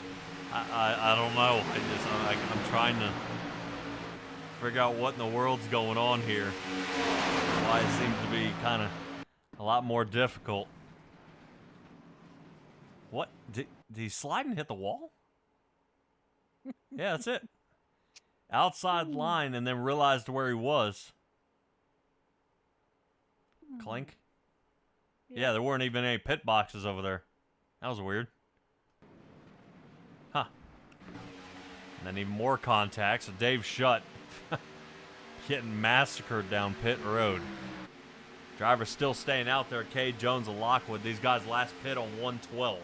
I don't know. I'm trying to figure out what in the world's going on here. Why it seems to be kind of a lot more difficult. What? Did he slide and hit the wall? Yeah, that's it. Outside line and then realized where he was. Clink. Yeah, there weren't even any pit boxes over there. That was weird. Huh. And then even more contact. So Dave Shutt getting massacred down pit road. Driver's still staying out there. Cade Jones and Lockwood. These guys last pit on 112.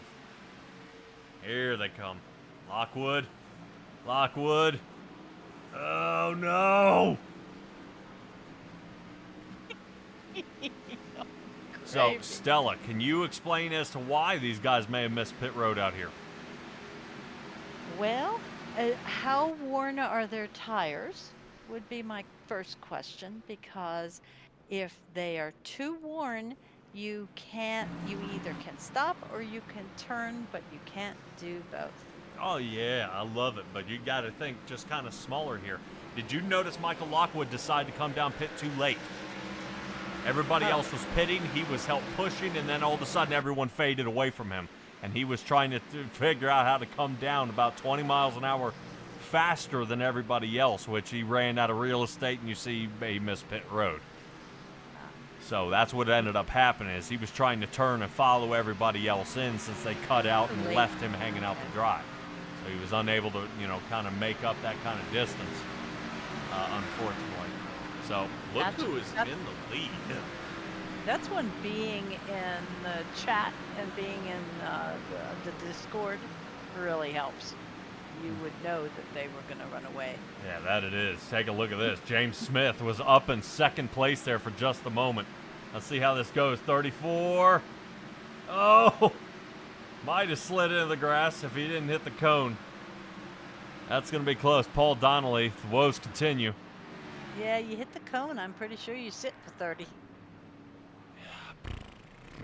Here they come. Lockwood. Lockwood. Oh, no. So, Stella, can you explain as to why these guys may have missed pit road out here? Well, how worn are their tires would be my first question, because if they are too worn, you either can stop or you can turn, but you can't do both. Oh, yeah, I love it, but you got to think just kind of smaller here. Did you notice Michael Lockwood decide to come down pit too late? Everybody else was pitting, he was help pushing, and then all of a sudden everyone faded away from him. And he was trying to figure out how to come down about 20 miles an hour faster than everybody else, which he ran out of real estate, and you see he missed pit road. So that's what ended up happening is he was trying to turn and follow everybody else in since they cut out and left him hanging out the drive. So he was unable to, kind of make up that kind of distance, unfortunately. So look who is in the lead. That's when being in the chat and being in the Discord really helps. You would know that they were going to run away. Yeah, that it is. Take a look at this. James Smith was up in second place there for just a moment. Let's see how this goes. 34. Oh! Might have slid into the grass if he didn't hit the cone. That's going to be close. Paul Donnelly, the woes continue. Yeah, you hit the cone. I'm pretty sure you sit for 30.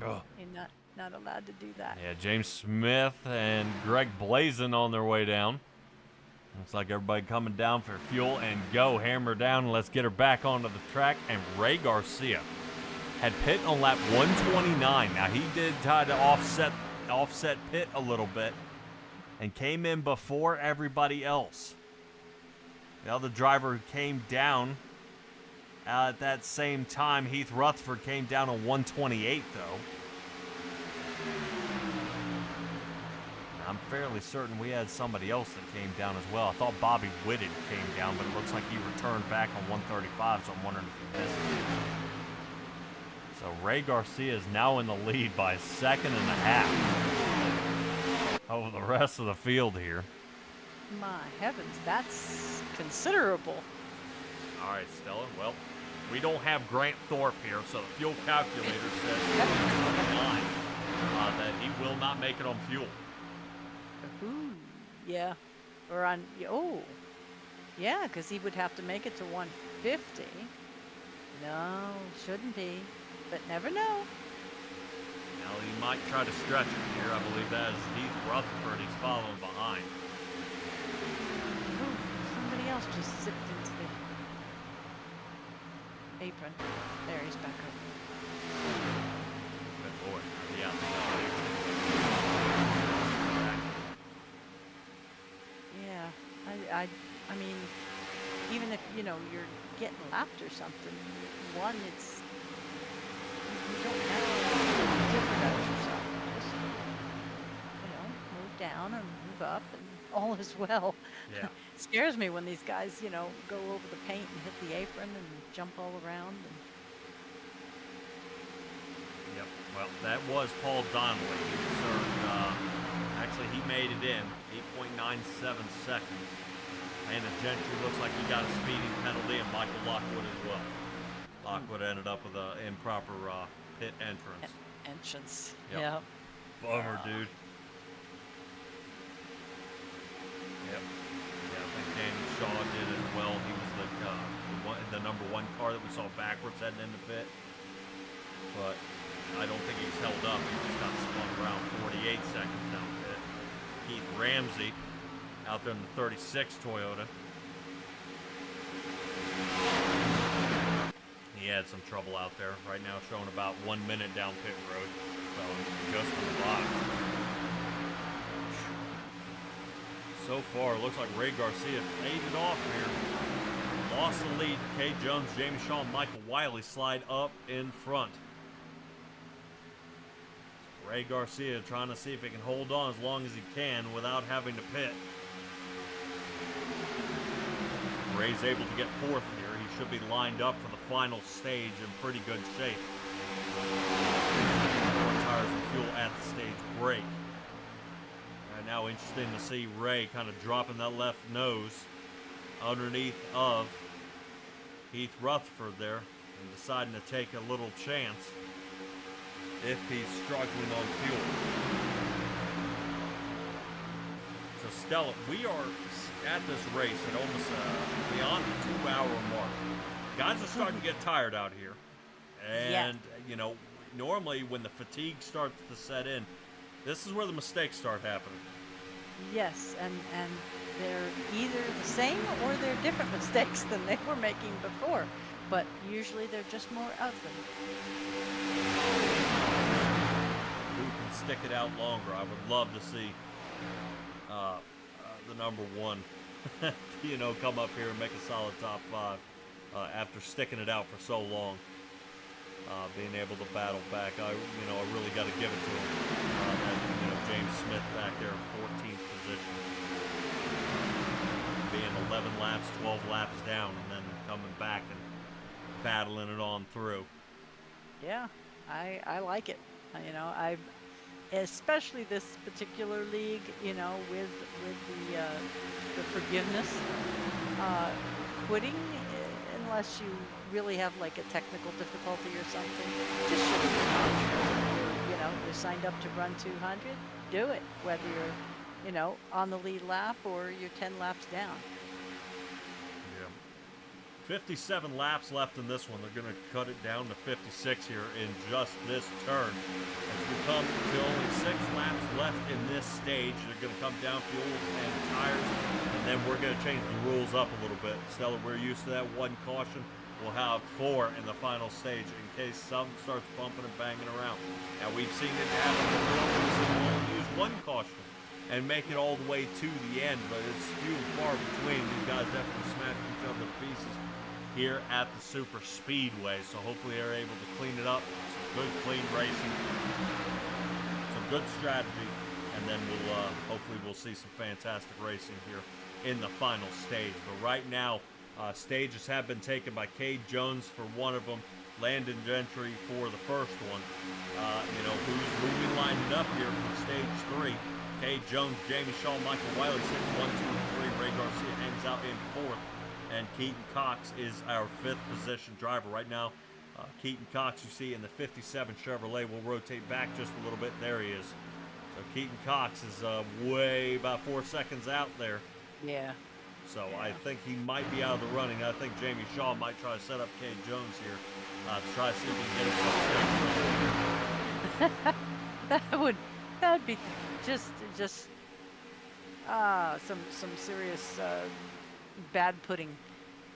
Oh. You're not allowed to do that. Yeah, James Smith and Greg Blazin on their way down. Looks like everybody coming down for fuel and go. Hammer down and let's get her back onto the track. And Ray Garcia had pit on lap 129. Now he did try to offset pit a little bit and came in before everybody else. The other driver came down at that same time. Heath Rutherford came down on 128 though. I'm fairly certain we had somebody else that came down as well. I thought Bobby Whitted came down, but it looks like he returned back on 135, so I'm wondering if he missed it. So Ray Garcia is now in the lead by a second and a half over the rest of the field here. My heavens, that's considerable. All right, Stella. Well, we don't have Grant Thorpe here, so the fuel calculator says 29 that he will not make it on fuel. Ooh, yeah. Or on, oh. Yeah, because he would have to make it to 150. No, shouldn't be. But never know. Now he might try to stretch it here. I believe that is Heath Rutherford. He's following behind. Ooh, somebody else just zipped into the apron. There, he's back up. Good boy. Yeah. Yeah, I mean, even if, you're getting lapped or something, one, it's, you don't have to jeopardize yourself. Just, move down and move up and all is well. Yeah. It scares me when these guys, go over the paint and hit the apron and jump all around. Yep. Well, that was Paul Donnelly. Actually, he made it in 8.97 seconds. And Gentry looks like he got a speeding penalty, and Michael Lockwood as well. Lockwood ended up with an improper pit entrance. Entrance. Yep. Yeah. Bummer, dude. Yep. Yeah, I think Danny Shaw did as well. He was the number one car that we saw backwards heading into pit. But I don't think he's held up. He just got spun around 48 seconds down pit. Keith Ramsey out there in the 36 Toyota. He had some trouble out there. Right now showing about 1 minute down pit road. So just on the box. So far, it looks like Ray Garcia faded off here. Lost the lead. Kay Jones, Jamie Shaw, and Michael Wiley slide up in front. Ray Garcia trying to see if he can hold on as long as he can without having to pit. Ray's able to get fourth here. He should be lined up for the final stage in pretty good shape. 4 tires of fuel at the stage break. Right now, interesting to see Ray kind of dropping that left nose underneath of Heath Rutherford there and deciding to take a little chance if he's struggling on fuel. So Stella, we are at this race at almost beyond the 2-hour mark. Guys are starting to get tired out here. And, normally when the fatigue starts to set in, this is where the mistakes start happening. Yes, and they're either the same or they're different mistakes than they were making before. But usually they're just more of them. Who can stick it out longer? I would love to see the number one you know, come up here and make a solid top 5 after sticking it out for so long. Being able to battle back, I really got to give it to him. James Smith back there, 14th position, being 11 laps, 12 laps down, and then coming back and battling it on through. Yeah, I like it. I especially this particular league, with the forgiveness, quitting unless you really have like a technical difficulty or something, just shouldn't be an option. You're signed up to run 200, do it, whether you're, on the lead lap or you're 10 laps down. 57 laps left in this one. They're going to cut it down to 56 here in just this turn. As we come to only 6 laps left in this stage, they're going to come down fuels and tires, and then we're going to change the rules up a little bit. Instead of we're used to that 1 caution, we'll have 4 in the final stage in case something starts bumping and banging around. Now, we've seen it happen before. We've seen them only use 1 caution and make it all the way to the end, but it's few and far between. These guys definitely smash each other to pieces here at the Super Speedway, so hopefully they're able to clean it up. Some good, clean racing, some good strategy, and then hopefully we'll see some fantastic racing here in the final stage. But right now, stages have been taken by Cade Jones for one of them, Landon Gentry for the first one. Who's we lining up here for stage 3? Cade Jones, Jamie Shaw, Michael Wiley sitting 1, 2, and 3. Ray Garcia hangs out in 4th. And Keaton Cox is our 5th position driver right now. Keaton Cox, you see in the 57 Chevrolet, will rotate back just a little bit. There he is. So Keaton Cox is way about 4 seconds out there. Yeah. So yeah. I think he might be out of the running. I think Jamie Shaw might try to set up Cade Jones here to try to see if he can get himself. That'd be just some serious bad pudding.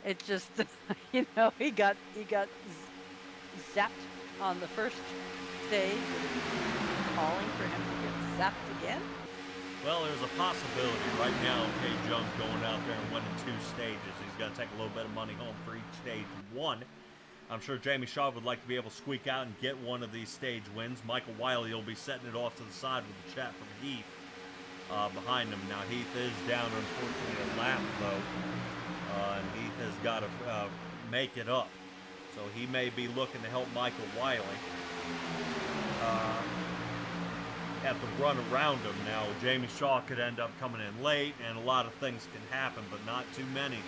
It just he got zapped on the first stage, calling for him to get zapped again. Well, there's a possibility right now. Cade Jones going out there and winning 2 stages. He's got to take a little bit of money home for each stage 1. I'm sure Jamie Shaw would like to be able to squeak out and get one of these stage wins. Michael Wiley will be setting it off to the side with the chat from Heath behind him. Now, Heath is down, unfortunately, a lap, though. And Heath has got to make it up. So he may be looking to help Michael Wiley. Have to run around him. Now, Jamie Shaw could end up coming in late, and a lot of things can happen, but not too many.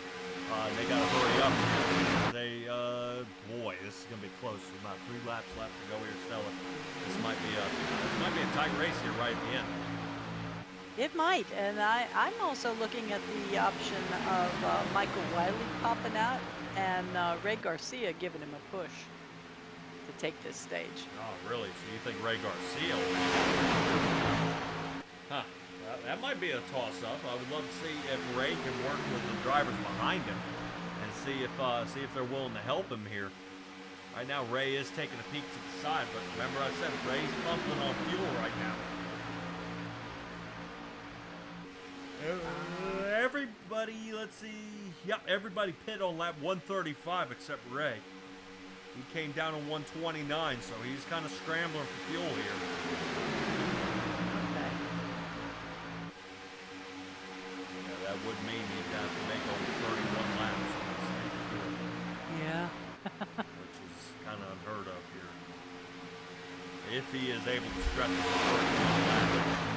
They got to hurry up. Boy, this is going to be close. About 3 laps left to go here, Stella. This might be a tight race here right at the end. It might, and I'm also looking at the option of Michael Wiley popping out and Ray Garcia giving him a push to take this stage. Oh, really? So you think Ray Garcia will be? Huh. That might be a toss-up. I would love to see if Ray can work with the drivers behind him and see if they're willing to help him here. Right now, Ray is taking a peek to the side, but remember I said Ray's pumping on fuel right now. Everybody, let's see. Yep, everybody pit on lap 135 except Ray. He came down on 129, so he's kind of scrambling for fuel here. Okay. Yeah, that would mean he'd have to make over 31 laps on this thing. Yeah. Which is kind of unheard of here. If he is able to stretch it to 31 laps,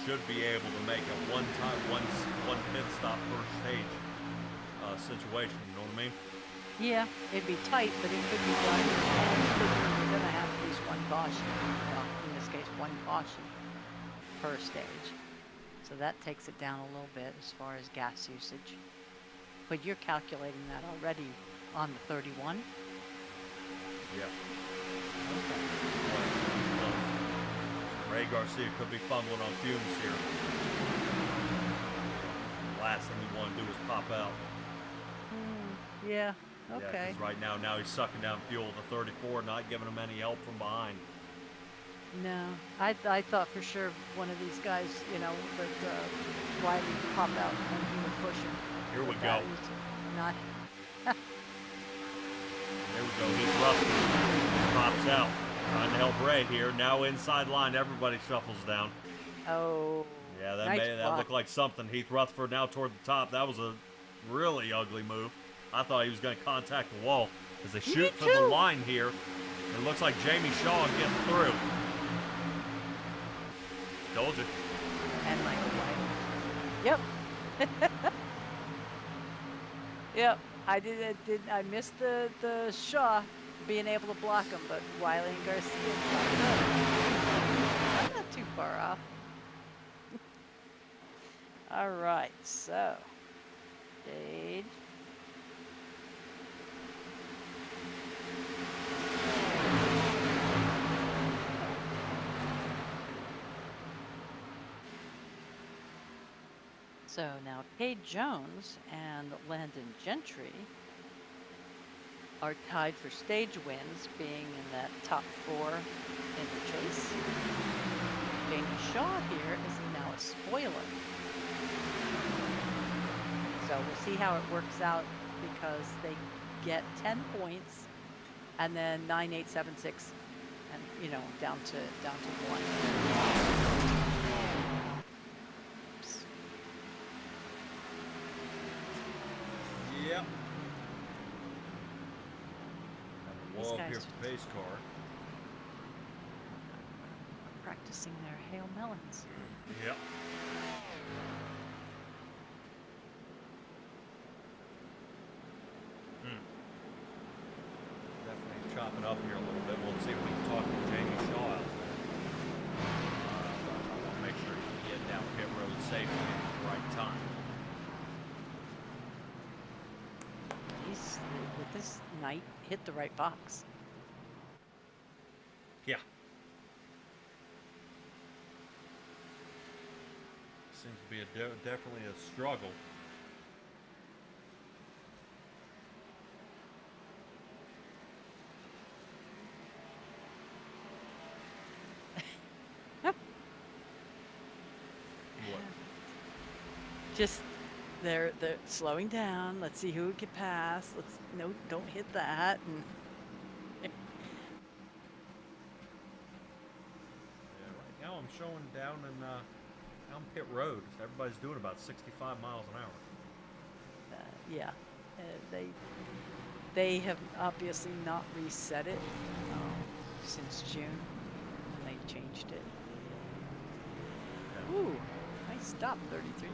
should be able to make a one pit stop per stage situation, you know what I mean? Yeah, it'd be tight, but it could be done. And you're going to have at least 1 caution. Well, in this case, 1 caution per stage. So that takes it down a little bit as far as gas usage. But you're calculating that already on the 31? Yeah. Okay. Ray Garcia could be fumbling on fumes here. Last thing you want to do is pop out. Yeah, okay. Yeah, because right now he's sucking down fuel to 34, not giving him any help from behind. No, I thought for sure one of these guys, you know, that Wiley would pop out and he would push him. Here we But go. that is not. There we go. Heath Rutherford pops out. Trying to help Ray here. Now inside line, everybody shuffles down. Oh. Yeah, that nice that block. looked like something. Heath Rutherford now toward the top. That was a really ugly move. I thought he was going to contact the wall as they shoot for the too. line here. It looks like Jamie Shaw gets through. Told you. And Michael Wiley. Yep. Yep. I missed the Shaw being able to block him, but Wiley and Garcia popped up. I'm not too far off. All right, so stage. So now Cade Jones and Landon Gentry are tied for stage wins, being in that top 4 in the chase. Jamie Shaw here is now a spoiler. So we'll see how it works out because they get 10 points and then 9, 8, 7, 6, and you know down to 1. Yep. These Wall up guys here just- for pace car. Practicing their hail melons. Yep. Definitely chop it up here a little bit. We'll see if we can talk to Jamie Shaw out there. I want to make sure he can get down pit road safely at the right time. He's with this night hit the right box. Yeah. Seems to be definitely a struggle. What? Just they're slowing down. Let's see who can pass. Don't hit that. And Yeah, right now I'm showing down pit road. Everybody's doing about 65 miles an hour. yeah, they have obviously not reset it since June when they changed it. Yeah. Ooh, nice stop, 33.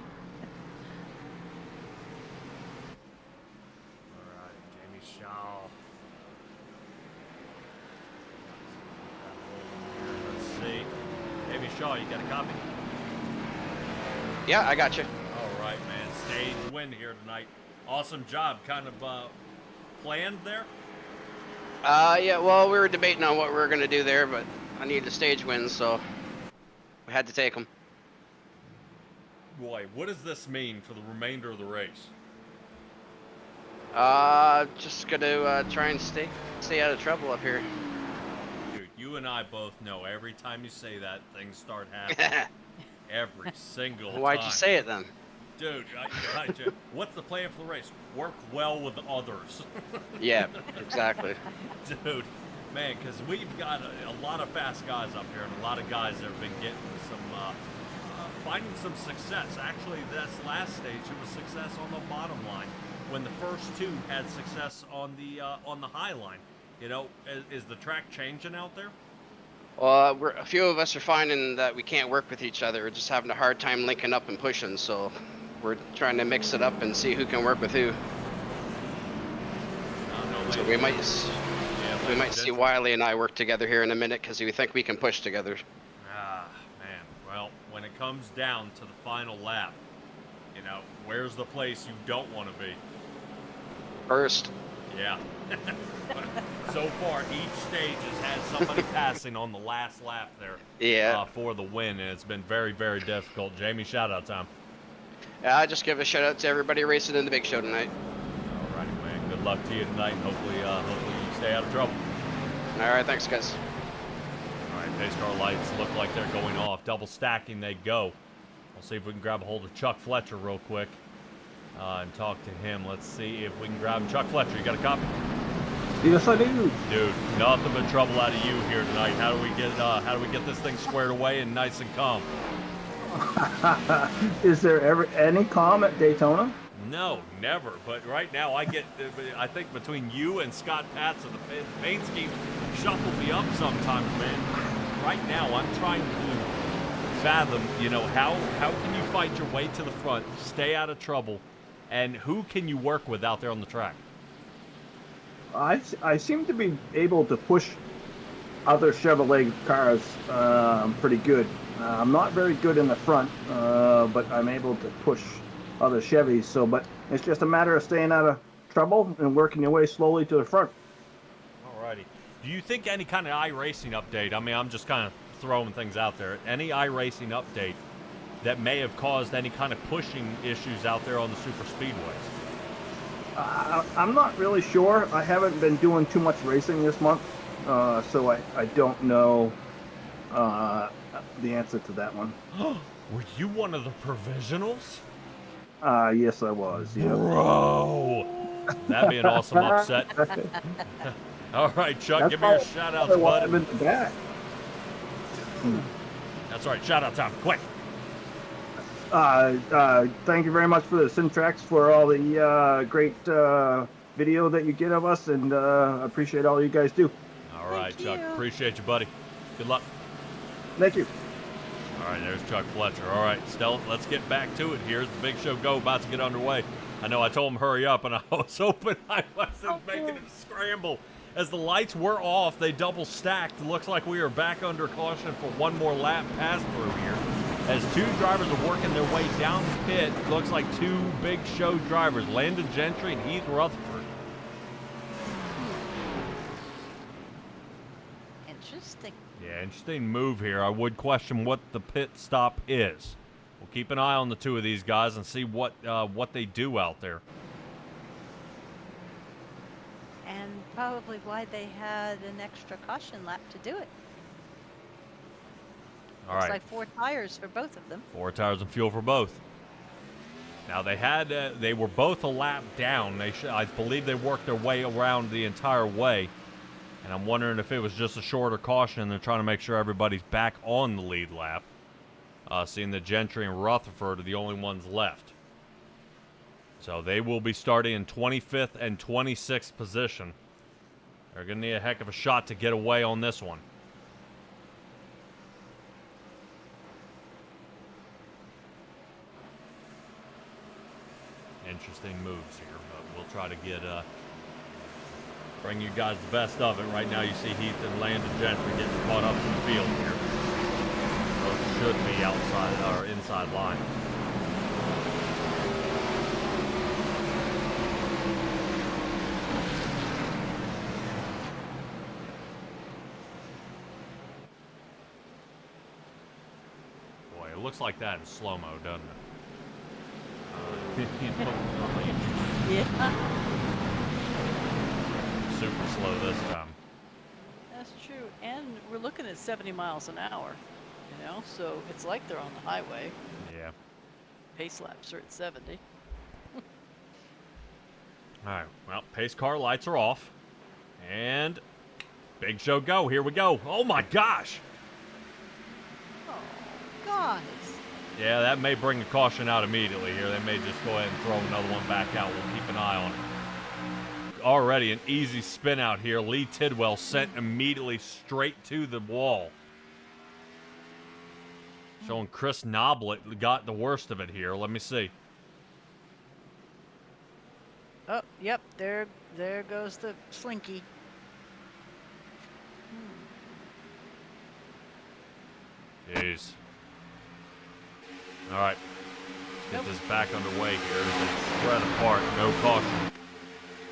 All right, Jamie Shaw. Let's see. Jamie Shaw, you got a copy? Yeah, I got you. All right, man. Stage win here tonight. Awesome job. Kind of planned there? Yeah, well, we were debating on what we were going to do there, but I needed a stage win, so we had to take them. Boy, what does this mean for the remainder of the race? Just going to try and stay out of trouble up here. Dude, you and I both know every time you say that, things start happening. Every single time. Why'd you say it then? Dude, what's the plan for the race? Work well with others. Yeah, exactly. Dude, man, because we've got a lot of fast guys up here and a lot of guys that have been getting some, finding some success. Actually, this last stage, it was success on the bottom line. When the first two had success on the high line. You know, is the track changing out there? Well, a few of us are finding that we can't work with each other. We're just having a hard time linking up and pushing, so we're trying to mix it up and see who can work with who. So we might see Wiley and I work together here in a minute because we think we can push together. Ah, man. Well, when it comes down to the final lap, you know, where's the place you don't want to be? First. Yeah. So far, each stage has had somebody passing on the last lap there. Yeah. For the win, and it's been very, very difficult. Jamie, shout out time. Yeah, I just give a shout out to everybody racing in the big show tonight. Alrighty, man. Good luck to you tonight, and hopefully you stay out of trouble. All right, thanks, guys. All right, pace car lights look like they're going off. Double stacking they go. We'll see if we can grab a hold of Chuck Fletcher real quick and talk to him. Let's see if we can grab him. Chuck Fletcher, you got a copy? Yes, I do. Dude, nothing but trouble out of you here tonight. How do we get this thing squared away and nice and calm? Is there ever any calm at Daytona? No, never. But right now, I think between you and Scott Patson, the paint schemes shuffle me up sometimes, man. Right now, I'm trying to fathom, how can you fight your way to the front, stay out of trouble, and who can you work with out there on the track? I seem to be able to push other Chevrolet cars pretty good. I'm not very good in the front, but I'm able to push other Chevys. But it's just a matter of staying out of trouble and working your way slowly to the front. Alrighty. Do you think any kind of iRacing update? I mean, I'm just kind of throwing things out there. Any iRacing update that may have caused any kind of pushing issues out there on the super speedways? I'm not really sure. I haven't been doing too much racing this month, so I don't know the answer to that one. Were you one of the provisionals? Yes, I was. Yeah. Bro, that'd be an awesome upset. All right, Chuck, give me your shout-outs, bud. That's right, shout-out time, quick. Thank you very much for the Simtrax for all the great video that you get of us, and appreciate all you guys do. All right, Chuck, appreciate you, buddy. Good luck. Thank you. All right, there's Chuck Fletcher. All right, Stella, let's get back to it. Here's the big show go, about to get underway. I know I told him hurry up, and I was hoping I wasn't making him scramble. As the lights were off, they double stacked. Looks like we are back under caution for one more lap pass through here. As two drivers are working their way down the pit, looks like two big show drivers, Landon Gentry and Heath Rutherford. Interesting. Yeah, interesting move here. I would question what the pit stop is. We'll keep an eye on the two of these guys and see what they do out there. And probably why they had an extra caution lap to do it. All Looks right. like 4 tires for both of them. 4 tires and fuel for both. Now they were both a lap down. I believe they worked their way around the entire way. And I'm wondering if it was just a shorter caution and they're trying to make sure everybody's back on the lead lap. Seeing that Gentry and Rutherford are the only ones left. So they will be starting in 25th and 26th position. They're going to need a heck of a shot to get away on this one. Interesting moves here, but we'll try to bring you guys the best of it. Right now you see Heath and Landon Gentry getting caught up to the field here. Both should be outside or inside line. Boy, it looks like that in slow-mo, doesn't it? Yeah. Super slow this time. That's true. And we're looking at 70 miles an hour, so it's like they're on the highway. Yeah. Pace laps are at 70. All right. Well, pace car lights are off. And big show go. Here we go. Oh, my gosh. Oh, guys. Yeah, that may bring a caution out immediately here. They may just go ahead and throw another one back out. We'll keep an eye on it. Already an easy spin out here. Lee Tidwell sent immediately straight to the wall. Showing Chris Noblet got the worst of it here. Let me see. Oh, yep. There goes the slinky. Jeez. All right. Let's get this back underway here. It's spread apart. No caution.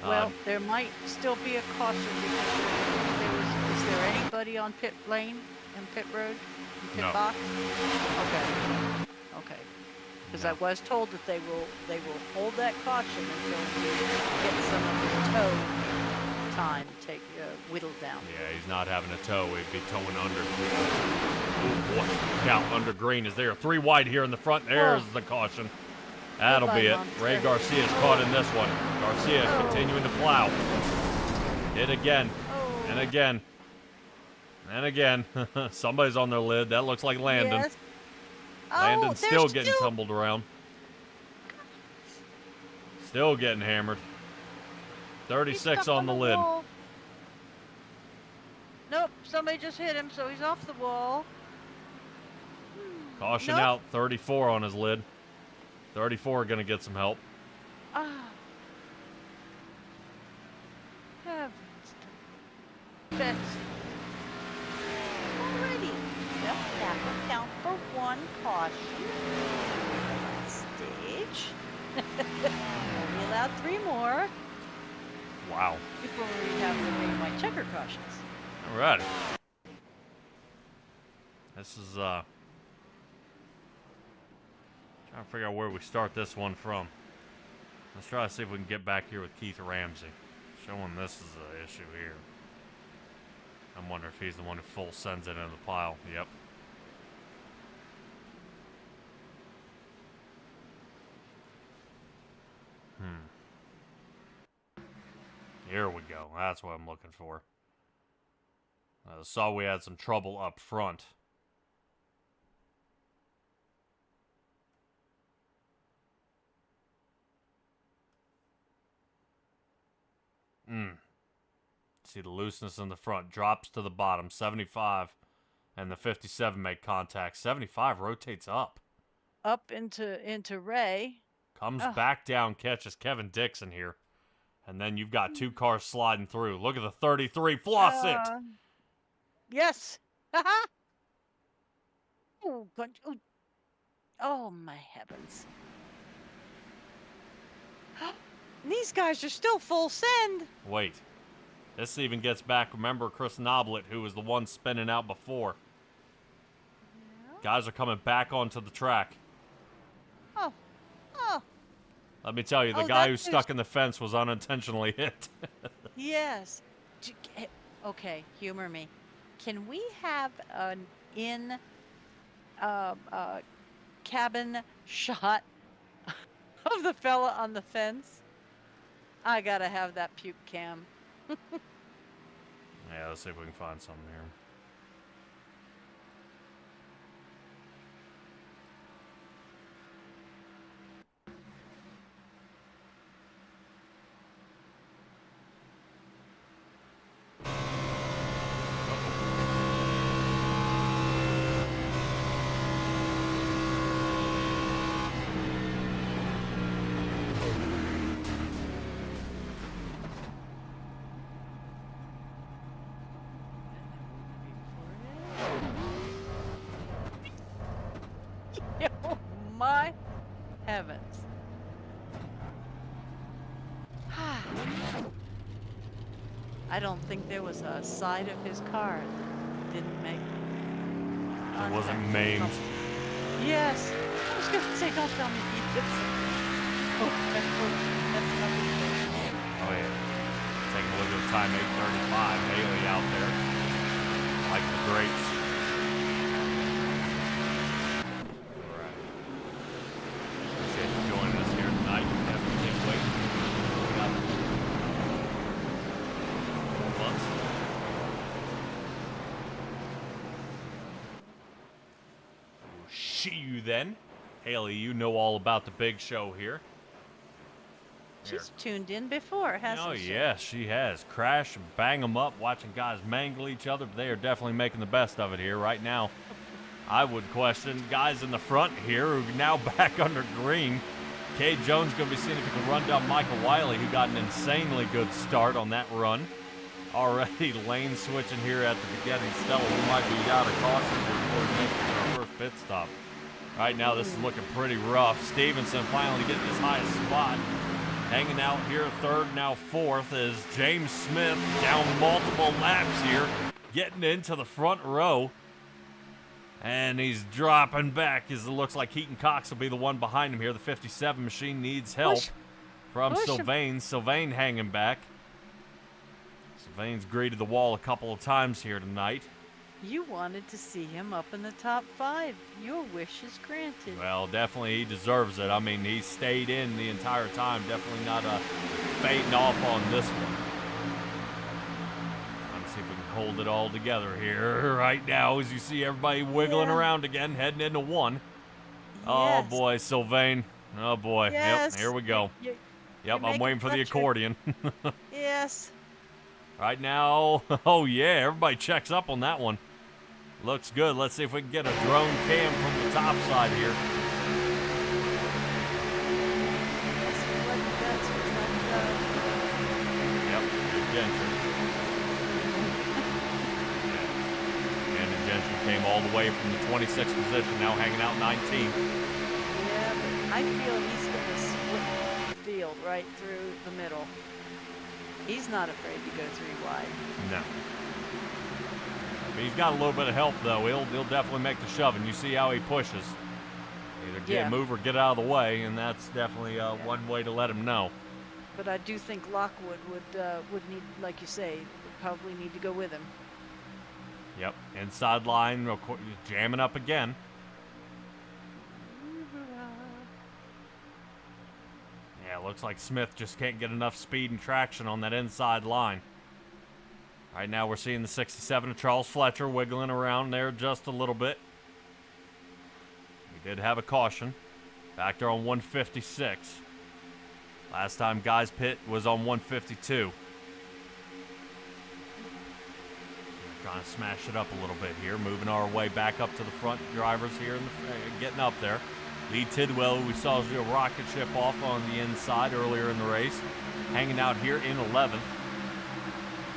Well, there might still be a caution because is there anybody on pit lane and pit road and pit No. box? Okay. Because I was told that they will hold that caution until we get some of the time take whittled down. Yeah, he's not having a tow. He'd be towing under. Oh, boy. Look out, under green is there. 3 wide here in the front. There's the caution. That'll Goodbye, be it. Monster. Ray Garcia's caught in this one. Garcia continuing to plow. Hit again. Oh. And again. And again. Somebody's on their lid. That looks like Landon. Yes. Landon's Oh, still they're getting tumbled around. Still getting hammered. 36 stuck on the lid. wall. Nope, somebody just hit him, so he's off the wall. Caution Nope. out. 34 on his lid. 34 gonna get some help. Ah. Heavens to Betsy. Already. Yep, that will count for 1 caution. Stage. Only allowed 3 more Wow. before we have the green white checker cautions. All right. This is trying to figure out where we start this one from. Let's try to see if we can get back here with Keith Ramsey. Showing this is the issue here. I wonder if he's the one who full sends it into the pile. Yep. Here we go. That's what I'm looking for. Saw we had some trouble up front. See the looseness in the front. Drops to the bottom. 75. And the 57 make contact. 75 rotates up. Up into Ray. Comes back down, catches Kevin Dixon here. And then you've got 2 cars sliding through. Look at the 33. Floss it! Yes. Oh, God. Oh, my heavens. These guys are still full send. Wait. This even gets back. Remember Chris Noblet, who was the one spinning out before. Yeah. Guys are coming back onto the track. Oh. Let me tell you, the Oh, guy that who is- stuck in the fence was unintentionally hit. Yes. Okay, humor me. Can we have an cabin shot of the fella on the fence? I gotta have that puke cam. Yeah, let's see if we can find something here. Oh my heavens. I don't think there was a side of his car that didn't make It wasn't contact. maimed. Yes. I was gonna say, don't tell me he did. Oh, that's nothing. Oh, yeah. Taking a look at the time, 8:35. Haley out there. Like the grapes. Alright. Appreciate you joining us here tonight. Definitely can't wait. We got months. We'll see you then. Haley, you know all about the big show here. She's tuned in before, hasn't Oh, she? yes, she has. Crash and bang them up, watching guys mangle each other, but they are definitely making the best of it here right now. I would question guys in the front here who are now back under green. Cade Jones going to be seeing if he can run down Michael Wiley, who got an insanely good start on that run. Already lane switching here at the beginning. Stella, who might be out of caution before we make it to our first pit stop. Right now, this is looking pretty rough. Stevenson finally getting his highest spot. Hanging out here, third, now fourth, is James Smith down multiple laps here, getting into the front row. And he's dropping back as it looks like Keaton Cox will be the one behind him here. The 57 machine needs help Push. from Push him. Sylvain. Sylvain hanging back. Sylvain's greeted the wall a couple of times here tonight. You wanted to see him up in the top 5. Your wish is granted. Well, definitely he deserves it. I mean, he stayed in the entire time. Definitely not fading off on this one. Trying to see if we can hold it all together here right now as you see everybody wiggling around again, heading into 1. Oh, Yes. boy, Sylvain. Oh, boy. Yes. Yep, here we go. You're Yep, I'm making waiting for the such a- accordion. Yes. Right now, oh, yeah, everybody checks up on that one. Looks good. Let's see if we can get a drone cam from the top side here. Yes, what that's was that, Yep, good Gentry. And the Gentry came all the way from the 26th position, now hanging out 19th. yeah, but I feel he's going to split the field right through the middle. He's not afraid to go 3 wide. No. But he's got a little bit of help, though. He'll definitely make the shove, and you see how he pushes. Either get move or get out of the way, and that's definitely one way to let him know. But I do think Lockwood would need, like you say, would probably need to go with him. Yep, inside line, jamming up again. Yeah, looks like Smith just can't get enough speed and traction on that inside line. Right now we're seeing the 67 of Charles Fletcher wiggling around there just a little bit. He did have a caution. Back there on 156. Last time Guy's pit was on 152. Trying to smash it up a little bit here. Moving our way back up to the front drivers here and getting up there. Lee Tidwell, we saw do a rocket ship off on the inside earlier in the race. Hanging out here in 11th.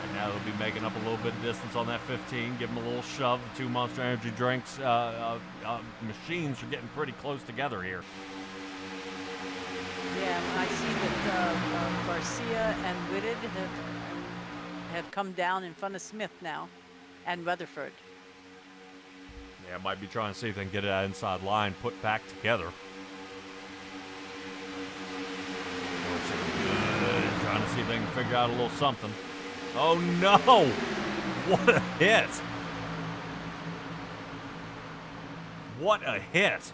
And now they'll be making up a little bit of distance on that 15. Give them a little shove. The 2 Monster Energy drinks machines are getting pretty close together here. Yeah, I see that Garcia and Whitted have come down in front of Smith now, and Rutherford. Yeah, might be trying to see if they can get that inside line put back together. Trying to see if they can figure out a little something. Oh no! What a hit! What a hit!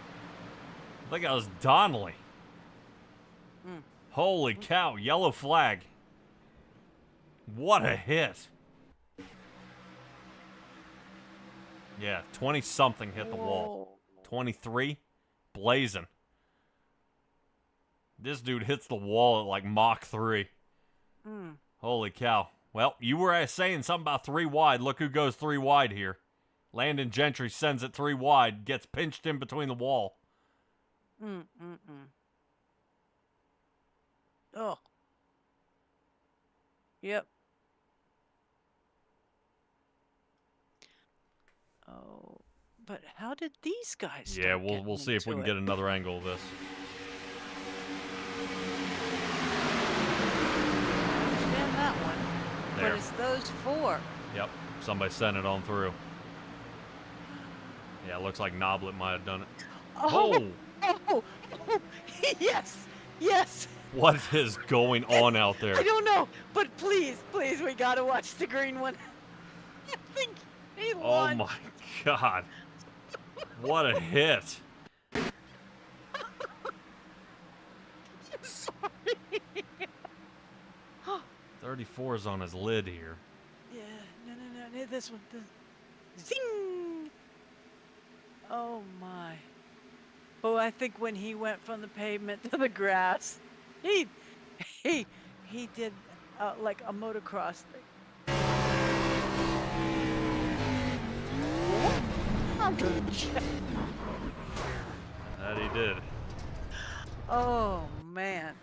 I think that was Donnelly. Holy cow, yellow flag. What a hit. Yeah, 20-something hit the wall. 23? Blazing. This dude hits the wall at like Mach 3. Holy cow. Well, you were saying something about 3 wide. Look who goes 3 wide here. Landon Gentry sends it 3 wide. Gets pinched in between the wall. Oh. Yep. Oh, but how did these guys Yeah, start we'll getting see if we can into get it? another angle of this. I understand that one. There. But it's those 4. Yep, somebody sent it on through. Yeah, looks like Noblet might have done it. Oh, yes, yes. What is going on out there? I don't know, but please, we gotta watch the green one. I think he Oh launched. my god. What a hit. Sorry. 34 is on his lid here. Yeah, no, this one. Zing! Oh my. Oh, I think when he went from the pavement to the grass, he did like a motocross thing. That he did. Oh man.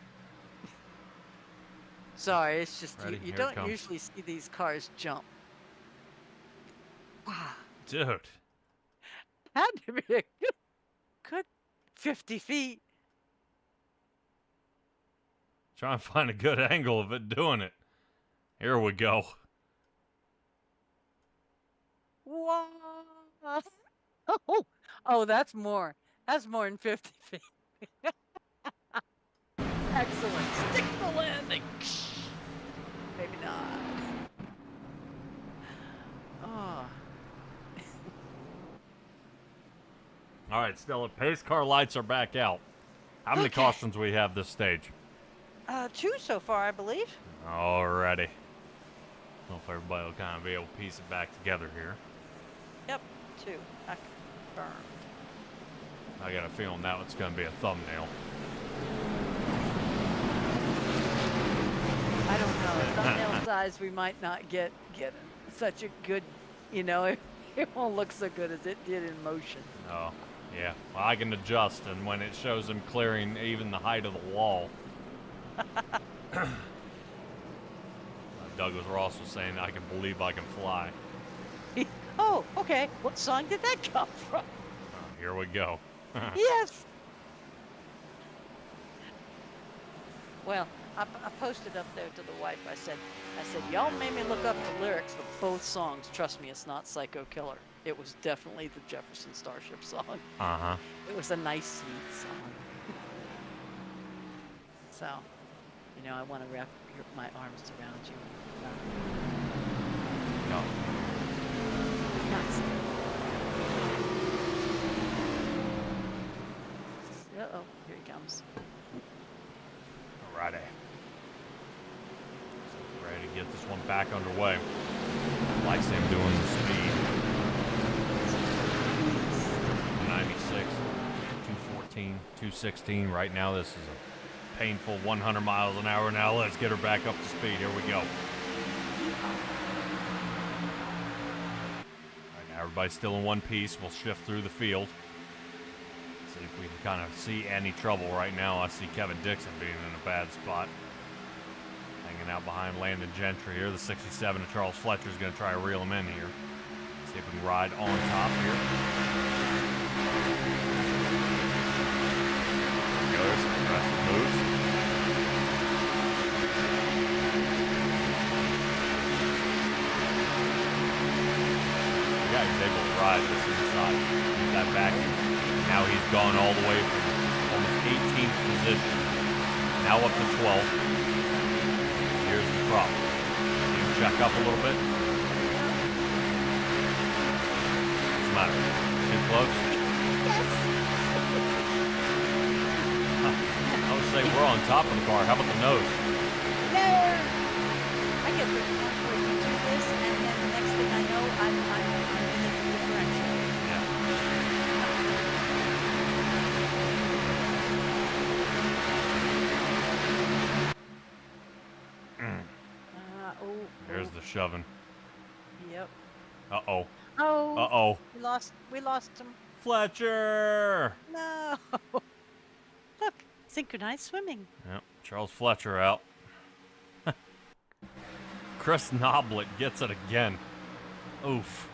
Sorry, it's just Ready? you Here it don't comes. usually see these cars jump. Wow. Dude. Had to be a good 50 feet. Trying to find a good angle of it doing it. Here we go. Wow. Oh, that's more. That's more than 50 feet. Excellent. Stick the landing. Maybe not. Oh. All right, Stella, pace car lights are back out. How many Okay. cautions we have this stage? 2 so far, I believe. Alrighty. Well, if everybody will kind of be able to piece it back together here. Yep, 2. I confirmed. I got a feeling that one's going to be a thumbnail. I don't know. At thumbnail size, we might not get such a good, it won't look so good as it did in motion. Oh, yeah. Well, I can adjust, and when it shows him clearing even the height of the wall. Douglas Ross was saying, I can believe I can fly. Oh, okay. What song did that come from? Here we go. Yes. Well, I posted up there to the wife. I said, y'all made me look up the lyrics for both songs. Trust me, it's not Psycho Killer. It was definitely the Jefferson Starship song. Uh-huh. It was a nice, sweet song. So, I want to wrap my arms around you. No. Not uh-oh, here he comes. Alrighty. Ready to get this one back underway. Likes him doing the speed. 96, 214, 216. Right now, this is a painful 100 miles an hour. Now let's get her back up to speed. Here we go. All right, now everybody's still in one piece. We'll shift through the field. See if we can kind of see any trouble right now. I see Kevin Dixon being in a bad spot. Hanging out behind Landon Gentry here. The 67 of Charles Fletcher is going to try to reel him in here. See if we can ride on top here. There's some aggressive moves. The guy's able to ride this inside. Use that vacuum. Now he's gone all the way from almost 18th position. Now up to 12th. Here's the problem. Can you check up a little bit? What's the matter? Too close? Yes. I would say we're on top of the car. How about the nose? No. I get this one where you do this, and then the next thing I know, I'm in the differential. Here's the shoving. Yep. Uh-oh. Oh. Uh-oh. We lost him. Fletcher! No. Look, synchronized swimming. Yep, Charles Fletcher out. Chris Noblet gets it again. Oof.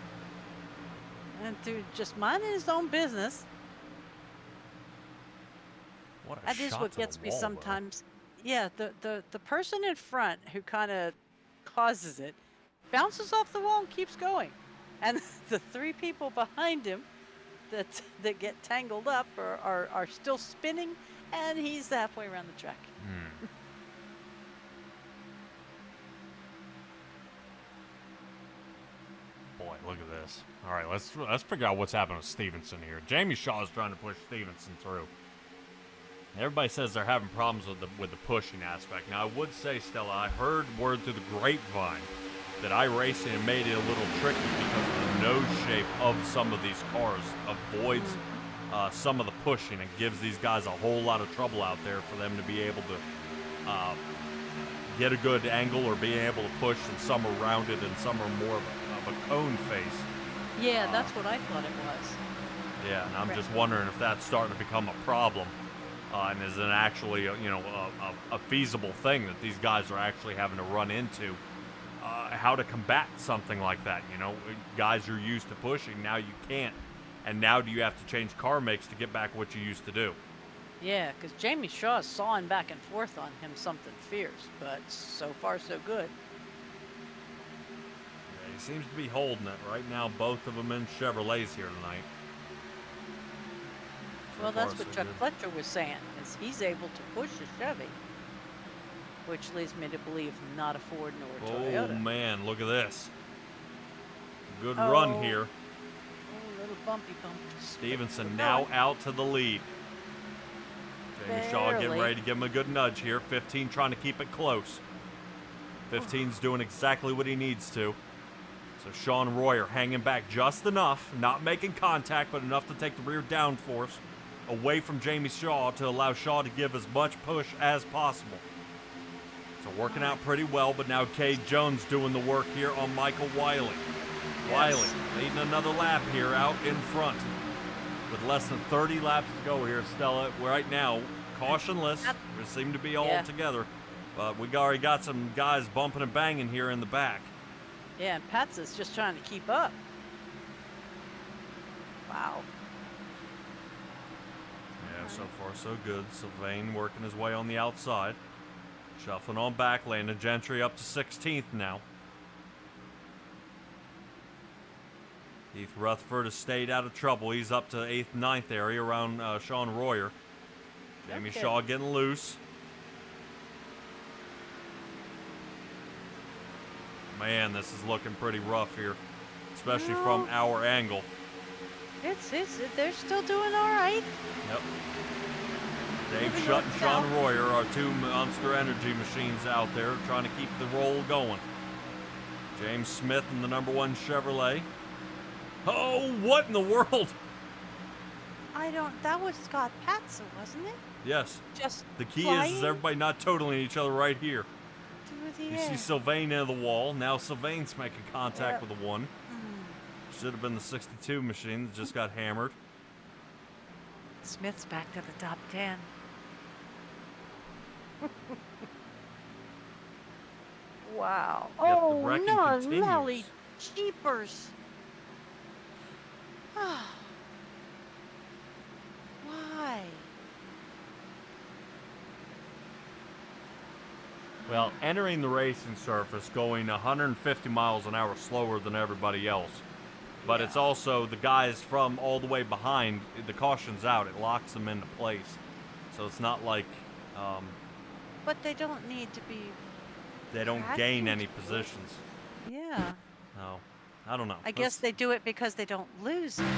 And dude, just minding his own business. What a That is shot what to the gets me wall, though. sometimes. Yeah, the person in front who kind of causes it bounces off the wall and keeps going, and the 3 people behind him that get tangled up are still spinning, and he's halfway around the track. Boy, look at this. All right, let's figure out what's happening with Stevenson here. Jamie Shaw is trying to push Stevenson through. Everybody says they're having problems with the pushing aspect. Now, I would say, Stella, I heard word through the grapevine that iRacing made it a little tricky because of the nose shape of some of these cars avoids some of the pushing and gives these guys a whole lot of trouble out there for them to be able to get a good angle or being able to push, and some are rounded and some are more of a cone face. Yeah, that's what I thought it was. Yeah, and I'm just wondering if that's starting to become a problem. And is it actually, a feasible thing that these guys are actually having to run into? How to combat something like that? Guys are used to pushing, now you can't. And now do you have to change car makes to get back what you used to do? Yeah, because Jamie Shaw is sawing back and forth on him something fierce, but so far so good. Yeah, he seems to be holding it right now. Both of them in Chevrolets here tonight. Well, that's what Chuck Fletcher was saying, is he's able to push a Chevy, which leads me to believe not a Ford nor a Toyota. Oh, man, look at this. Good Oh. run here. Oh, little bumpy bump. Stevenson now out to the lead. Jamie Shaw getting Barely. ready to give him a good nudge here. 15 trying to keep it close. 15's doing exactly what he needs to. So Sean Royer hanging back just enough, not making contact, but enough to take the rear downforce away from Jamie Shaw to allow Shaw to give as much push as possible. So working out pretty well, but now Cade Jones doing the work here on Michael Wiley. Wiley leading another lap here out in front. With less than 30 laps to go here, Stella, right now, cautionless. We seem to be all together. But we already got some guys bumping and banging here in the back. Yeah, and Pats is just trying to keep up. Wow. Yeah, so far so good. Sylvain working his way on the outside. Shuffling on back, Landon Gentry up to 16th now. Heath Rutherford has stayed out of trouble. He's up to 8th, 9th area around Sean Royer. Jamie Shaw getting loose. Man, this is looking pretty rough here, especially from our angle. They're still doing all right. Yep. Dave Shutt and Sean Royer are two Monster Energy machines out there trying to keep the roll going. James Smith in the #1 Chevrolet. Oh, what in the world? That was Scott Patson, wasn't it? Yes. Just the key flying is everybody not totaling each other right here. through the You air. see Sylvain into the wall. Now Sylvain's making contact with the 1. Should have been the 62 machine that just got hammered. Smith's back to the top 10. Wow. Yet the Oh, wrecking no, continues. Lally jeepers. Why? Well, entering the racing surface, going 150 miles an hour slower than everybody else. But it's also the guys from all the way behind, the caution's out. It locks them into place. So it's not like But they don't need to be. they don't gain any positions. Yeah. No, I don't know. I guess they do it because they don't lose. Let's see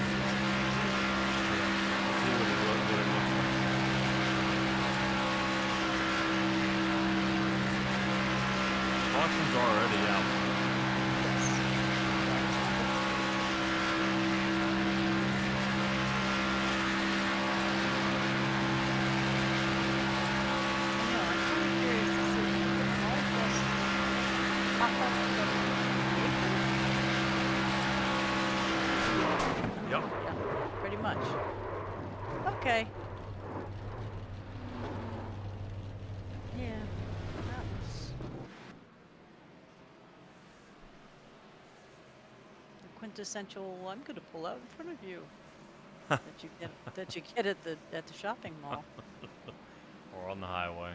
what it looks like. Caution's already out. Yep. Yeah, pretty much. Okay. Yeah, that was the quintessential. I'm going to pull out in front of you. that you get at the shopping mall. Or on the highway.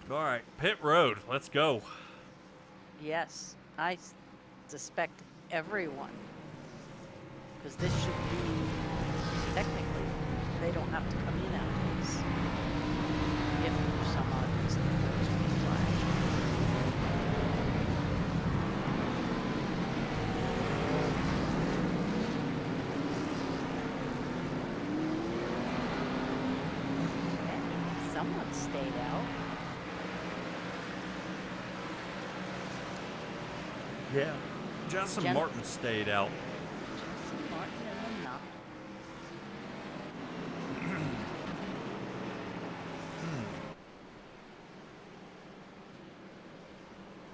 Yeah. All right, pit road. Let's go. Yes, I suspect everyone, because this should be technically they don't have to come in out of this if for some odd reason there's green flag. Okay, someone stayed out. Yeah. Justin Martin stayed out. Justin Martin and then not.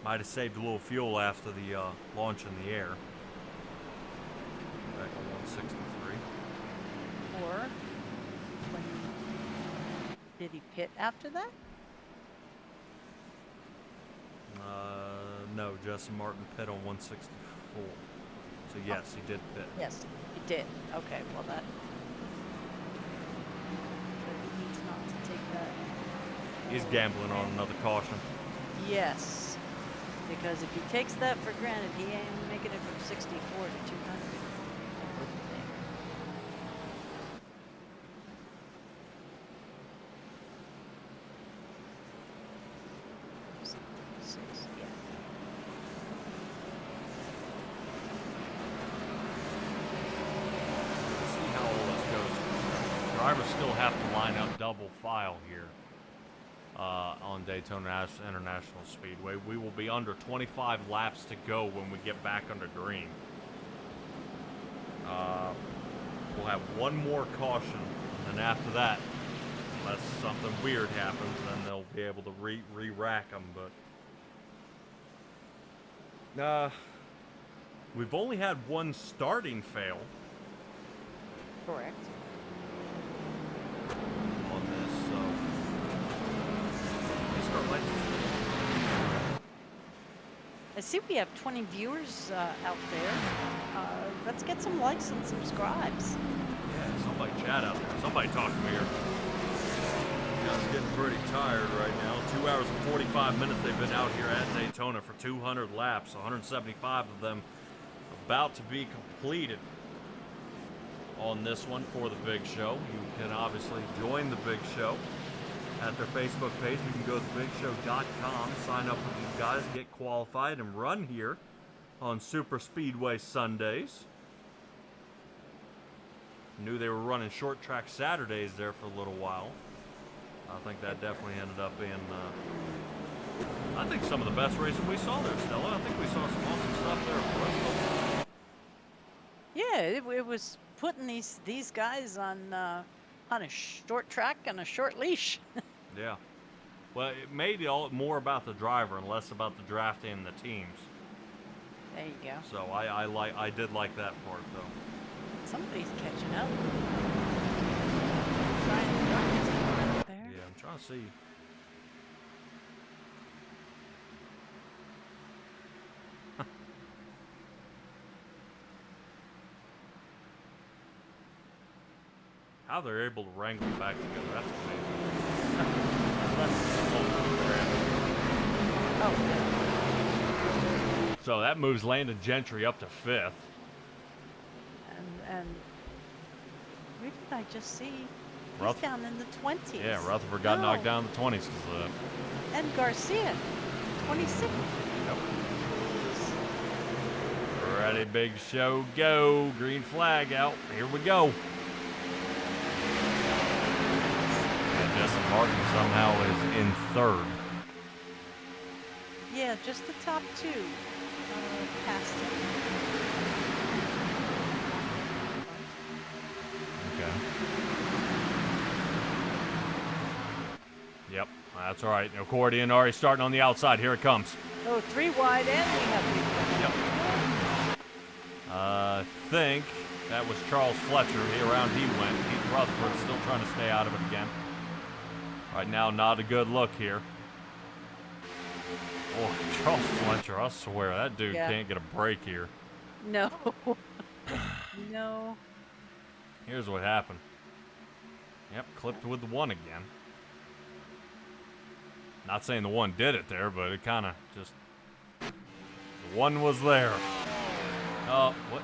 Might have saved a little fuel after the launch in the air. Back on 163. Or when did he pit after that? No, Justin Martin pit on 164. So yes, he did pit. Yes, he did. Okay, well that. But he needs not to take that. He's gambling on another caution. Yes, because if he takes that for granted, he ain't making it from 64 to 200. I wouldn't think. drivers still have to line up double file here on Daytona International Speedway. We will be under 25 laps to go when we get back under green. We'll have one more caution, and then after that, unless something weird happens, then they'll be able to re-rack them. But we've only had one starting fail Correct. on this, so let's start lights. I see we have 20 viewers out there. Let's get some likes and subscribes. Yeah, somebody chat out there. Somebody talk to me here. You guys are getting pretty tired right now. 2 hours and 45 minutes they've been out here at Daytona for 200 laps. 175 of them about to be completed on this one for the Big Show. You can obviously join the Big Show at their Facebook page. You can go to thebigshow.com, sign up with these guys, get qualified, and run here on Super Speedway Sundays. Knew they were running short track Saturdays there for a little while. I think that definitely ended up being, I think, some of the best racing we saw there, Stella. I think we saw some awesome stuff there for us. Yeah, it was putting these guys on a short track and a short leash. Yeah. Well, it made it all more about the driver and less about the drafting and the teams. There you go. So I did like that part though. Somebody's catching up. Trying to run this one right there. Yeah, I'm trying to see. How they're able to wrangle them back together, that's amazing. Oh, So that moves Landon Gentry up to 5th. and where did I just see? He's Ruth- down in the 20s. Yeah, Rutherford got No. knocked down in the 20s because of that. And Garcia, 26th. Yep. Ready, Big Show, go. Green flag out. Here we go. And Justin Martin somehow is in 3rd. Yeah, just the top two passed him. Okay. Yep, that's all right. Accordion already starting on the outside. Here it comes. Oh, 3 wide, and we have people. Yep. I think that was Charles Fletcher. Around he went. Heath Rutherford still trying to stay out of it again. Right now, not a good look here. Oh, Charles Fletcher, I swear, that dude can't get a break here. No. No. Here's what happened. Yep, clipped with the 1 again. Not saying the 1 did it there, but it kind of just... The 1 was there. Oh, what?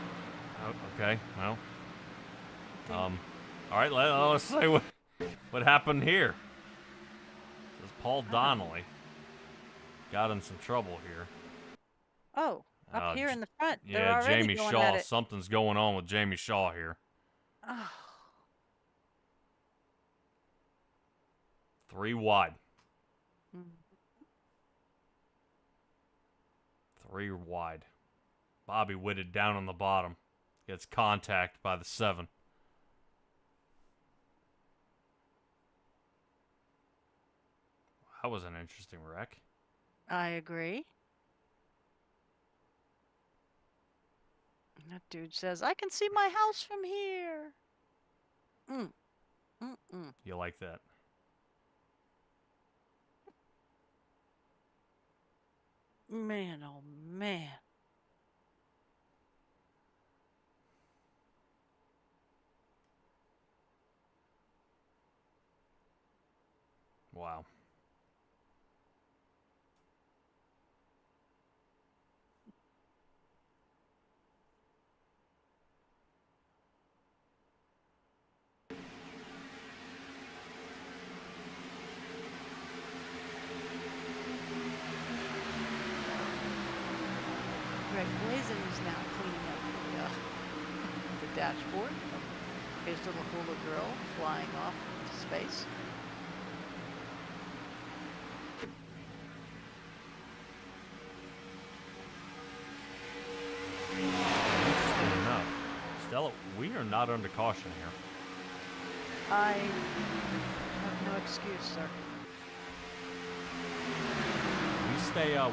Oh, okay, well. All right, let's say what happened here. This is Paul Donnelly. Got in some trouble here. Oh, up here in the front. They're Yeah, already Jamie going Shaw. at it. Something's going on with Jamie Shaw here. Oh. 3 wide. 3 wide. Bobby Whitted down on the bottom. Gets contact by the 7. That was an interesting wreck. I agree. That dude says, I can see my house from here. You like that? Man, oh man. Wow. Greg Blazin is now cleaning up the dashboard. Here's little hula girl flying off into space. Interesting enough, Stella, we are not under caution here. I have no excuse, sir.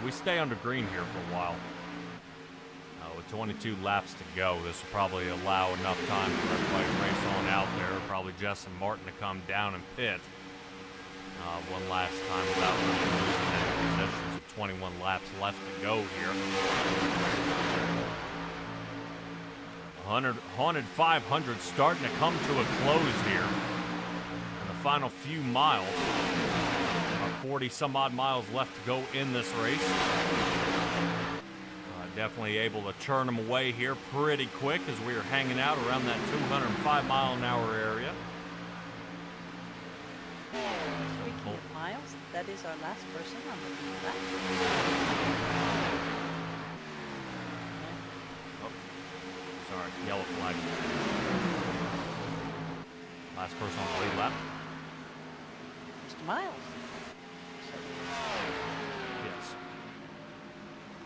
We stay under green here for a while. With 22 laps to go, this will probably allow enough time for everybody to race on out there. Probably Jess and Martin to come down and pit one last time without really losing any positions. With 21 laps left to go here. 100 500 starting to come to a close here. In the final few miles. 40 some odd miles left to go in this race. Definitely able to churn them away here pretty quick as we are hanging out around that 205 mile an hour area. Speaking of miles, that is our last person on the lead lap. Oh, sorry, yellow flag. Last person on the lead lap. Mr. Miles. Yes.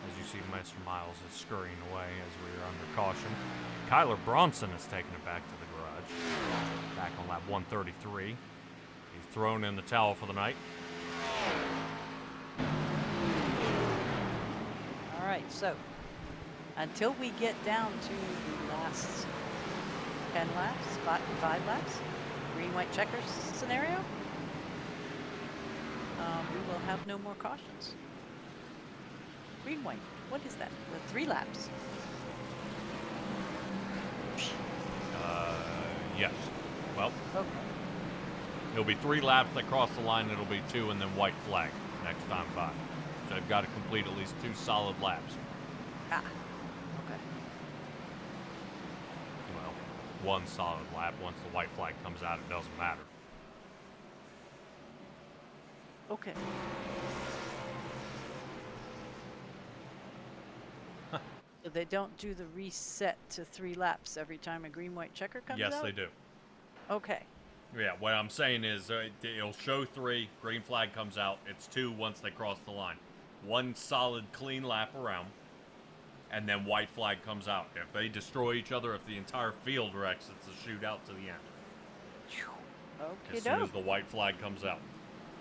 As you see, Mr. Miles is scurrying away as we are under caution. Kyler Bronson is taking it back to the garage. Back on lap 133. He's thrown in the towel for the night. All right, so until we get down to the last 10 laps, 5 laps, green, white checkers scenario, we will have no more cautions. Green, white, what is that? The 3 laps. Yes. Well, Okay. it'll be 3 laps that cross the line. It'll be 2 and then white flag next time by. So they've got to complete at least 2 solid laps. Ah, okay. Well, 1 solid lap. Once the white flag comes out, it doesn't matter. Okay. So they don't do the reset to 3 laps every time a green, white checker comes out? Yes, they do. Okay. Yeah, what I'm saying is it'll show 3, green flag comes out. It's 2 once they cross the line. 1 solid, clean lap around, and then white flag comes out. If they destroy each other, if the entire field wrecks, it's a shootout to the end. Okay, As soon as the white flag comes out.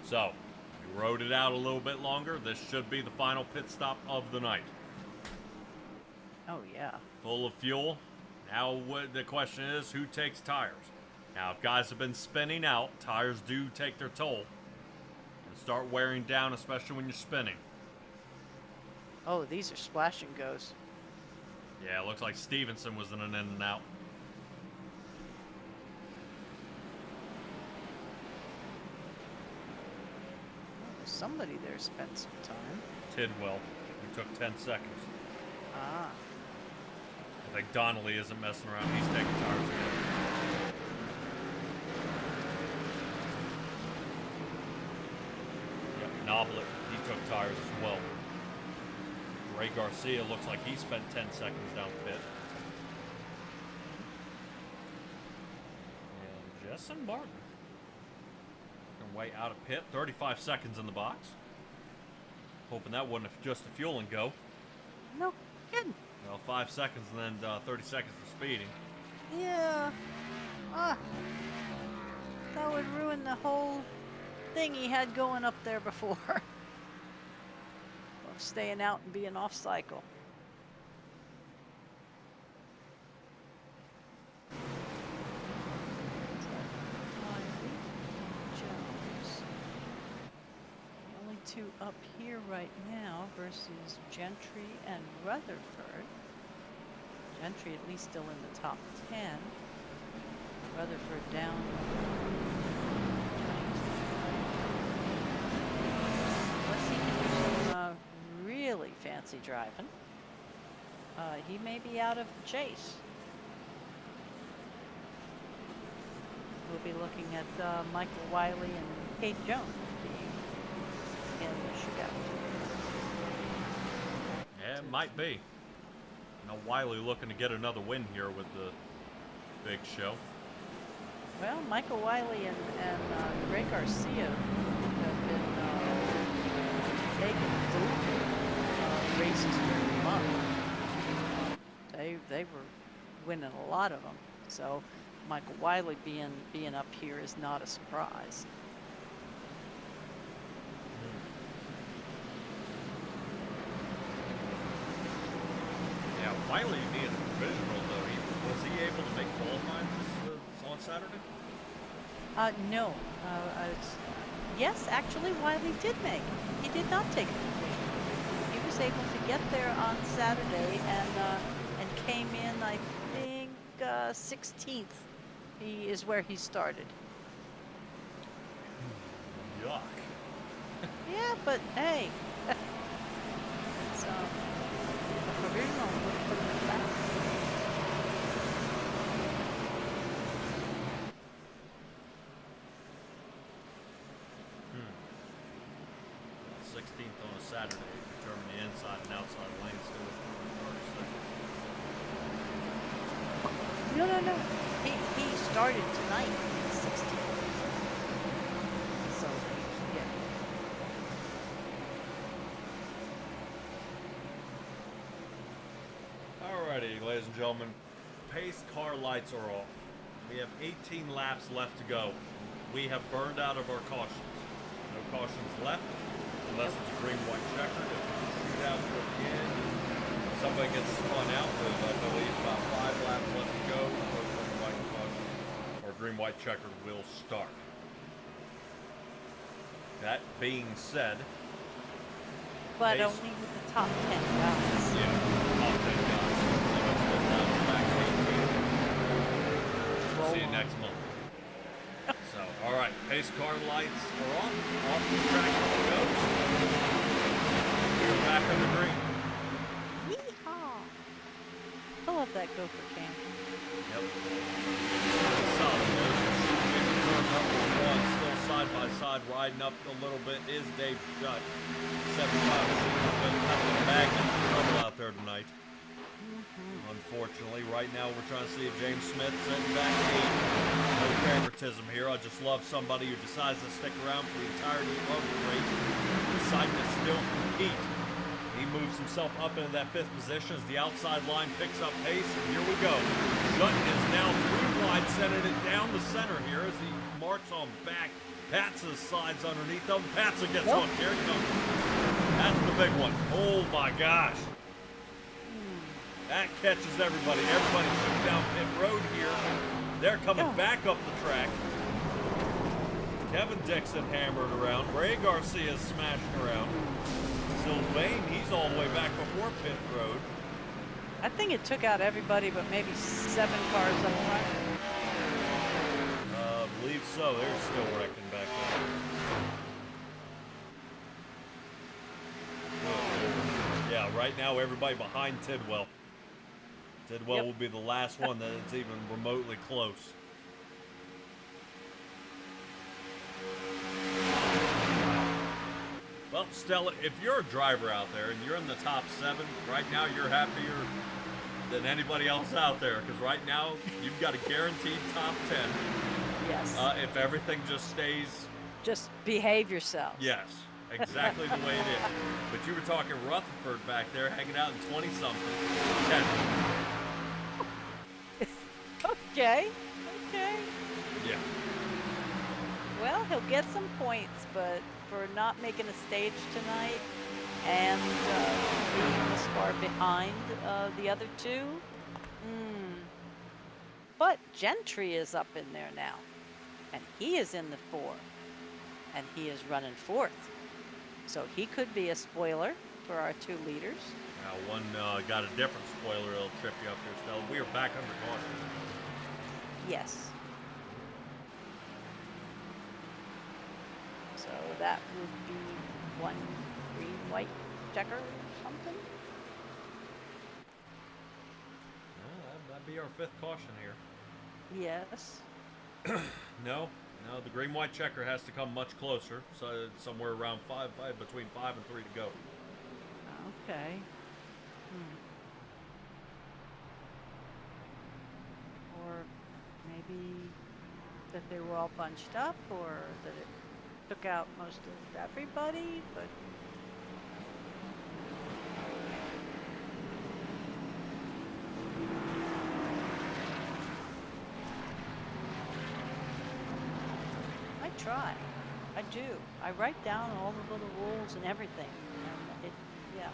So, we rode it out a little bit longer. This should be the final pit stop of the night. Oh, yeah. Full of fuel. Now the question is, who takes tires? Now, if guys have been spinning out, tires do take their toll and start wearing down, especially when you're spinning. Oh, these are splash and goes. Yeah, it looks like Stevenson was in an in and out. Somebody there spent some time. Tidwell, who took 10 seconds. Ah. I think Donnelly isn't messing around. He's taking tires again. Yep, Noblet, he took tires as well. Ray Garcia looks like he spent 10 seconds down pit. And Jessen Martin. Way out of pit, 35 seconds in the box. Hoping that wasn't just a fuel and go. No kidding. Well, 5 seconds and then 30 seconds for speeding. Yeah. Ah. That would ruin the whole thing he had going up there before. Of staying out and being off cycle. Only 2 up here right now versus Gentry and Rutherford. Gentry at least still in the top 10. Rutherford down. Unless he can do some really fancy driving. He may be out of the chase. We'll be looking at Michael Wiley and Kate Jones being in the shootout. Yeah, it might be. Now Wiley looking to get another win here with the big show. Well, Michael Wiley and Greg Garcia have been taking races during the month. They were winning a lot of them. So Michael Wiley being up here is not a surprise. Yeah, Wiley being a provisional though, was he able to make qualifying on Saturday? No. Yes, actually, Wiley did make. He did not take a provisional. He was able to get there on Saturday and came in, I think, 16th. He is where he started. Yuck. Yeah, but hey, it's a provisional would put him back. 16th on a Saturday, determine the inside and outside lanes still with No. He started tonight in 16th. So, yeah. Alrighty, ladies and gentlemen, pace car lights are off. We have 18 laps left to go. We have burned out of our cautions. No cautions left, unless it's a green-white checker. If it's a shootout toward the end, somebody gets spun out with, I believe, about 5 laps left to go. No green-white caution or green-white checker will start. That being said, But pace- only with the top 10 guys. yeah, top 10 guys. So it's been down to back 18. See you next month. So, all right, pace car lights are off. Off the track it goes. We're back on the green. Yeehaw! I love that gopher cam. Yep. Solid motion. Getting turn number 1, still side by side, riding up a little bit is Dave Shutt. 75 machine has been having a magnet of trouble out there tonight. Unfortunately, right now we're trying to see if James Smith's sitting back 8. No favoritism here. I just love somebody who decides to stick around for the entirety of the race, deciding to still compete. He moves himself up into that 5th position as the outside line picks up pace, and here we go. Shutt is now 3 wide, sending it down the center here as he marks on back. Patsa slides underneath them. Patsa gets on. Here it comes. That's the big one. Oh my gosh. That catches everybody. Everybody shoots down pit road here. They're coming back up the track. Kevin Dixon hammered around. Ray Garcia smashing around. Sylvain, he's all the way back before pit road. I think it took out everybody but maybe 7 cars up front. I believe so. They're still wrecking back there. Yeah, right now everybody behind Tidwell. Tidwell will be the last one that is even remotely close. Well, Stella, if you're a driver out there and you're in the top 7, right now you're happier than anybody else out there, because right now you've got a guaranteed top 10. Yes. If everything just stays... Just behave yourself. Yes, exactly the way it is. But you were talking Rutherford back there hanging out in 20-something. 10. Okay. Yeah. Well, he'll get some points, but for not making a stage tonight and being this far behind the other 2. But Gentry is up in there now, and he is in the 4, and he is running 4th. So he could be a spoiler for our 2 leaders. Now, one got a different spoiler that'll trip you up here, Stella. We are back under caution. Yes. So that would be 1 green-white checker or something. Well, that'd be our 5th caution here. Yes. No, the green-white checker has to come much closer, so somewhere around 5, between 5 and 3 to go. Okay. Or maybe that they were all bunched up, or that it took out most of everybody, but I try. I do. I write down all the little rules and everything, and it, yeah.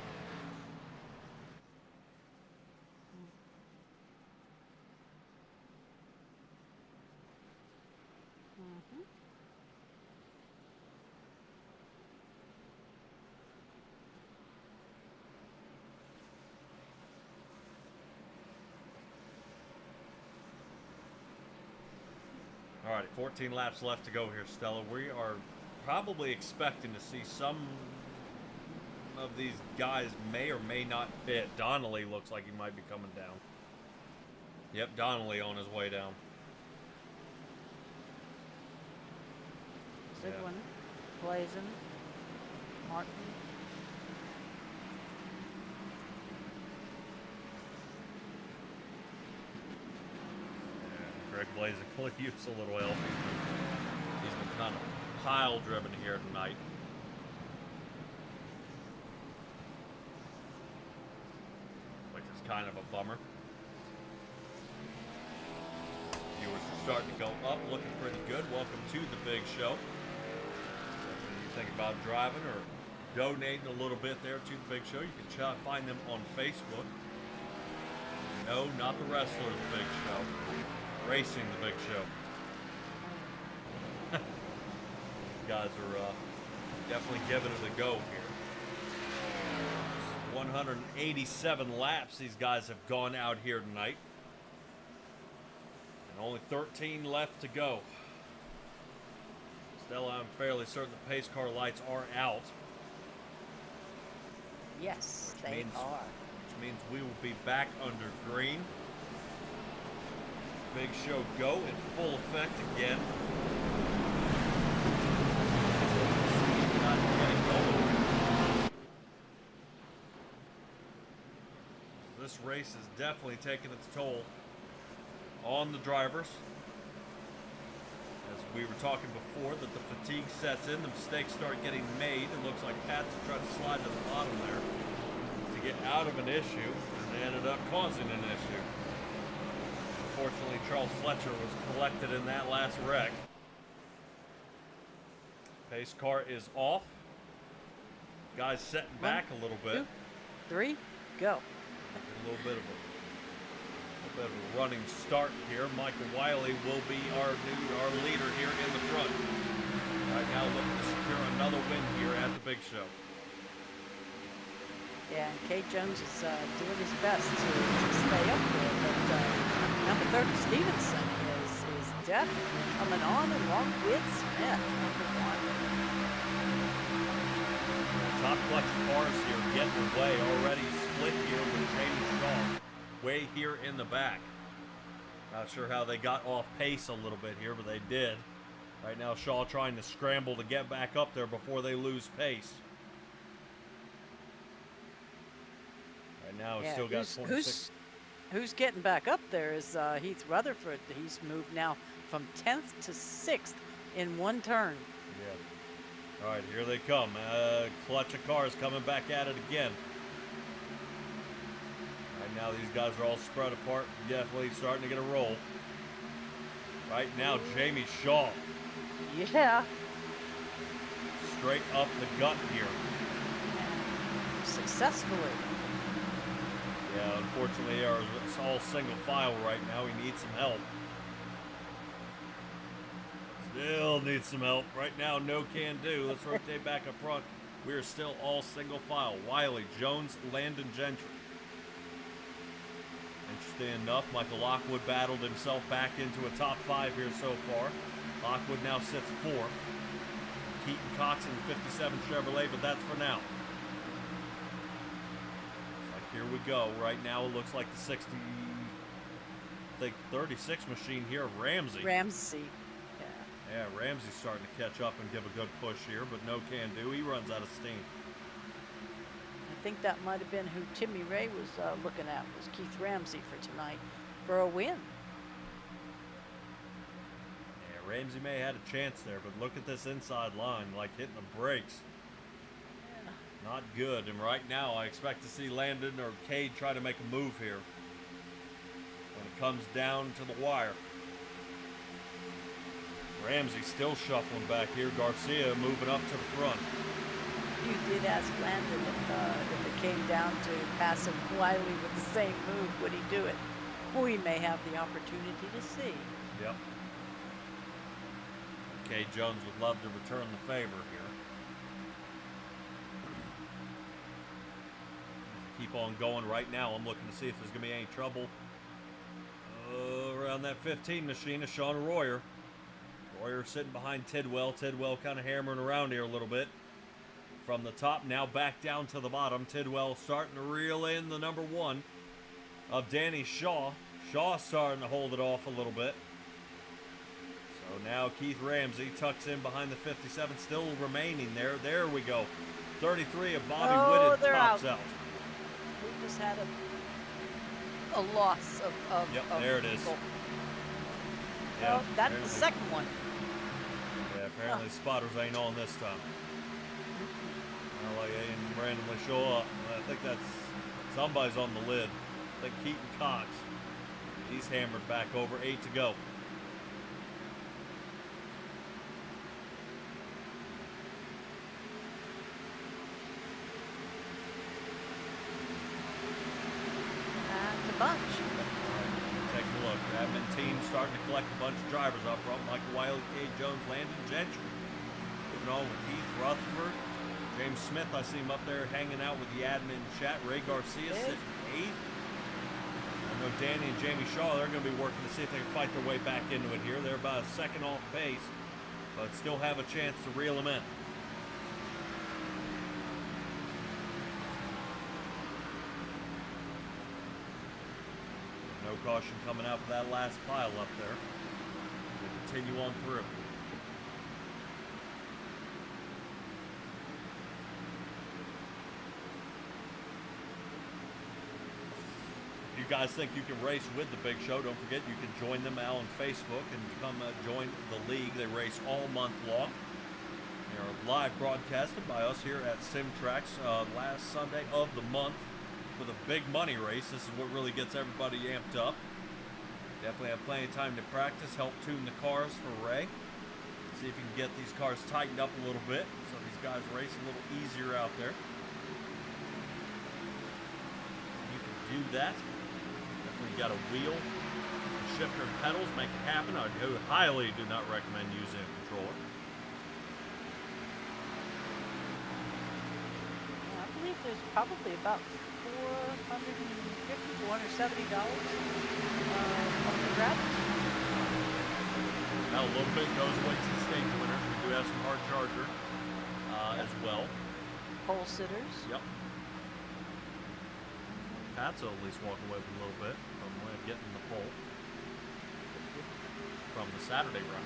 Mm-hmm. All right, 14 laps left to go here, Stella. We are probably expecting to see some of these guys may or may not pit. Donnelly looks like he might be coming down. Yep, Donnelly on his way down. Sigwin, Blazin, Martin. Greg Blazin could use a little help. He's been kind of pile driven here tonight. Which is kind of a bummer. Viewers are starting to go up, looking pretty good. Welcome to the big show. If you think about driving or donating a little bit there to the big show, you can find them on Facebook. No, not the wrestler, the big show. Racing the big show. These guys are definitely giving it a go here. 187 laps these guys have gone out here tonight. And only 13 left to go. Stella, I'm fairly certain the pace car lights are out. Yes, they are. Which means we will be back under green. Big show go in full effect again. This race is definitely taking its toll on the drivers. As we were talking before, that the fatigue sets in, the mistakes start getting made. It looks like Pat's trying to slide to the bottom there to get out of an issue, and they ended up causing an issue. Unfortunately, Charles Fletcher was collected in that last wreck. Pace car is off. Guys setting back a little bit. 2, 3, go. A little bit of a running start here. Michael Wiley will be our leader here in the front. Right now looking to secure another win here at the big show. Yeah, and Kate Jones is doing his best to stay up there, but number 30 Stevenson is definitely coming on along with Smith, number 1. Top clutch cars here getting away already, split here with Jamie Shaw way here in the back. Not sure how they got off pace a little bit here, but they did. Right now Shaw trying to scramble to get back up there before they lose pace. Right now it's still got 26. Who's getting back up there is Heath Rutherford. He's moved now from 10th to 6th in one turn. Yeah. All right, here they come. Clutch of cars coming back at it again. Right now these guys are all spread apart. Definitely starting to get a roll. Right now, Jamie Shaw. Yeah. Straight up the gut here. Successfully. Yeah, unfortunately, it's all single file right now. He needs some help. Still needs some help. Right now, no can do. Let's rotate back up front. We are still all single file. Wiley, Jones, Landon Gentry. Interesting enough, Michael Lockwood battled himself back into a top 5 here so far. Lockwood now sits 4th. Keaton Cox in the 57 Chevrolet, but that's for now. Here we go. Right now, it looks like the 36 machine here of Ramsey. Ramsey. Yeah, Ramsey's starting to catch up and give a good push here, but no can do. He runs out of steam. I think that might have been who Timmy Ray was looking at, was Keith Ramsey for tonight for a win. Ramsey may have had a chance there, but look at this inside line, like hitting the brakes. Not good, and right now I expect to see Landon or Cade try to make a move here when it comes down to the wire. Ramsey still shuffling back here. Garcia moving up to the front. You did ask Landon if it came down to passing Wiley with the same move, would he do it? We may have the opportunity to see. Yep. Cade Jones would love to return the favor here. Keep on going right now. I'm looking to see if there's going to be any trouble around that 15 machine of Sean Royer. Royer sitting behind Tidwell. Tidwell kind of hammering around here a little bit. From the top, now back down to the bottom. Tidwell starting to reel in the number 1 of Danny Shaw. Shaw starting to hold it off a little bit. So now Keith Ramsey tucks in behind the 57, still remaining there. There we go. 33 of Bobby Whitted they're pops out. out. We just had a loss of Yep, of there it is. people. Yeah, Well, that's the apparently- second one. Yeah, apparently spotters ain't on this time. Well, like they didn't randomly show up. I think that's somebody's on the lid. I think Keaton Cox. He's hammered back over. 8 to go. That's a bunch. Take a look. Admin team starting to collect a bunch of drivers up front. Michael Wiley, Cade Jones, Landon Gentry. Moving on with Heath Rutherford. James Smith, I see him up there hanging out with the admin chat. Ray Garcia sitting 8th. I know Danny and Jamie Shaw, they're going to be working to see if they can fight their way back into it here. They're about a second off pace, but still have a chance to reel them in. No caution coming out for that last pile up there. We'll continue on through. If you guys think you can race with the Big Show, don't forget you can join them out on Facebook and come join the league. They race all month long. They are live broadcasted by us here at Simtrax last Sunday of the month for the big money race. This is what really gets everybody amped up. Definitely have plenty of time to practice, help tune the cars for Ray. See if you can get these cars tightened up a little bit so these guys race a little easier out there. You can do that. Definitely got a wheel, a shifter and pedals, make it happen. I highly do not recommend using a controller. I believe there's probably about $470 on the draft. Now a little bit goes away to the stage winners. We do have some hard charger as well. Pole sitters. Yep. Pat's at least walking away with a little bit from getting the pole from the Saturday run.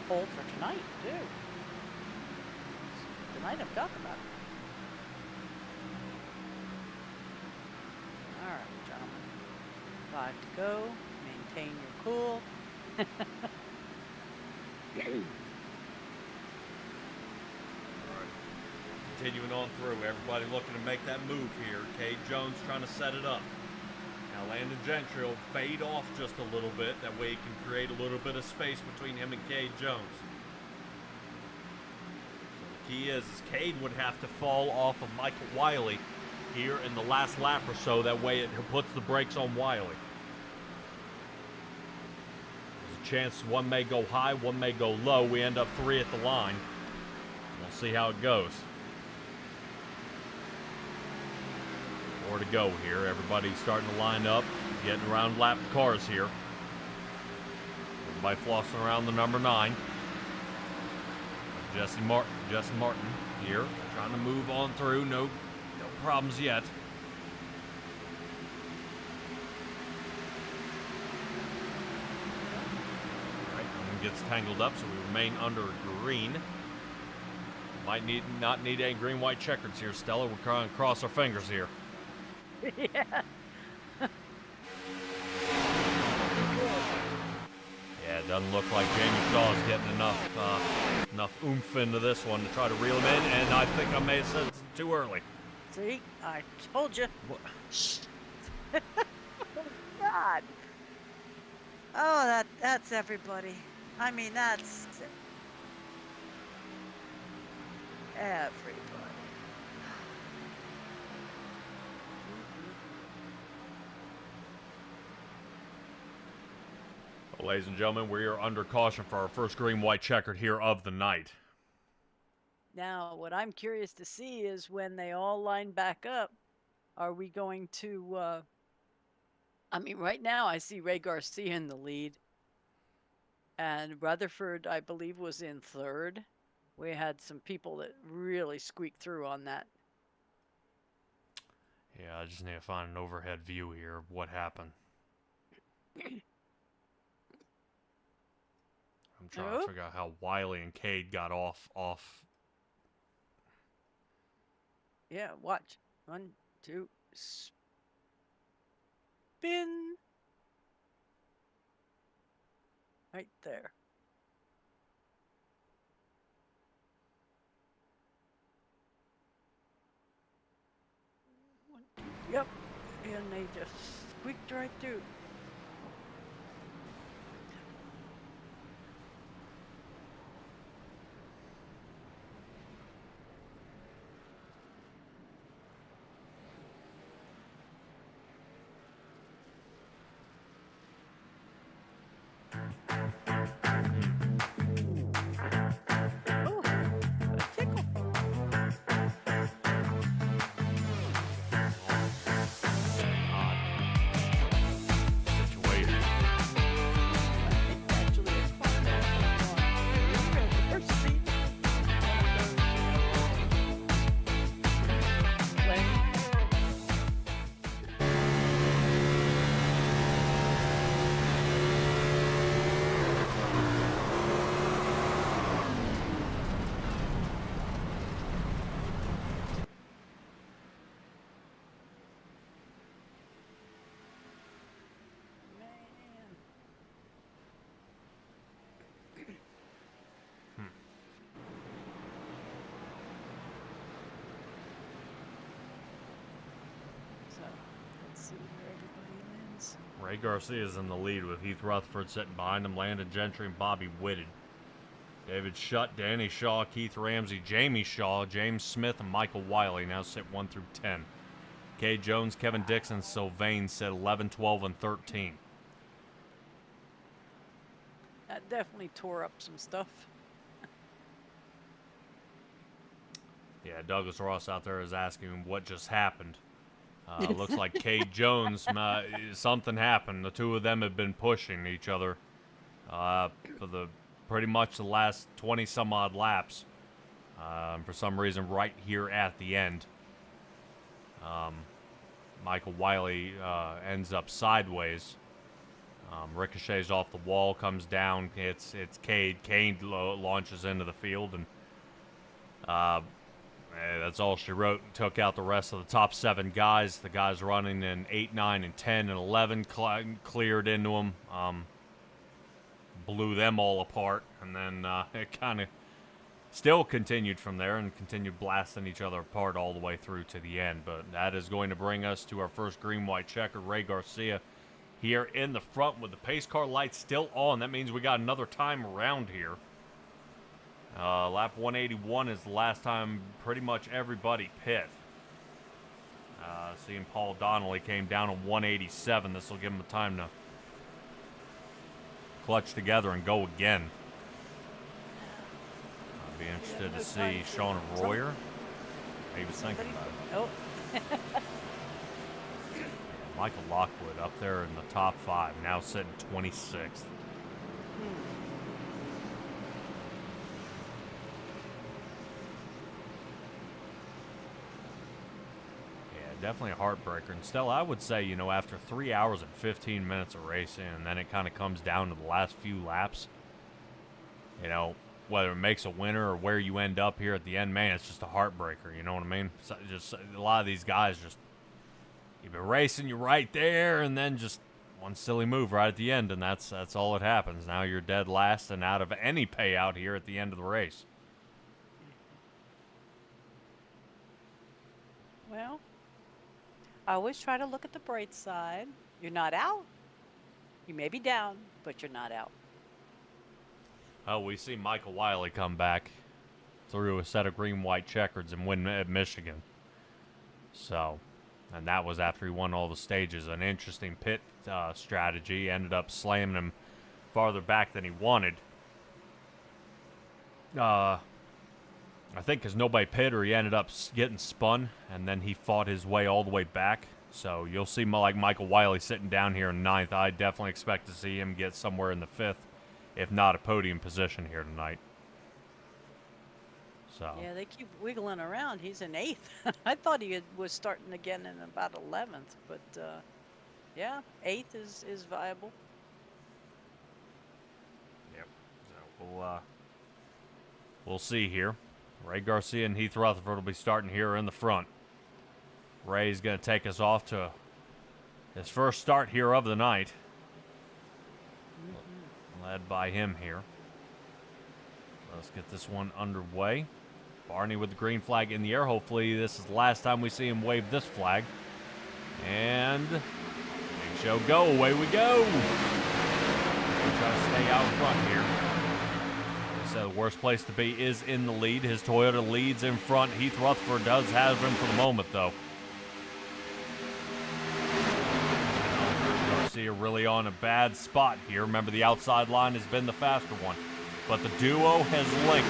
Pole for tonight, too. Tonight I'm talking about. All right, gentlemen. 5 to go. Maintain your cool. Continuing on through, everybody looking to make that move here. Cade Jones trying to set it up. Now Landon Gentry will fade off just a little bit. That way he can create a little bit of space between him and Cade Jones. So the key is Cade would have to fall off of Michael Wiley here in the last lap or so. That way it puts the brakes on Wiley. There's a chance one may go high, one may go low. We end up 3 at the line. We'll see how it goes. More to go here. Everybody's starting to line up, getting around lapped cars here. Everybody flossing around the number 9. Jesse Martin here, trying to move on through. No problems yet. All right, one gets tangled up, so we remain under green. Might not need any green-white checkers here, Stella. We're trying to cross our fingers here. Yeah. Yeah, Doesn't look like Jamie Shaw's getting enough oomph into this one to try to reel him in, and I think I may have said it too early. See, I told you. What? Oh, God. Oh, that's everybody. I mean, that's everybody. Well, ladies and gentlemen, we are under caution for our first green-white checkered here of the night. Now, what I'm curious to see is when they all line back up, are we going to, I mean, right now I see Ray Garcia in the lead. And Rutherford, I believe, was in third. We had some people that really squeaked through on that. Yeah, I just need to find an overhead view here of what happened. I'm trying to figure out how Wiley and Cade got off. Yeah, watch. 1, 2, spin. Right there. One, two, yep. And they just squeaked right through. Oh, a tickle. Situation. I think actually it's part of the first seat. So, let's see where everybody lands. Ray Garcia is in the lead with Heath Rutherford sitting behind him, Landon Gentry and Bobby Whitted. David Shutt, Danny Shaw, Keith Ramsey, Jamie Shaw, James Smith, and Michael Wiley now sit 1 through 10. Kay Jones, Kevin Dixon, Sylvain sit 11, 12, and 13. That definitely tore up some stuff. Yeah, Douglas Ross out there is asking what just happened. Looks like Cade Jones, something happened. The two of them have been pushing each other for pretty much the last 20 some odd laps. For some reason, right here at the end, Michael Wiley ends up sideways. Ricochets off the wall, comes down. It's Cade. Cade launches into the field, and that's all she wrote. Took out the rest of the top 7 guys. The guys running in 8, 9, and 10, and 11 cleared into them. Blew them all apart, and then it kind of still continued from there and continued blasting each other apart all the way through to the end. But that is going to bring us to our first green-white checker, Ray Garcia, here in the front with the pace car lights still on. That means we got another time around here. Lap 181 is the last time pretty much everybody pit. Seeing Paul Donnelly came down on 187. This will give him the time to clutch together and go again. I'd be interested to see Sean Royer. He was thinking about it. Oh. Michael Lockwood up there in the top 5, now sitting 26th. Definitely a heartbreaker. And still, I would say, you know, after 3 hours and 15 minutes of racing, and then it kind of comes down to the last few laps, you know, whether it makes a winner or where you end up here at the end, man, it's just a heartbreaker. You know what I mean? So just a lot of these guys just, you've been racing, you're right there, and then just one silly move right at the end, and that's all that happens. Now you're dead last and out of any payout here at the end of the race. Well, I always try to look at the bright side. You're not out. You may be down, but you're not out. Oh, we see Michael Wiley come back through a set of green-white checkers and win at Michigan. So, and that was after he won all the stages. An interesting pit strategy. Ended up slamming him farther back than he wanted. I think because nobody pit or he ended up getting spun, and then he fought his way all the way back. So you'll see like Michael Wiley sitting down here in 9th. I definitely expect to see him get somewhere in the 5th, if not a podium position here tonight. So. Yeah, they keep wiggling around. He's in 8th. I thought he was starting again in about 11th, but yeah, 8th is viable. Yep. So we'll see here. Ray Garcia and Heath Rutherford will be starting here in the front. Ray's going to take us off to his first start here of the night. Led by him here. Let's get this one underway. Barney with the green flag in the air. Hopefully this is the last time we see him wave this flag. And Big Show go. Away we go. We'll try to stay out front here. So the worst place to be is in the lead. His Toyota leads in front. Heath Rutherford does have him for the moment, though. Garcia really on a bad spot here. Remember, the outside line has been the faster one. But the duo has linked.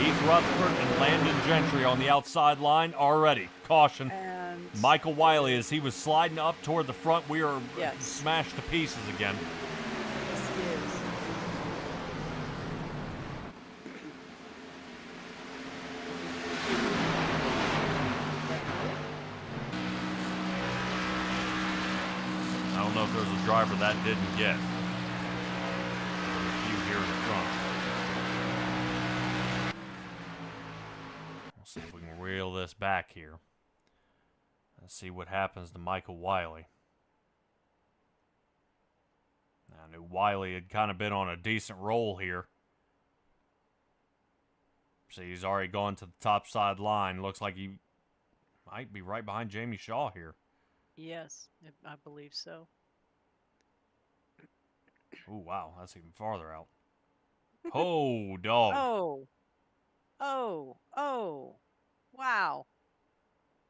Heath Rutherford and Landon Gentry on the outside line already. Caution. And Michael Wiley, as he was sliding up toward the front, we are yes. smashed to pieces again. Yes, he is. I don't know if there's a driver that didn't get. There's a few here in the front. We'll see if we can reel this back here. Let's see what happens to Michael Wiley. I knew Wiley had kind of been on a decent roll here. See, he's already gone to the top side line. Looks like he might be right behind Jamie Shaw here. Yes, I believe so. Oh, wow. That's even farther out. Oh, dog. Oh. Wow.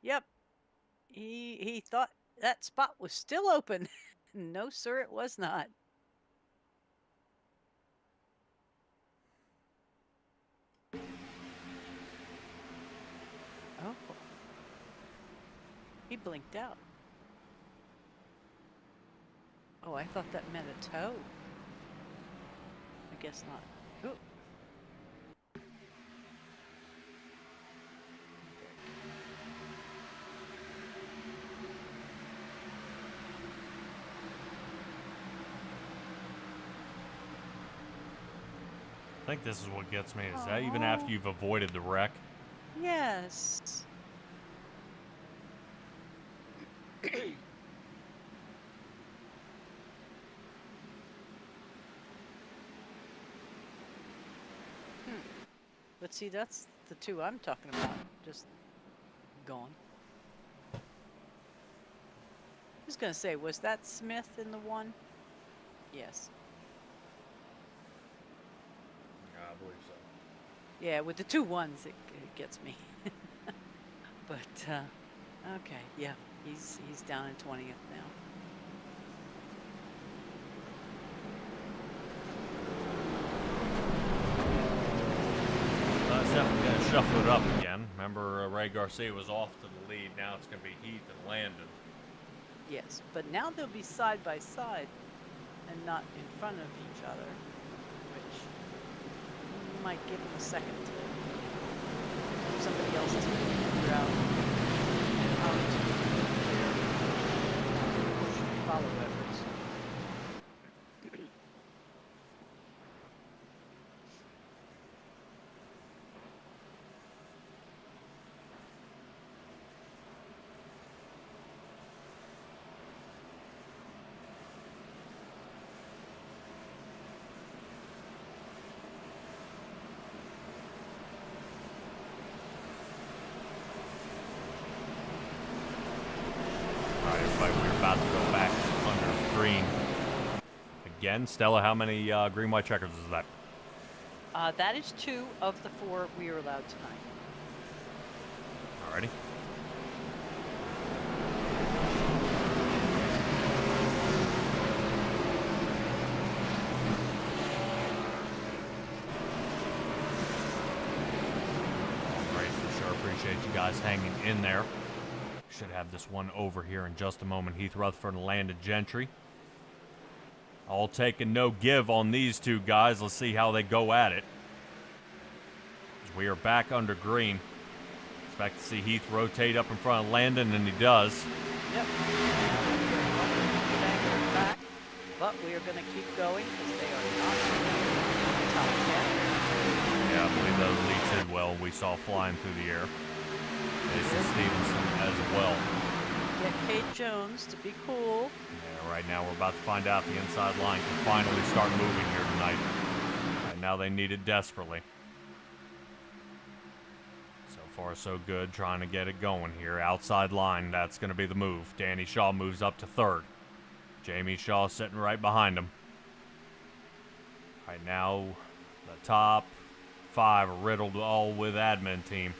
Yep. He thought that spot was still open. No, sir, it was not. Oh. He blinked out. Oh, I thought that meant a toe. I guess not. Ooh. I think this is what gets me. Is that even after you've avoided the wreck? Yes. But see, that's the two I'm talking about. Just gone. I was going to say, was that Smith in the one? Yes. I believe so. Yeah, with the 2 1s, it gets me. But, okay, yeah, he's down in 20th now. It's definitely going to shuffle it up again. Remember, Ray Garcia was off to the lead. Now it's going to be Heath and Landon. Yes, but now they'll be side by side and not in front of each other, which might give them a second to somebody else to figure out how to follow efforts. green. Again, Stella, how many green, white checkers is that? That is 2 of the 4 we are allowed tonight. Alrighty. Great, for sure. Appreciate you guys hanging in there. Should have this one over here in just a moment. Heath Rutherford and Landon Gentry. All take and no give on these two guys. Let's see how they go at it. As we are back under green. Expect to see Heath rotate up in front of Landon, and he does. Yep. Back, but we are going to keep going because they are not top 10. Yeah, I believe those lead Tidwell we saw flying through the air. Jason Stevenson as well. Get Kate Jones to be cool. Yeah, right now we're about to find out the inside line can finally start moving here tonight. Right now they need it desperately. So far so good, trying to get it going here. Outside line, that's going to be the move. Danny Shaw moves up to 3rd. Jamie Shaw sitting right behind him. Right now, the top 5 are riddled all with admin team.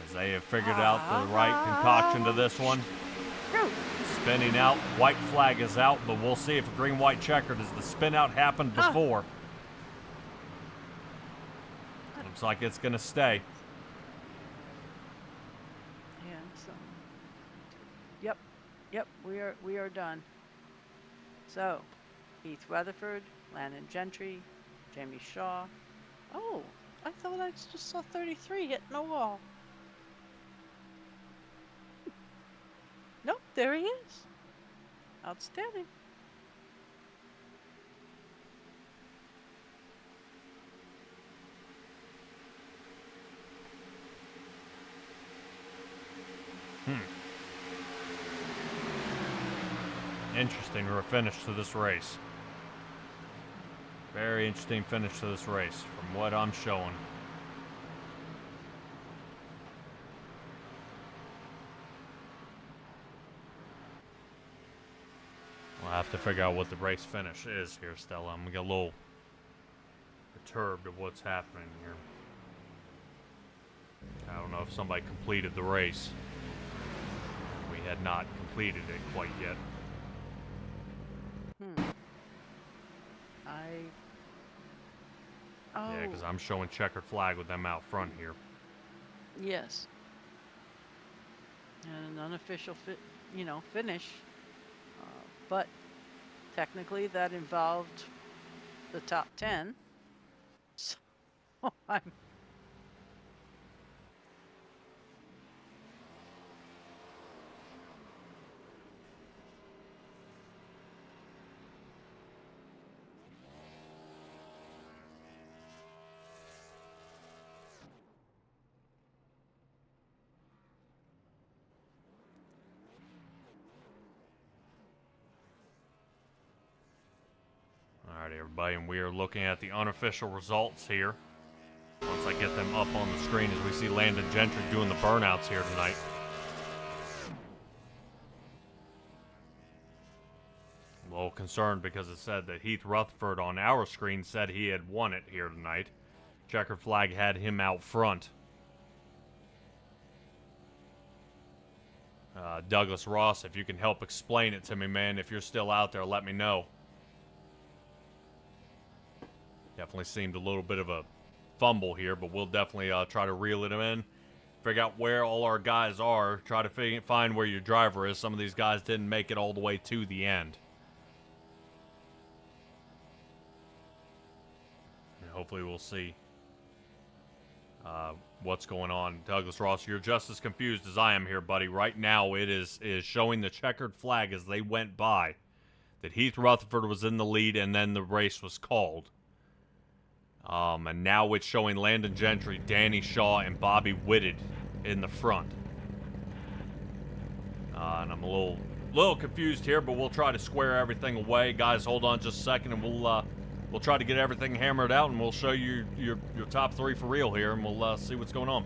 As they have figured out the right concoction to this one. Spinning out, white flag is out, but we'll see if a green-white checkered as the spin out happened before. Looks like it's going to stay. Yeah, so. Yep, we are done. So, Heath Rutherford, Landon Gentry, Jamie Shaw. Oh, I thought I just saw 33 hitting the wall. Nope, there he is. Outstanding. Interesting finish to this race. Very interesting finish to this race from what I'm showing. We'll have to figure out what the race finish is here, Stella. I'm gonna get a little perturbed of what's happening here. I don't know if somebody completed the race. We had not completed it quite yet. Yeah, because I'm showing checkered flag with them out front here. Yes. And an unofficial finish. But technically that involved the top 10. So I'm... Alright, everybody, and we are looking at the unofficial results here. Once I get them up on the screen as we see Landon Gentry doing the burnouts here tonight. A little concerned because it said that Heath Rutherford on our screen said he had won it here tonight. Checkered flag had him out front. Douglas Ross, if you can help explain it to me, man, if you're still out there, let me know. Definitely seemed a little bit of a fumble here, but we'll definitely try to reel it in. Figure out where all our guys are. Try to find where your driver is. Some of these guys didn't make it all the way to the end. And hopefully we'll see what's going on. Douglas Ross, you're just as confused as I am here, buddy. Right now it is showing the checkered flag as they went by. That Heath Rutherford was in the lead and then the race was called. And now it's showing Landon Gentry, Danny Shaw, and Bobby Whitted in the front. And I'm a little confused here, but we'll try to square everything away. Guys, hold on just a second, and we'll try to get everything hammered out, and we'll show you your top 3 for real here, and we'll see what's going on.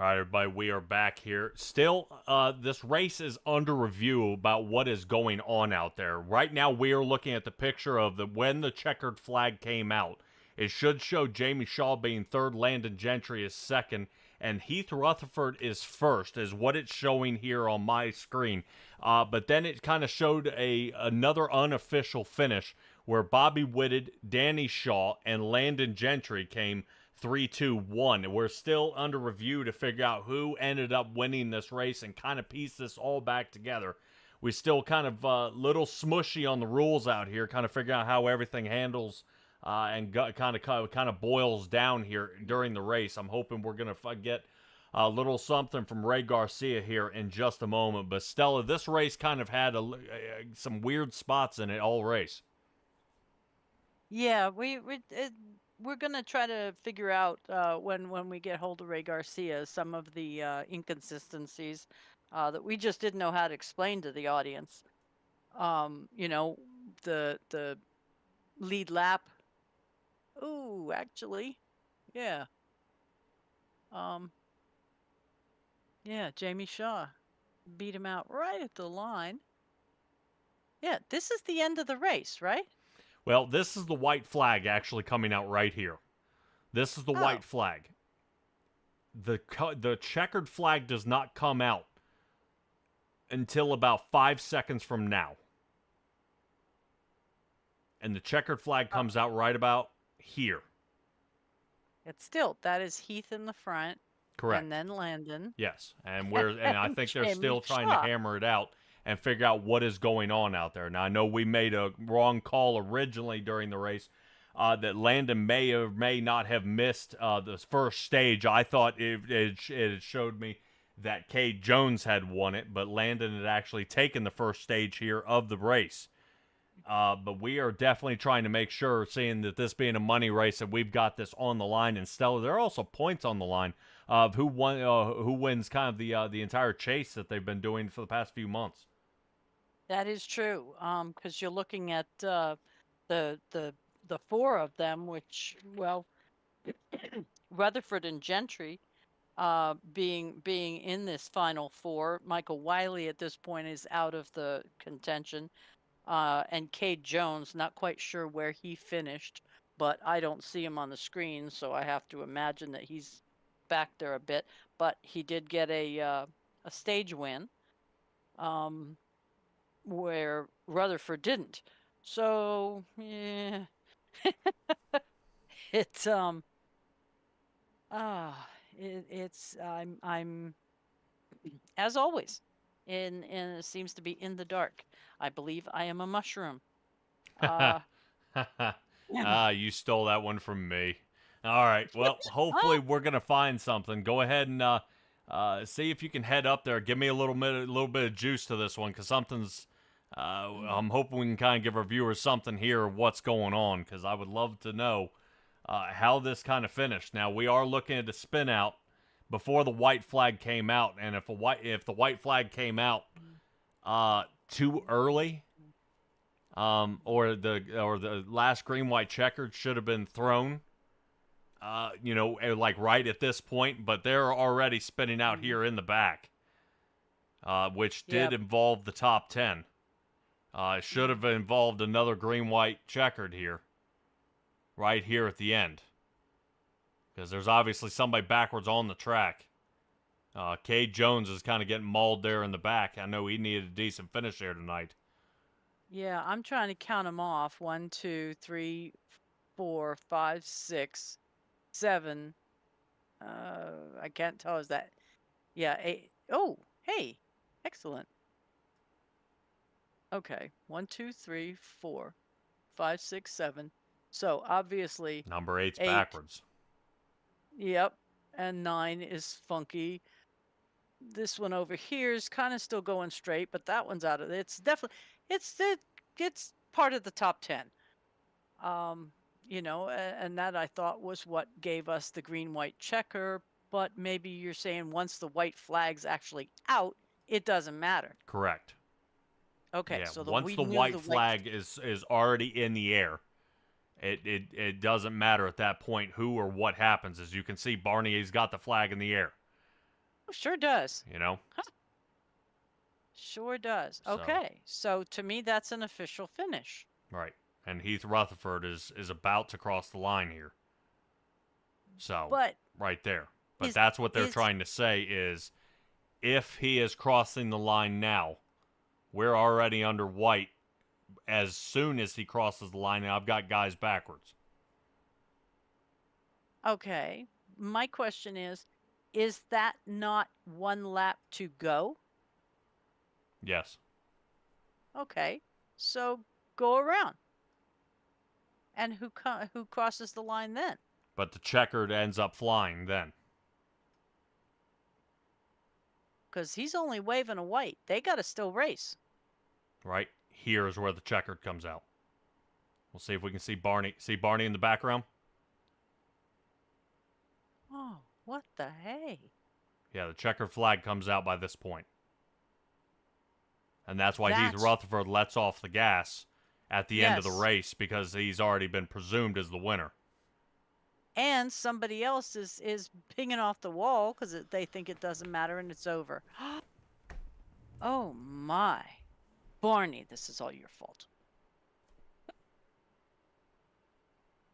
All right, everybody, we are back here. Still, this race is under review about what is going on out there. Right now, we are looking at the picture of when the checkered flag came out. It should show Jamie Shaw being third, Landon Gentry is second, and Heath Rutherford is first, is what it's showing here on my screen. But then it kind of showed another unofficial finish where Bobby Whitted, Danny Shaw, and Landon Gentry came 3, 2, 1. We're still under review to figure out who ended up winning this race and kind of piece this all back together. We still kind of little smushy on the rules out here, kind of figuring out how everything handles and kind of boils down here during the race. I'm hoping we're going to get a little something from Ray Garcia here in just a moment. But Stella, this race kind of had some weird spots in it all race. Yeah, we're gonna try to figure out when we get hold of Ray Garcia some of the inconsistencies that we just didn't know how to explain to the audience. You know, the lead lap. Ooh, actually, yeah. Yeah, Jamie Shaw beat him out right at the line. Yeah, this is the end of the race, right? Well, this is the white flag actually coming out right here. This is the white flag. The checkered flag does not come out until about 5 seconds from now. And the checkered flag comes out right about here. It's still, that is Heath in the front. Correct. And then Landon. Yes, and I think they're still trying to hammer it out and figure out what is going on out there. Now, I know we made a wrong call originally during the race that Landon may or may not have missed the first stage. I thought it showed me that Cade Jones had won it, but Landon had actually taken the first stage here of the race. But we are definitely trying to make sure, seeing that this being a money race, that we've got this on the line. And Stella, there are also points on the line of who wins kind of the entire chase that they've been doing for the past few months. That is true. Because you're looking at the four of them, which, well, Rutherford and Gentry being in this final four. Michael Wiley at this point is out of the contention. And Cade Jones, not quite sure where he finished, but I don't see him on the screen, so I have to imagine that he's back there a bit. But he did get a stage win, where Rutherford didn't. So yeah, it's I'm as always. And it seems to be in the dark. I believe I am a mushroom. You stole that one from me. All right. Well, hopefully we're gonna find something. Go ahead and see if you can head up there. Give me a little bit of juice to this one, because something's. I'm hoping we can kind of give our viewers something here of what's going on, because I would love to know how this kind of finished. Now, we are looking at a spin out before the white flag came out, and if the white flag came out too early, or the last green white checkered should have been thrown, like right at this point, but they're already spinning out here in the back, which did involve the top 10. It should have involved another green white checkered here, right here at the end. Because there's obviously somebody backwards on the track. Cade Jones is kind of getting mauled there in the back. I know he needed a decent finish here tonight. Yeah, I'm trying to count them off. 1, 2, 3, 4, 5, 6, 7. I can't tell. Is that? Yeah, 8. Oh, hey, excellent. Okay, 1, 2, 3, 4, 5, 6, 7. So obviously Number 8's 8. backwards. Yep, and 9 is funky. This one over here is kind of still going straight, but that one's out of it. It's definitely it's part of the top 10. And that I thought was what gave us the green white checker, but maybe you're saying once the white flag's actually out, it doesn't matter. Correct. Okay, yeah, so once the white flag is already in the air, it doesn't matter at that point who or what happens. As you can see, Barnier's got the flag in the air. Sure does. You know? Sure does. So- Okay. So to me, that's an official finish. Right. And Heath Rutherford is about to cross the line here. So, But right there. But is- that's what they're is- trying to say is if he is crossing the line now, we're already under white as soon as he crosses the line, and I've got guys backwards. Okay. My question is that not one lap to go? Yes. Okay. So go around. And who crosses the line then? But the checkered ends up flying then. Because he's only waving a white. They got to still race. Right? Here's where the checkered comes out. We'll see if we can see Barney. See Barney in the background? Oh, what the hey? Yeah, the checkered flag comes out by this point. And that's why Heath That's- Rutherford lets off the gas at the end of the Yes. race, because he's already been presumed as the winner. And somebody else is pinging off the wall because they think it doesn't matter and it's over. Oh my. Barney, this is all your fault.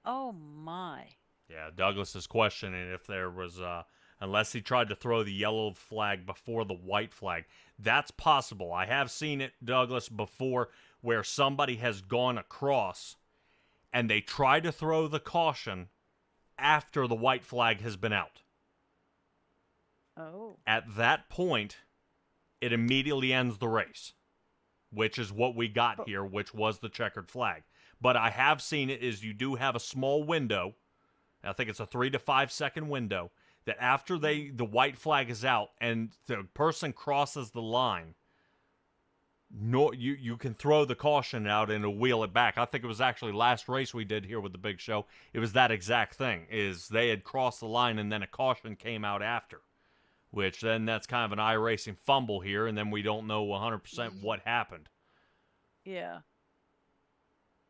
Oh my. Yeah, Douglas is questioning if there was, unless he tried to throw the yellow flag before the white flag. That's possible. I have seen it, Douglas, before where somebody has gone across and they try to throw the caution after the white flag has been out. Oh. At that point, it immediately ends the race, which is what we got here, which was the checkered flag. But I have seen it is you do have a small window. I think it's a 3 to 5 second window that after the white flag is out and the person crosses the line, you can throw the caution out and it'll wheel it back. I think it was actually last race we did here with the big show. It was that exact thing, is they had crossed the line and then a caution came out after, which then that's kind of an iRacing fumble here, and then we don't know 100% what happened. Yeah.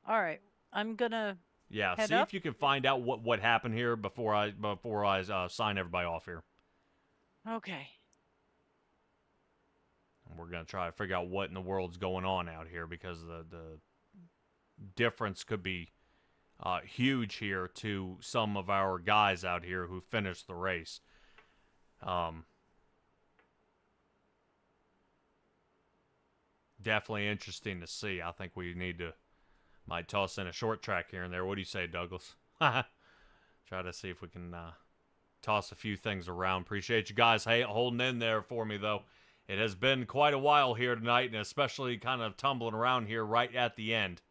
All right. I'm gonna Yeah, head see up. if you can find out what happened here before I sign everybody off here. Okay. And we're gonna try to figure out what in the world's going on out here, because the difference could be huge here to some of our guys out here who finished the race. Definitely interesting to see. I think we might toss in a short track here and there. What do you say, Douglas? Try to see if we can toss a few things around. Appreciate you guys holding in there for me, though. It has been quite a while here tonight, and especially kind of tumbling around here right at the end.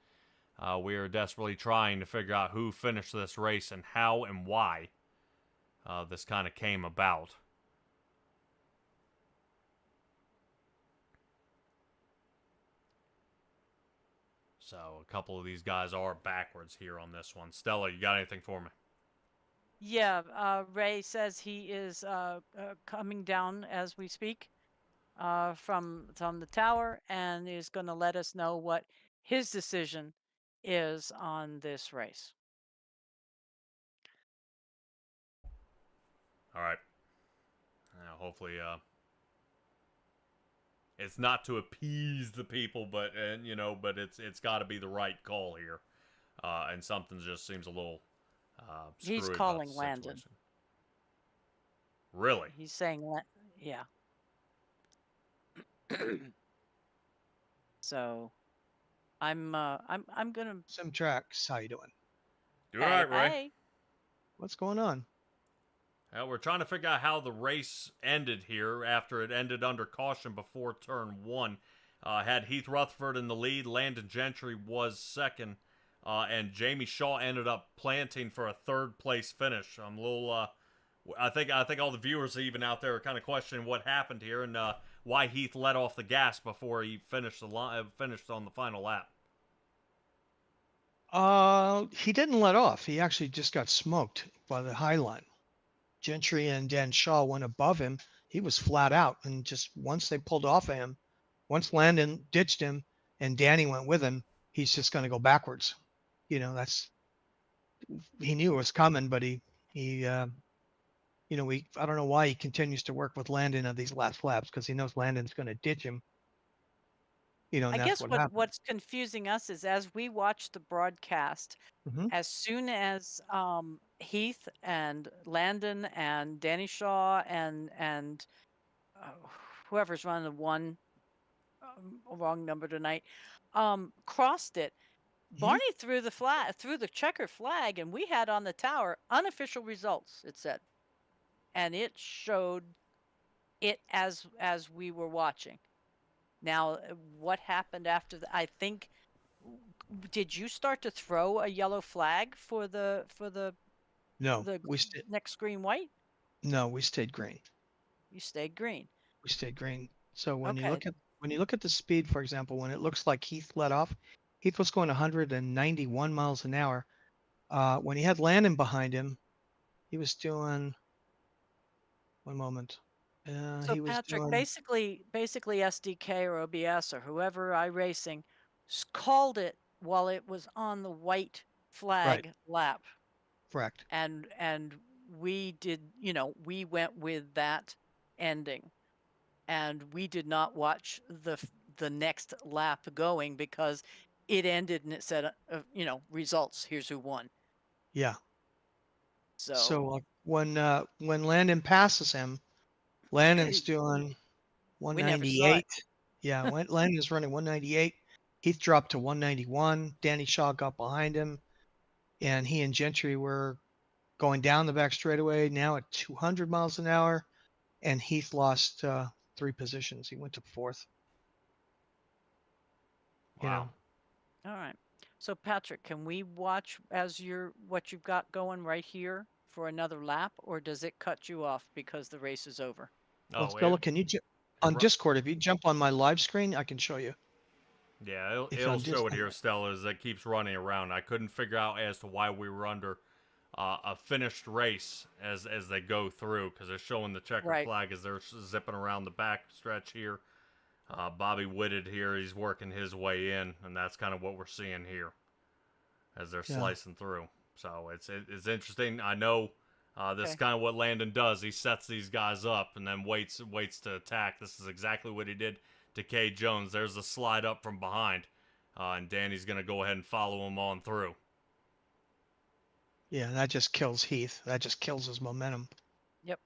We are desperately trying to figure out who finished this race and how and why this kind of came about. So a couple of these guys are backwards here on this one. Stella, you got anything for me? Yeah. Ray says he is coming down as we speak from the tower and is going to let us know what his decision is on this race. All right. Hopefully, it's not to appease the people, but but it's got to be the right call here, and something just seems a little screwy He's about calling the Landon. situation. Really? He's saying, yeah. So, I'm gonna. Simtrax, how you doing? You're right, Ray. Hey. What's going on? We're trying to figure out how the race ended here after it ended under caution before turn 1. Had Heath Rutherford in the lead, Landon Gentry was second, and Jamie Shaw ended up planting for a third place finish. I'm a little, I think all the viewers even out there are kind of questioning what happened here and why Heath let off the gas before he finished finished on the final lap. He didn't let off. He actually just got smoked by the high line. Gentry and Dan Shaw went above him. He was flat out, and just once they pulled off of him, once Landon ditched him and Danny went with him, he's just going to go backwards. He knew it was coming, but he You know, I don't know why he continues to work with Landon on these last laps because he knows Landon's going to ditch him. You know, I and that's guess what happened. what's confusing us is as we watch the broadcast, Hmm. as soon as Heath and Landon and Danny Shaw and uh, whoever's running the one wrong number tonight crossed it, Hmm. Barney threw the checker flag, and we had on the tower unofficial results. It said, and it showed it as we were watching. Now, what happened after that? I think did you start to throw a yellow flag for No, the next green white? we stayed green. You stayed green. We stayed green. So Okay. when you look at the speed, for example, when it looks like Heath let off, Heath was going 191 miles an hour. When he had Landon behind him, he was doing one moment. So He was Patrick, doing basically SDK or OBS or whoever iRacing called it while it was on the white right, flag lap. correct. And we did, we went with that ending, and we did not watch the next lap going because it ended and it said results, here's who won. Yeah. So So when Landon passes him, Landon's doing we never saw 198. Yeah, when Landon's running 198. Heath dropped to 191. Danny Shaw got behind him, and he and Gentry were going down the back straightaway now at 200 miles an hour, and Heath lost 3 positions. He went to 4th. You Wow. know, it. All right. So Patrick, can we watch as what you've got going right here for another lap, or does it cut you off because the race is over? well, Oh, Stella, can you on ru- Discord? If you jump on my live screen, I can show you. yeah, it'll, If it'll on show it Discord, here, Stella, as it keeps running around. I couldn't figure out as to why we were under a finished race as they go through, because they're showing the checkered Right. flag as they're zipping around the back stretch here. Bobby Whitted here, he's working his way in, and that's kind of what we're seeing here as they're yeah, slicing through. So it's interesting. I know this is Okay. kind of what Landon does. He sets these guys up and then waits to attack. This is exactly what he did to Kay Jones. There's a slide up from behind, and Danny's going to go ahead and follow him on through. yeah, that just kills Heath. That just kills his momentum Yep.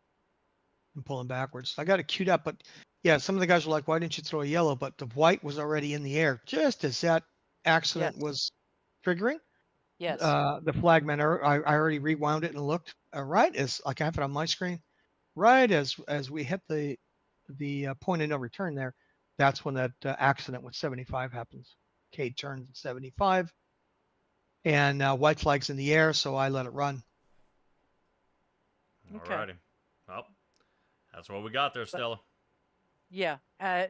and pulling backwards. I got it queued up, but yeah, some of the guys were like, "Why didn't you throw a yellow?" But the white was already in the air just as that Yes. accident was triggering. Yes. The flagman, I already rewound it and looked right as like I have it on my screen, right as we hit the point of no return there. That's when that accident with 75 happens. Cade turns at 75, and white flag's in the air, so I let it run. Okay. Alrighty. Well, that's what we got there, Stella. Yeah,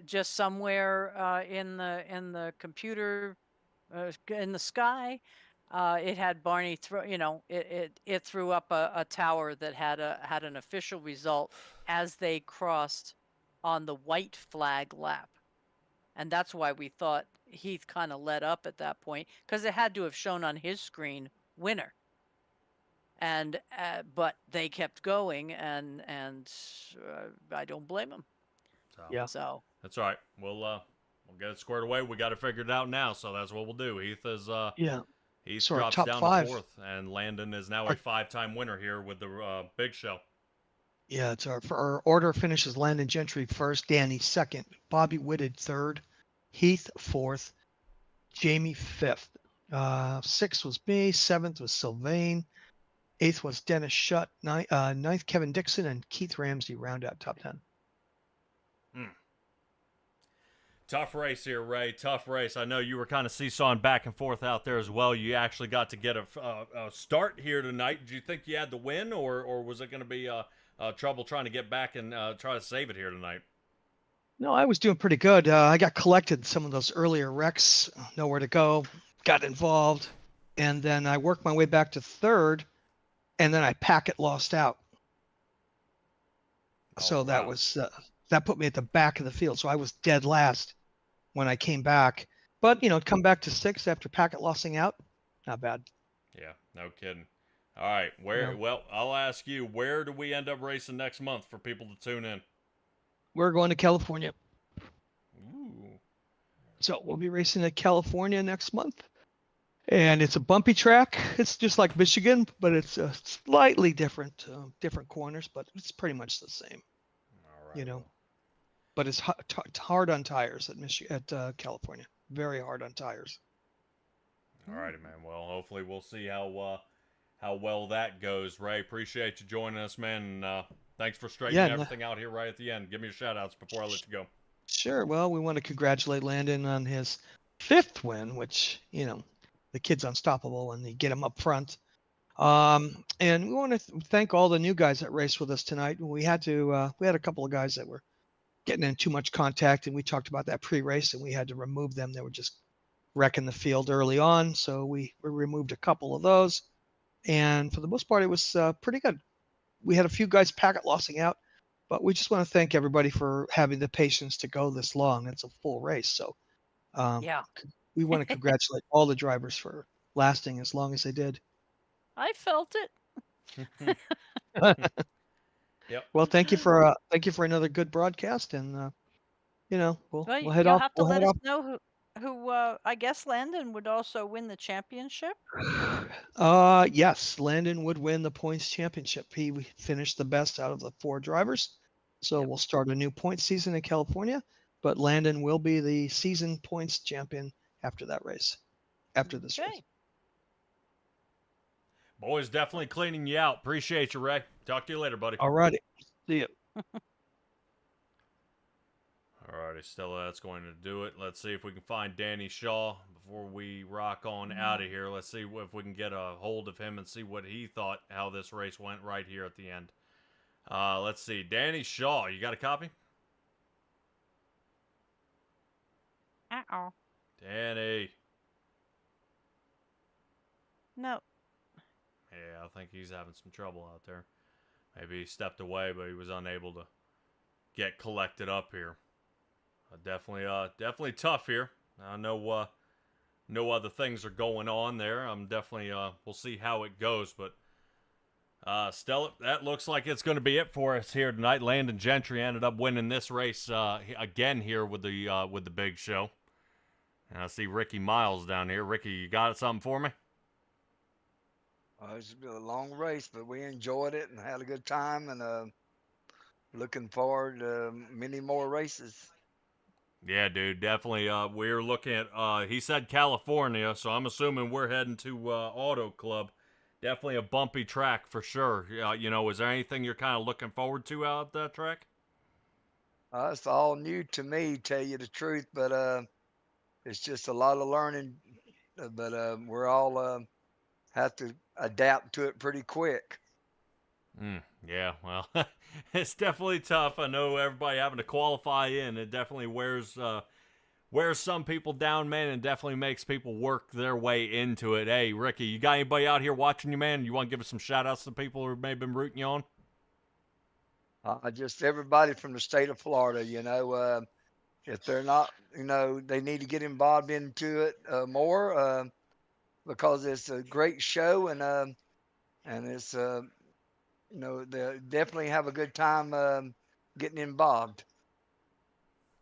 just somewhere in the computer, in the sky, it had Barney throw. It threw up a tower that had an official result as they crossed on the white flag lap, and that's why we thought Heath kind of let up at that point because it had to have shown on his screen winner. And but they kept going, and I don't blame them. Yeah. So. That's all right. We'll get it squared away. We got it figured out now, so that's what we'll do. Yeah. Heath So our drops top down to 5. 4th, and Landon is now a Our, 5-time winner here with the Big Show. yeah, it's our order finishes Landon Gentry first, Danny second, Bobby Whitted third, Heath fourth, Jamie fifth. 6th was me, 7th was Sylvain, 8th was Dennis Shutt, 9th Kevin Dixon, and Keith Ramsey round out top 10. Tough race here, Ray. Tough race. I know you were kind of seesawing back and forth out there as well. You actually got to get a start here tonight. Did you think you had the win, or was it going to be trouble trying to get back and try to save it here tonight? No, I was doing pretty good. I got collected some of those earlier wrecks, nowhere to go, got involved, and then I worked my way back to 3rd, and then I packet lost out. So that was that put me at the back of the field. So I was dead last when I came back. But come back to 6th after packet lossing out, not bad. Yeah, no kidding. All right, Yeah. well, I'll ask you, where do we end up racing next month for people to tune in? We're going to California. Ooh. So we'll be racing at California next month. And it's a bumpy track. It's just like Michigan, but it's slightly different, different corners, but it's pretty much the same, All right. you know. Well, But it's hard on tires at California. Very hard on tires. all righty, man. Well, hopefully we'll see how well that goes. Ray, appreciate you joining us, man. And, thanks for straightening Yeah, everything out here right at the end. Give me your shout-outs before I let you go. sure. Well, we want to congratulate Landon on his 5th win, which, you know, the kid's unstoppable and you get him up front. And we want to thank all the new guys that raced with us tonight. We had a couple of guys that were getting in too much contact, and we talked about that pre-race, and we had to remove them. They were just wrecking the field early on, so we removed a couple of those. And for the most part, it was pretty good. We had a few guys packet lossing out, but we just want to thank everybody for having the patience to go this long. It's a full race, so Yeah. we want to congratulate all the drivers for lasting as long as they did. I felt it. Yep. Well, thank you for another good broadcast, and you know, we'll Well, head you'll off. have to We'll let head us off. know who I guess Landon would also win the championship. Yes, Landon would win the points championship. He finished the best out of the 4 drivers. So Yep. we'll start a new point season in California, but Landon will be the season points champion after that race, after this race. Okay. Boys, definitely cleaning you out. Appreciate you, Ray. Talk to you later, buddy. All righty. See you. Alrighty, Stella, that's going to do it. Let's see if we can find Danny Shaw before we rock on out of here. Let's see if we can get a hold of him and see what he thought, how this race went right here at the end. Let's see. Danny Shaw, you got a copy? Uh-oh. Danny. No. Yeah, I think he's having some trouble out there. Maybe he stepped away, but he was unable to get collected up here. Definitely tough here. I know no other things are going on there. I'm definitely we'll see how it goes, but Stella, that looks like it's going to be it for us here tonight. Landon Gentry ended up winning this race again here with the big show. And I see Ricky Miles down here. Ricky, you got something for me? It's been a long race, but we enjoyed it and had a good time, and looking forward to many more races. Yeah, dude, definitely. We're looking at. He said California, so I'm assuming we're heading to Auto Club. Definitely a bumpy track for sure. You know, is there anything you're kind of looking forward to out that track? It's all new to me, tell you the truth, but it's just a lot of learning. But we're all have to adapt to it pretty quick. Yeah, well, it's definitely tough. I know everybody having to qualify in. It definitely wears some people down, man, and definitely makes people work their way into it. Hey, Ricky, you got anybody out here watching you, man? You want to give us some shout-outs to people who may have been rooting you on? Just everybody from the state of Florida, you know, if they're not, you know, they need to get involved into it more because it's a great show and it's you know, they definitely have a good time getting involved.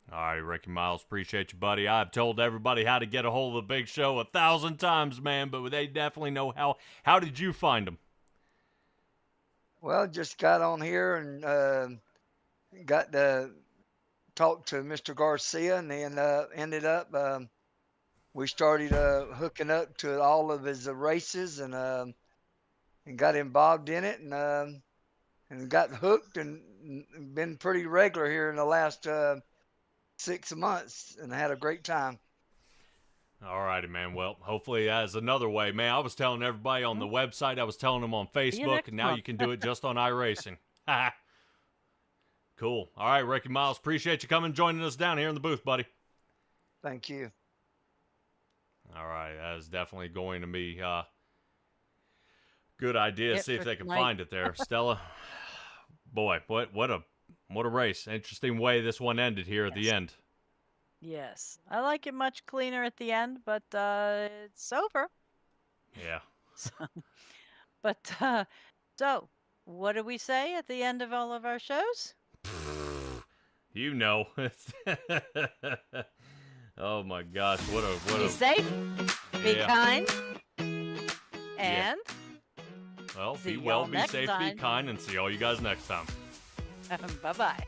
All right, Ricky Miles, appreciate you, buddy. I've told everybody how to get a hold of the big show 1,000 times, man, but they definitely know how. How did you find them? Well, just got on here and got to talk to Mr. Garcia, and then ended up we started hooking up to all of his races and got involved in it and got hooked and been pretty regular here in the last 6 months and had a great time. All righty, man. Well, hopefully as another way, man. I was telling everybody on the website. I was telling them on Facebook, next and now month. you can do it just on iRacing. Cool. All right, Ricky Miles, appreciate you coming and joining us down here in the booth, buddy. Thank you. All right, that is definitely going to be good idea. It See if for they can tonight. find it there, Stella. Boy, what a race! Interesting way this one ended here at the Yes. end. Yes. I like it much cleaner at the end, but it's over. Yeah. So, But so, what do we say at the end of all of our shows? You know. Oh my gosh, what Be a safe, be yeah. kind, and Well, see be well, y'all be next safe, time. be kind, and see all you guys next time. Bye-bye.